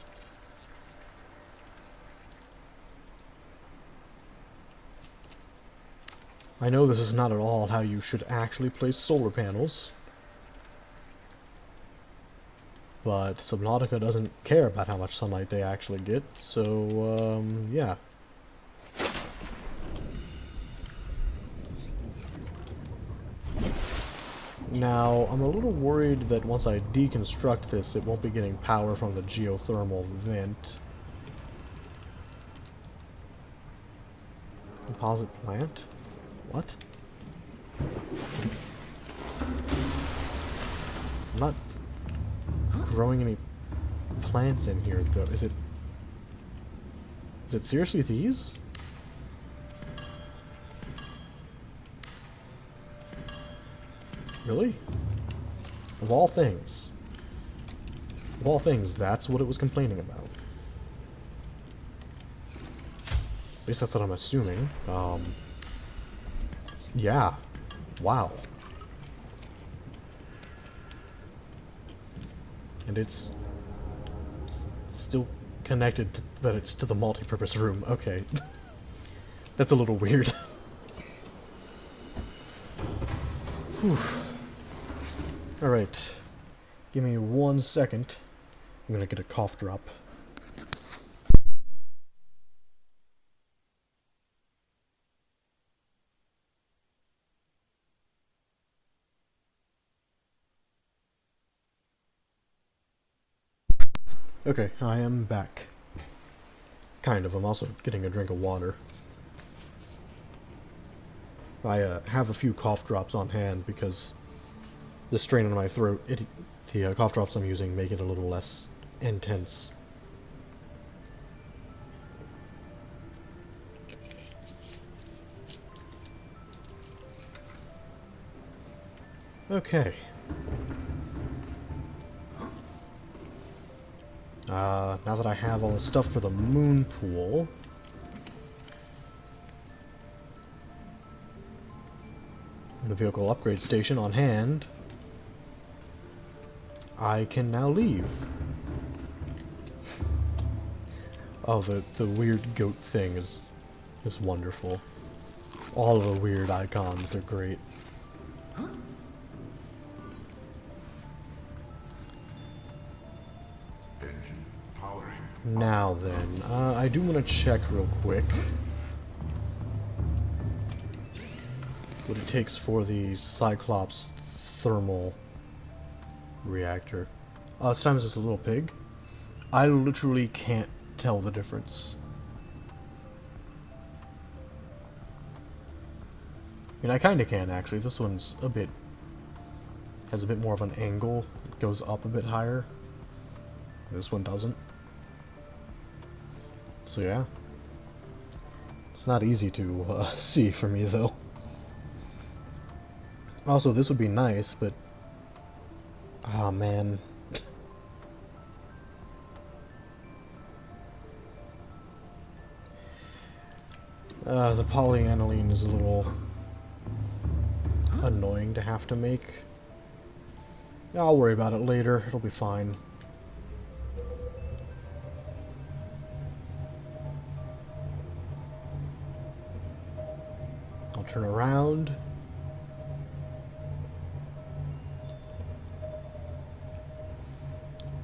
I know this is not at all how you should actually place solar panels, but Subnautica doesn't care about how much sunlight they actually get, so, yeah. Now, I'm a little worried that once I deconstruct this, it won't be getting power from the geothermal vent. Composite plant? What? I'm not growing any plants in here, though. Is it seriously these? Really? Of all things. Of all things, that's what it was complaining about. At least that's what I'm assuming. Yeah. Wow. And it's still connected, but it's to the multi-purpose room. Okay. That's a little weird. Whew. Alright. Give me 1 second. I'm gonna get a cough drop. Okay, I am back. Kind of. I'm also getting a drink of water. I have a few cough drops on hand because the strain in my throat, the cough drops I'm using make it a little less intense. Okay. Now that I have all the stuff for the moon pool, the vehicle upgrade station on hand, I can now leave. Oh, the weird goat thing is wonderful. All of the weird icons are great. Engine powering. Now then, I do want to check real quick what it takes for the Cyclops thermal reactor. This time it's just a little pig. I literally can't tell the difference. I mean, I kinda can actually. This one's has a bit more of an angle. It goes up a bit higher. This one doesn't. So yeah. It's not easy to see for me though. Also, this would be nice, but oh man. The polyaniline is a little annoying to have to make. I'll worry about it later. It'll be fine. I'll turn around.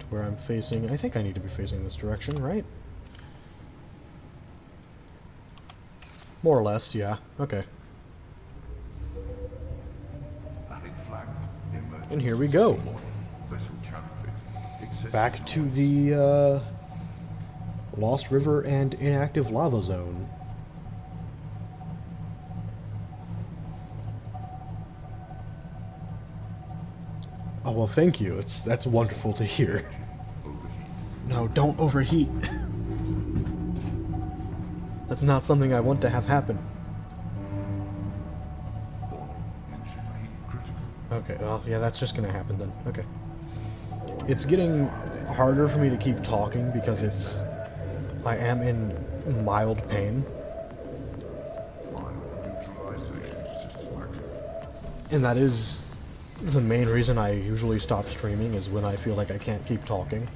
To where I'm facing. I think I need to be facing this direction, right? More or less, yeah. Okay. Adding flag. And here we go. Vessel counterfeit. Excessive Back to noise. the Lost River and inactive lava zone. Oh well, thank you. That's wonderful to hear. Overheat. No, don't overheat. That's not something I want to have happen. Warning. Engine heat critical. Okay, well, yeah, that's just gonna happen then. Okay. It's getting harder for me to keep talking because I am in mild pain. Final neutralization system active. And that is the main reason I usually stop streaming, is when I feel like I can't keep talking.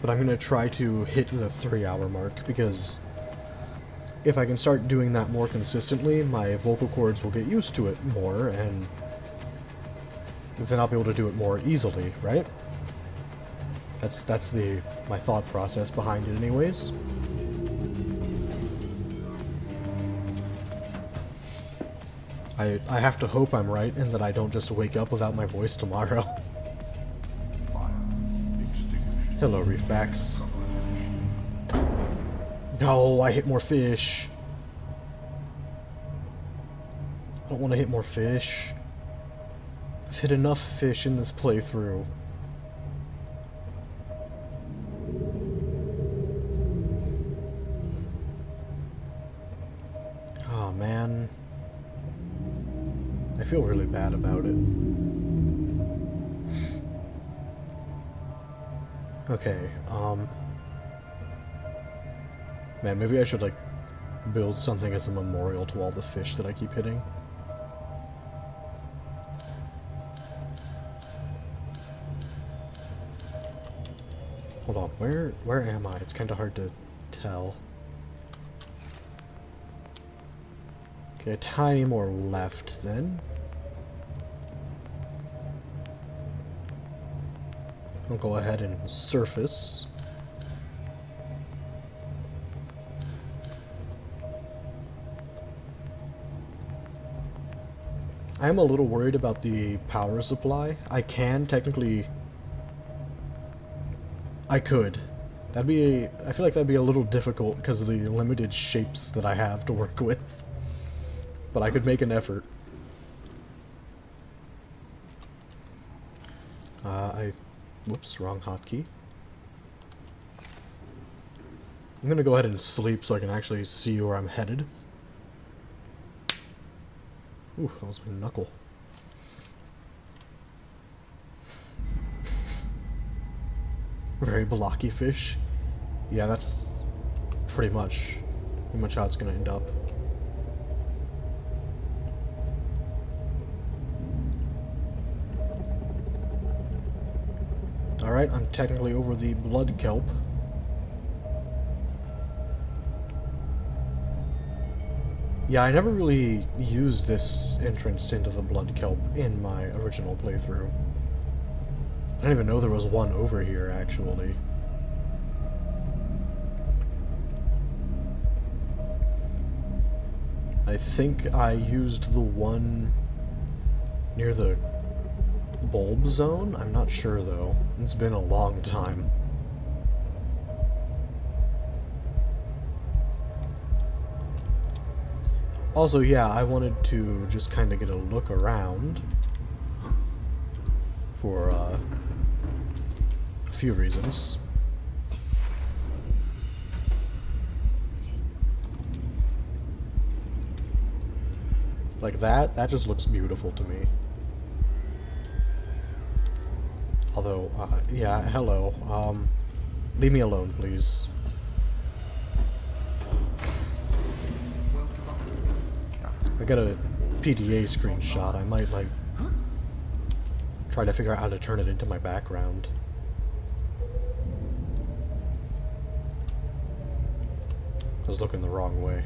But I'm going to try to hit the 3-hour mark, because if I can start doing that more consistently, my vocal cords will get used to it more, and then I'll be able to do it more easily, right? That's my thought process behind it anyways. I have to hope I'm right, and that I don't just wake up without my voice tomorrow. Fire extinguished. Hello, reefbacks. No, I hit more fish. I don't want to hit more fish. I've hit enough fish in this playthrough. Oh man. I feel really bad about it. Okay, man, maybe I should, like, build something as a memorial to all the fish that I keep hitting. Hold on, where am I? It's kind of hard to tell. Okay, a tiny more left, then. I'll go ahead and surface. I am a little worried about the power supply. I can technically... I could. I feel like that'd be a little difficult because of the limited shapes that I have to work with. But I could make an effort. Whoops, wrong hotkey. I'm gonna go ahead and sleep so I can actually see where I'm headed. Ooh, that was my knuckle. Very blocky fish. Yeah, that's pretty much how it's gonna end up. Alright, I'm technically over the blood kelp. Yeah, I never really used this entrance into the blood kelp in my original playthrough. I didn't even know there was one over here, actually. I think I used the one near the bulb zone? I'm not sure, though. It's been a long time. Also, yeah, I wanted to just kind of get a look around for a few reasons. Like that just looks beautiful to me. Although, yeah, hello, leave me alone, please. I got a PDA screenshot. I might, like, try to figure out how to turn it into my background. I was looking the wrong way.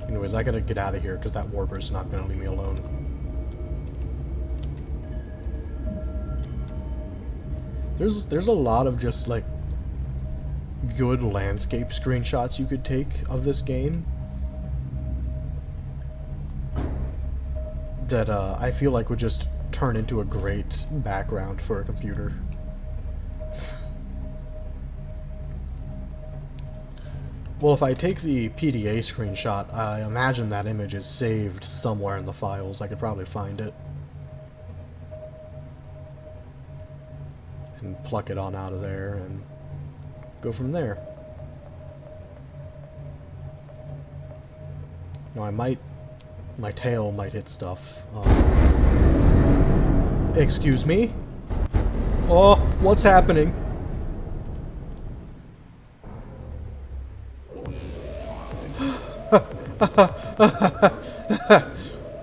Anyways, I gotta get out of here because that warper's not gonna leave me alone. There's a lot of just, like, good landscape screenshots you could take of this game that I feel like would just turn into a great background for a computer. Well, if I take the PDA screenshot, I imagine that image is saved somewhere in the files. I could probably find it. And pluck it on out of there and go from there. Now my tail might hit stuff. Excuse me? Oh, what's happening?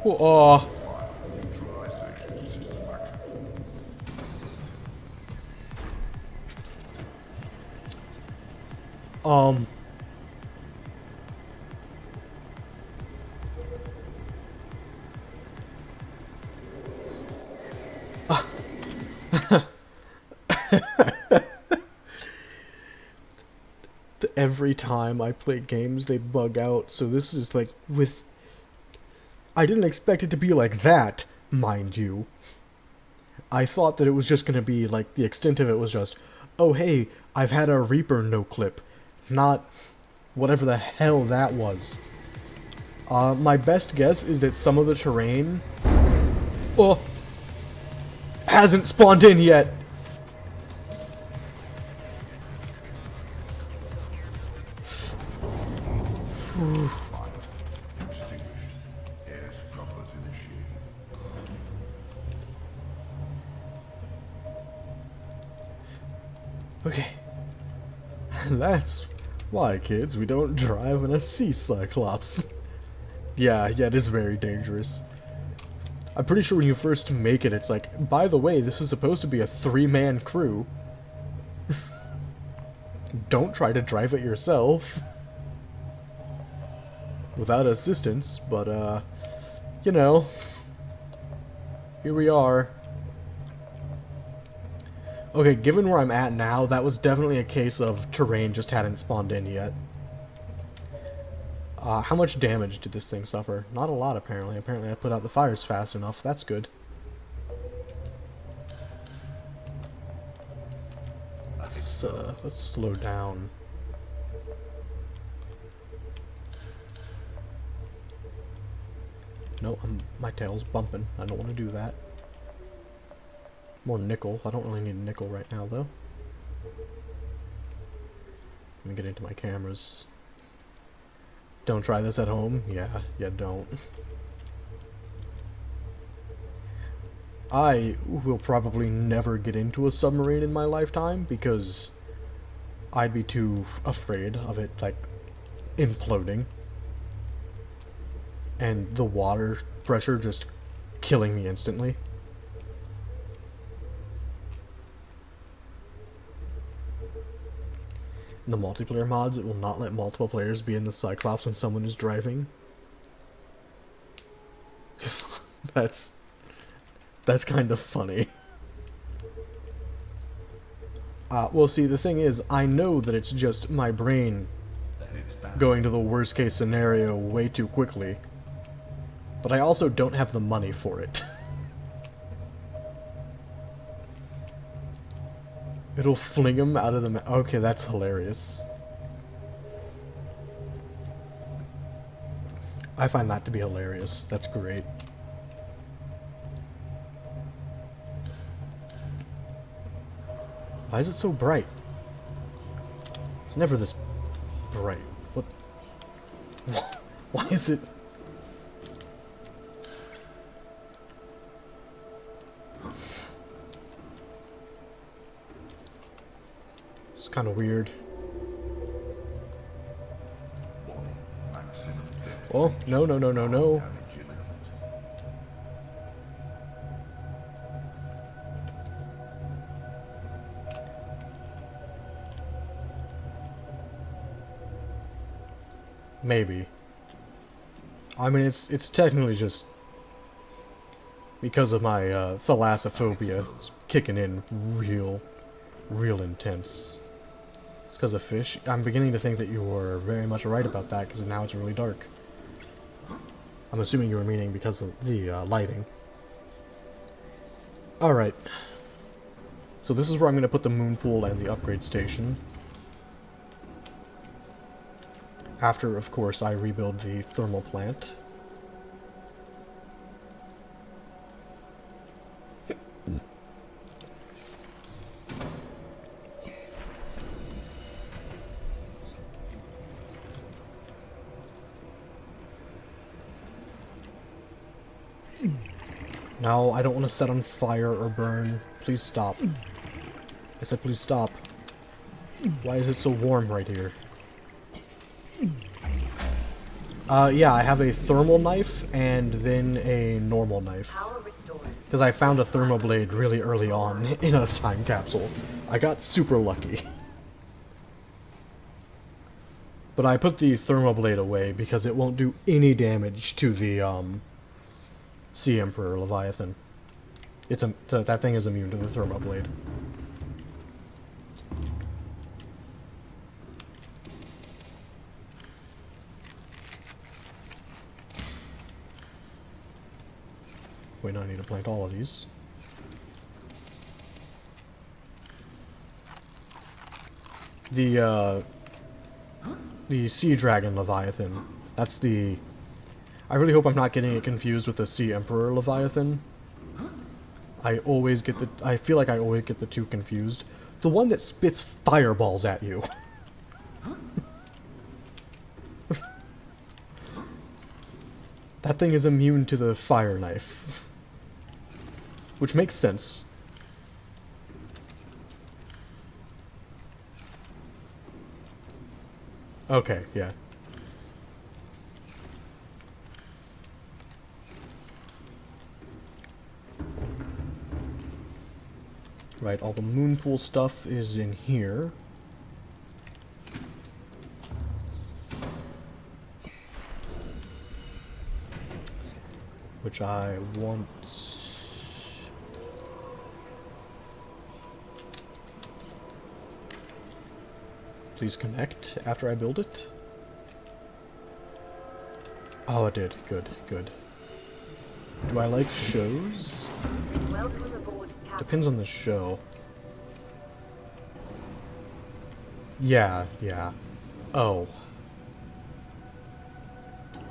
Oh. Every time I play games, they bug out, so this is like I didn't expect it to be like that, mind you. I thought that it was just gonna be, like, the extent of it was just, oh hey, I've had a Reaper no-clip. Not whatever the hell that was. My best guess is that some of the terrain hasn't spawned in yet. Okay. That's why, kids, we don't drive in a sea cyclops. Yeah, it is very dangerous. I'm pretty sure when you first make it, it's like, by the way, this is supposed to be a 3-man crew. Don't try to drive it yourself. Without assistance, but, you know, here we are. Okay, given where I'm at now, that was definitely a case of terrain just hadn't spawned in yet. How much damage did this thing suffer? Not a lot, apparently. Apparently I put out the fires fast enough. That's good. Let's slow down. No, my tail's bumping. I don't want to do that. More nickel. I don't really need nickel right now, though. Let me get into my cameras. Don't try this at home? Yeah, don't. I will probably never get into a submarine in my lifetime because I'd be too afraid of it, like, imploding. And the water pressure just killing me instantly. In the multiplayer mods, it will not let multiple players be in the Cyclops when someone is driving. That's kind of funny. Well, see, the thing is, I know that it's just my brain going to the worst case scenario way too quickly. But I also don't have the money for it. It'll fling him out of the okay, that's hilarious. I find that to be hilarious. That's great. Why is it so bright? It's never this bright. What? Why is it? It's kind of weird. Oh, no, no, no, no, no. Maybe. I mean, it's technically just because of my thalassophobia. It's kicking in real intense. It's because of fish. I'm beginning to think that you were very much right about that, because now it's really dark. I'm assuming you were meaning because of the lighting. Alright. So this is where I'm going to put the moon pool and the upgrade station. After, of course, I rebuild the thermal plant. No, I don't want to set on fire or burn. Please stop. I said please stop. Why is it so warm right here? Yeah, I have a thermal knife and then a normal knife. Because I found a thermoblade really early on in a time capsule. I got super lucky. But I put the thermoblade away because it won't do any damage to the Sea Emperor Leviathan. That thing is immune to the thermoblade. Wait, no, I need to plant all of these. The Sea Dragon Leviathan. That's the... I really hope I'm not getting it confused with the Sea Emperor Leviathan. I feel like I always get the two confused. The one that spits fireballs at you. That thing is immune to the fire knife. Which makes sense. Okay, yeah. Right, all the moonpool stuff is in here. Which I want... Please connect after I build it. Oh, it did. Good, good. Do I like shows? Welcome aboard, Captain. Depends on the show. Yeah, yeah. Oh.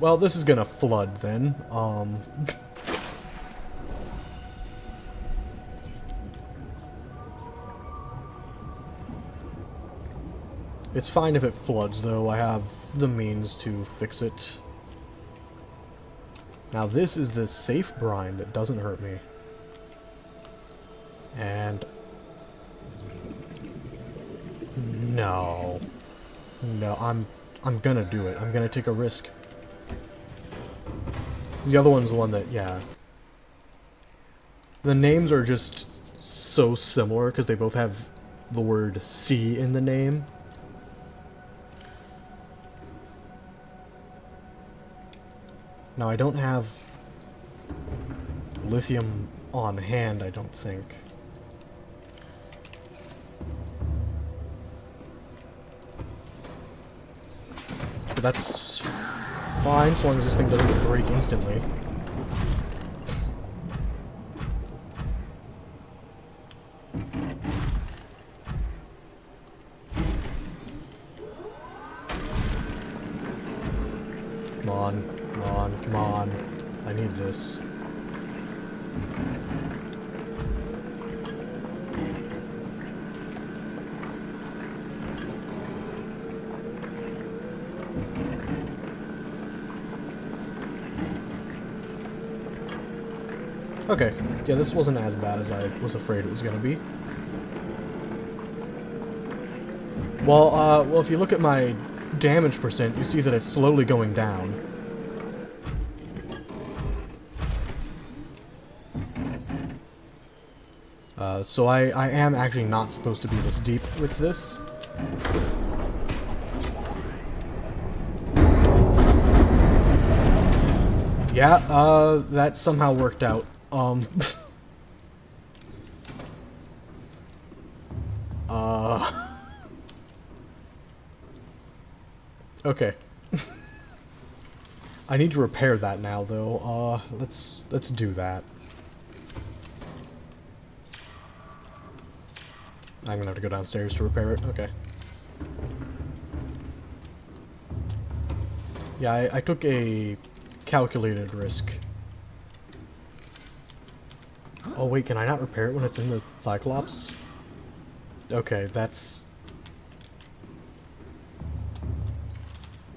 Well, this is gonna flood then. It's fine if it floods, though. I have the means to fix it. Now, this is the safe brine that doesn't hurt me. And... No. No, I'm gonna do it. I'm gonna take a risk. The other one's the one that, yeah. The names are just so similar because they both have the word C in the name. Now, I don't have lithium on hand, I don't think. But that's fine, so long as this thing doesn't break instantly. Come on, come on, come on. I need this. Okay, yeah, this wasn't as bad as I was afraid it was gonna be. Well, if you look at my damage percent, you see that it's slowly going down. So I am actually not supposed to be this deep with this. Yeah, that somehow worked out. Okay. I need to repair that now, though. Let's do that. I'm gonna have to go downstairs to repair it. Okay. Yeah, I took a calculated risk. Oh wait, can I not repair it when it's in the Cyclops? Okay, that's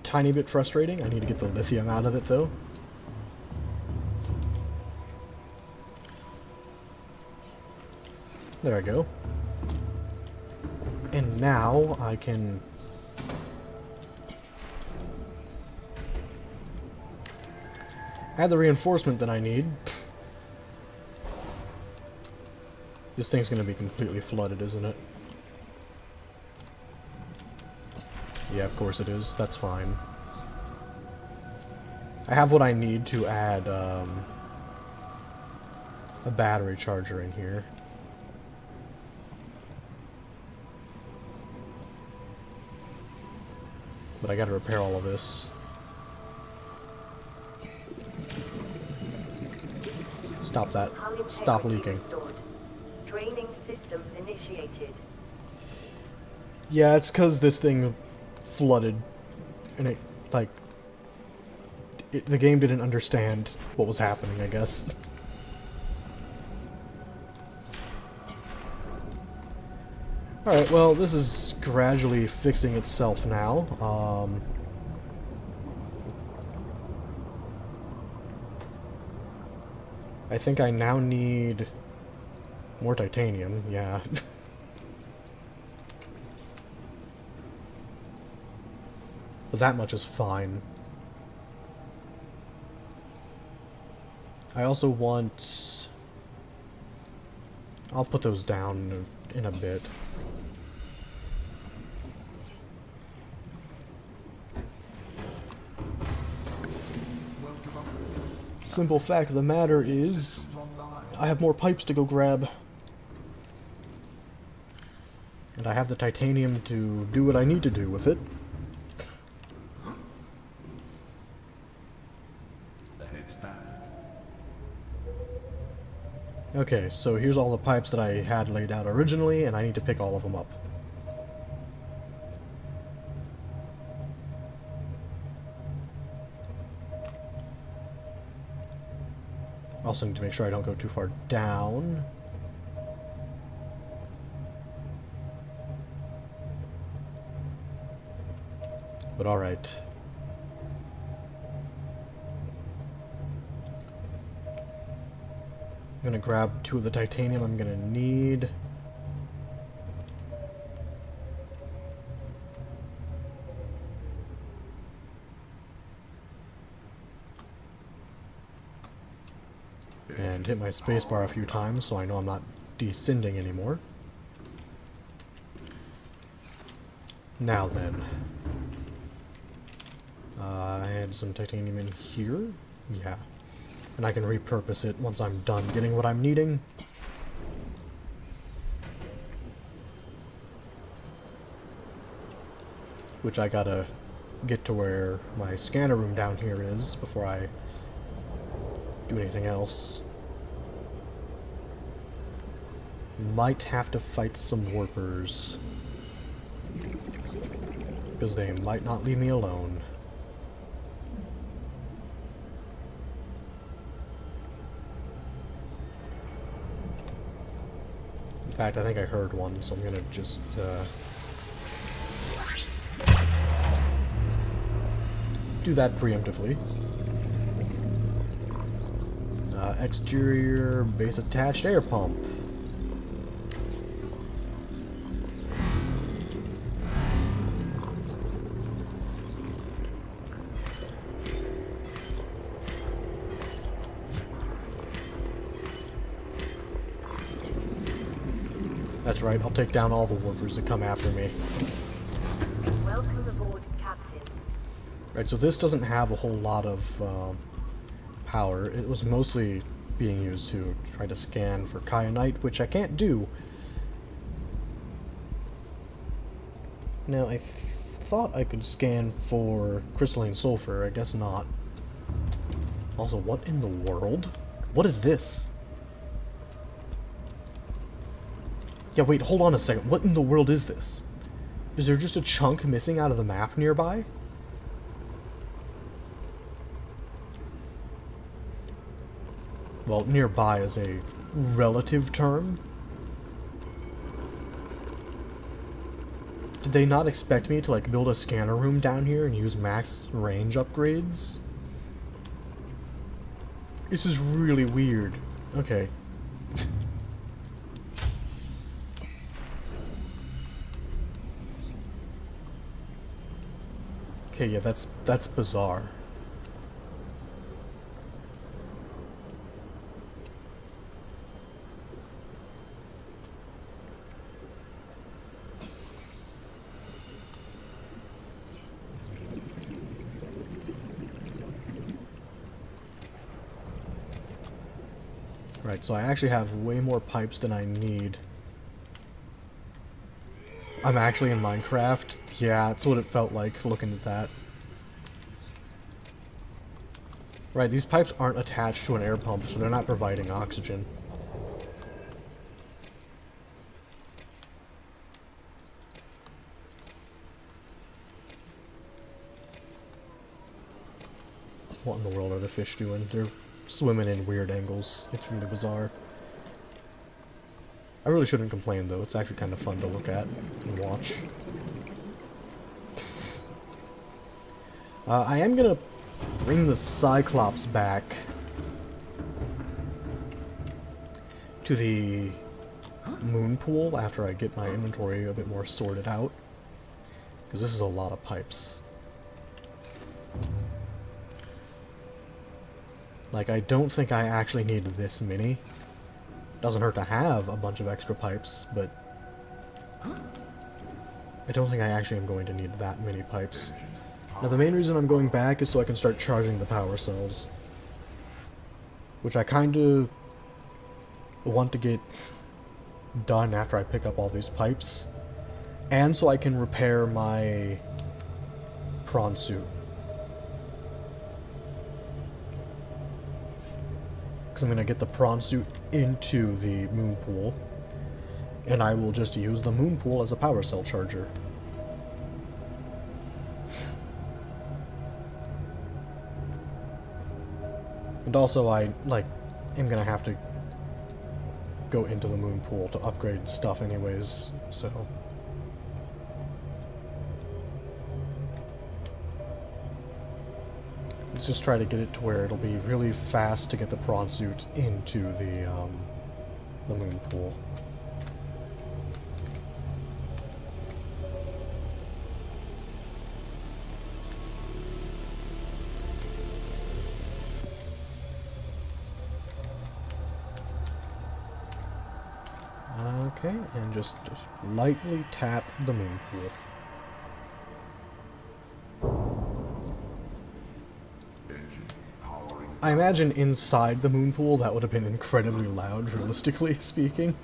tiny bit frustrating. I need to get the lithium out of it, though. There I go. And now I can add the reinforcement that I need. This thing's gonna be completely flooded, isn't it? Yeah, of course it is. That's fine. I have what I need to add a battery charger in here. But I gotta repair all of this. Stop that. Stop leaking. Restored. Draining systems initiated. Yeah, it's because this thing flooded. And it, like... the game didn't understand what was happening, I guess. Alright, well, this is gradually fixing itself now. I think I now need more titanium, yeah. But that much is fine. I also want... I'll put those down in a bit. Simple fact of the matter is, I have more pipes to go grab. And I have the titanium to do what I need to do with it. Okay, so here's all the pipes that I had laid out originally, and I need to pick all of them up. Also need to make sure I don't go too far down. But alright. I'm gonna grab 2 of the titanium I'm gonna need. and hit my spacebar a few times so I know I'm not descending anymore. Now then. I had some titanium in here? Yeah. And I can repurpose it once I'm done getting what I'm needing. Which I gotta get to where my scanner room down here is before I do anything else. Might have to fight some warpers, because they might not leave me alone. In fact, I think I heard one, so I'm gonna just do that preemptively. Exterior base attached air pump. That's right, I'll take down all the warpers that come after me. Welcome aboard, Captain. Right, so this doesn't have a whole lot of power. It was mostly being used to try to scan for kyanite, which I can't do. Now, I thought I could scan for crystalline sulfur. I guess not. Also, what in the world? What is this? Yeah, wait, hold on a second. What in the world is this? Is there just a chunk missing out of the map nearby? Well, nearby is a relative term. Did they not expect me to, like, build a scanner room down here and use max range upgrades? This is really weird. Okay. Okay, yeah, that's bizarre. Right, so I actually have way more pipes than I need. I'm actually in Minecraft. Yeah, that's what it felt like looking at that. Right, these pipes aren't attached to an air pump, so they're not providing oxygen. What in the world are the fish doing? They're swimming in weird angles. It's really bizarre. I really shouldn't complain, though. It's actually kind of fun to look at and watch. I am gonna bring the Cyclops back to the moon pool after I get my inventory a bit more sorted out, because this is a lot of pipes. Like, I don't think I actually need this many. Doesn't hurt to have a bunch of extra pipes, but I don't think I actually am going to need that many pipes. Now, the main reason I'm going back is so I can start charging the power cells, which I kind of want to get done after I pick up all these pipes, and so I can repair my prawn suit. Because I'm going to get the prawn suit into the moon pool, and I will just use the moon pool as a power cell charger. And also I, like, am going to have to go into the moon pool to upgrade stuff anyways, so... Let's just try to get it to where it'll be really fast to get the prawn suit into the moon pool. Okay, and just lightly tap the moon pool. I imagine inside the moon pool that would have been incredibly loud, realistically speaking.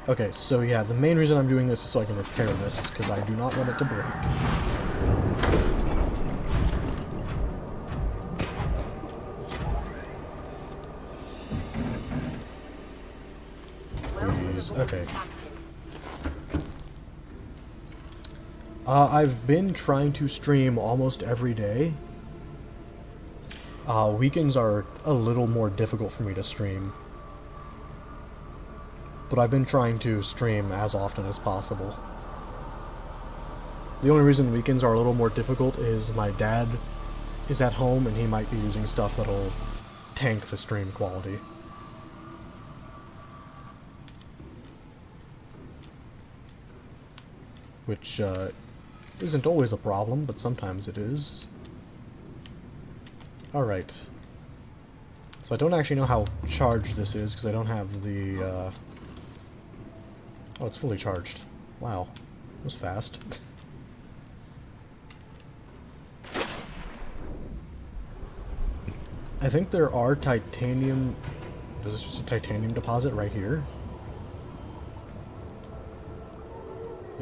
Okay, so yeah, the main reason I'm doing this is so I can repair this, because I do not want it to break. Please, okay. I've been trying to stream almost every day. Weekends are a little more difficult for me to stream. But I've been trying to stream as often as possible. The only reason weekends are a little more difficult is my dad is at home and he might be using stuff that'll tank the stream quality. Which, isn't always a problem, but sometimes it is. Alright. So I don't actually know how charged this is, because I don't have the, Oh, it's fully charged. Wow. That was fast. I think there are titanium... Is this just a titanium deposit right here?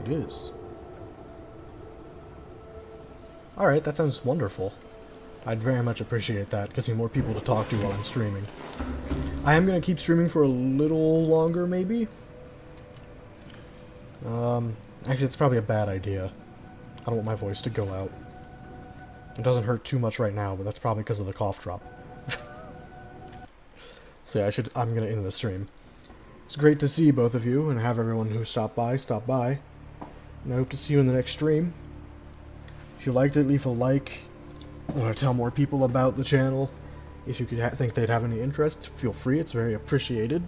It is. Alright, that sounds wonderful. I'd very much appreciate that. Gives me more people to talk to while I'm streaming. I am going to keep streaming for a little longer, maybe? Actually, it's probably a bad idea. I don't want my voice to go out. It doesn't hurt too much right now, but that's probably because of the cough drop. So yeah, I'm going to end the stream. It's great to see both of you, and have everyone who stopped by, stop by. And I hope to see you in the next stream. If you liked it, leave a like. Want to tell more people about the channel. If you could think they'd have any interest, feel free, it's very appreciated.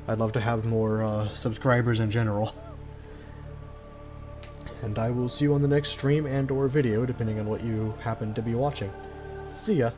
I'd love to have more subscribers in general. And I will see you on the next stream and or video, depending on what you happen to be watching. See ya!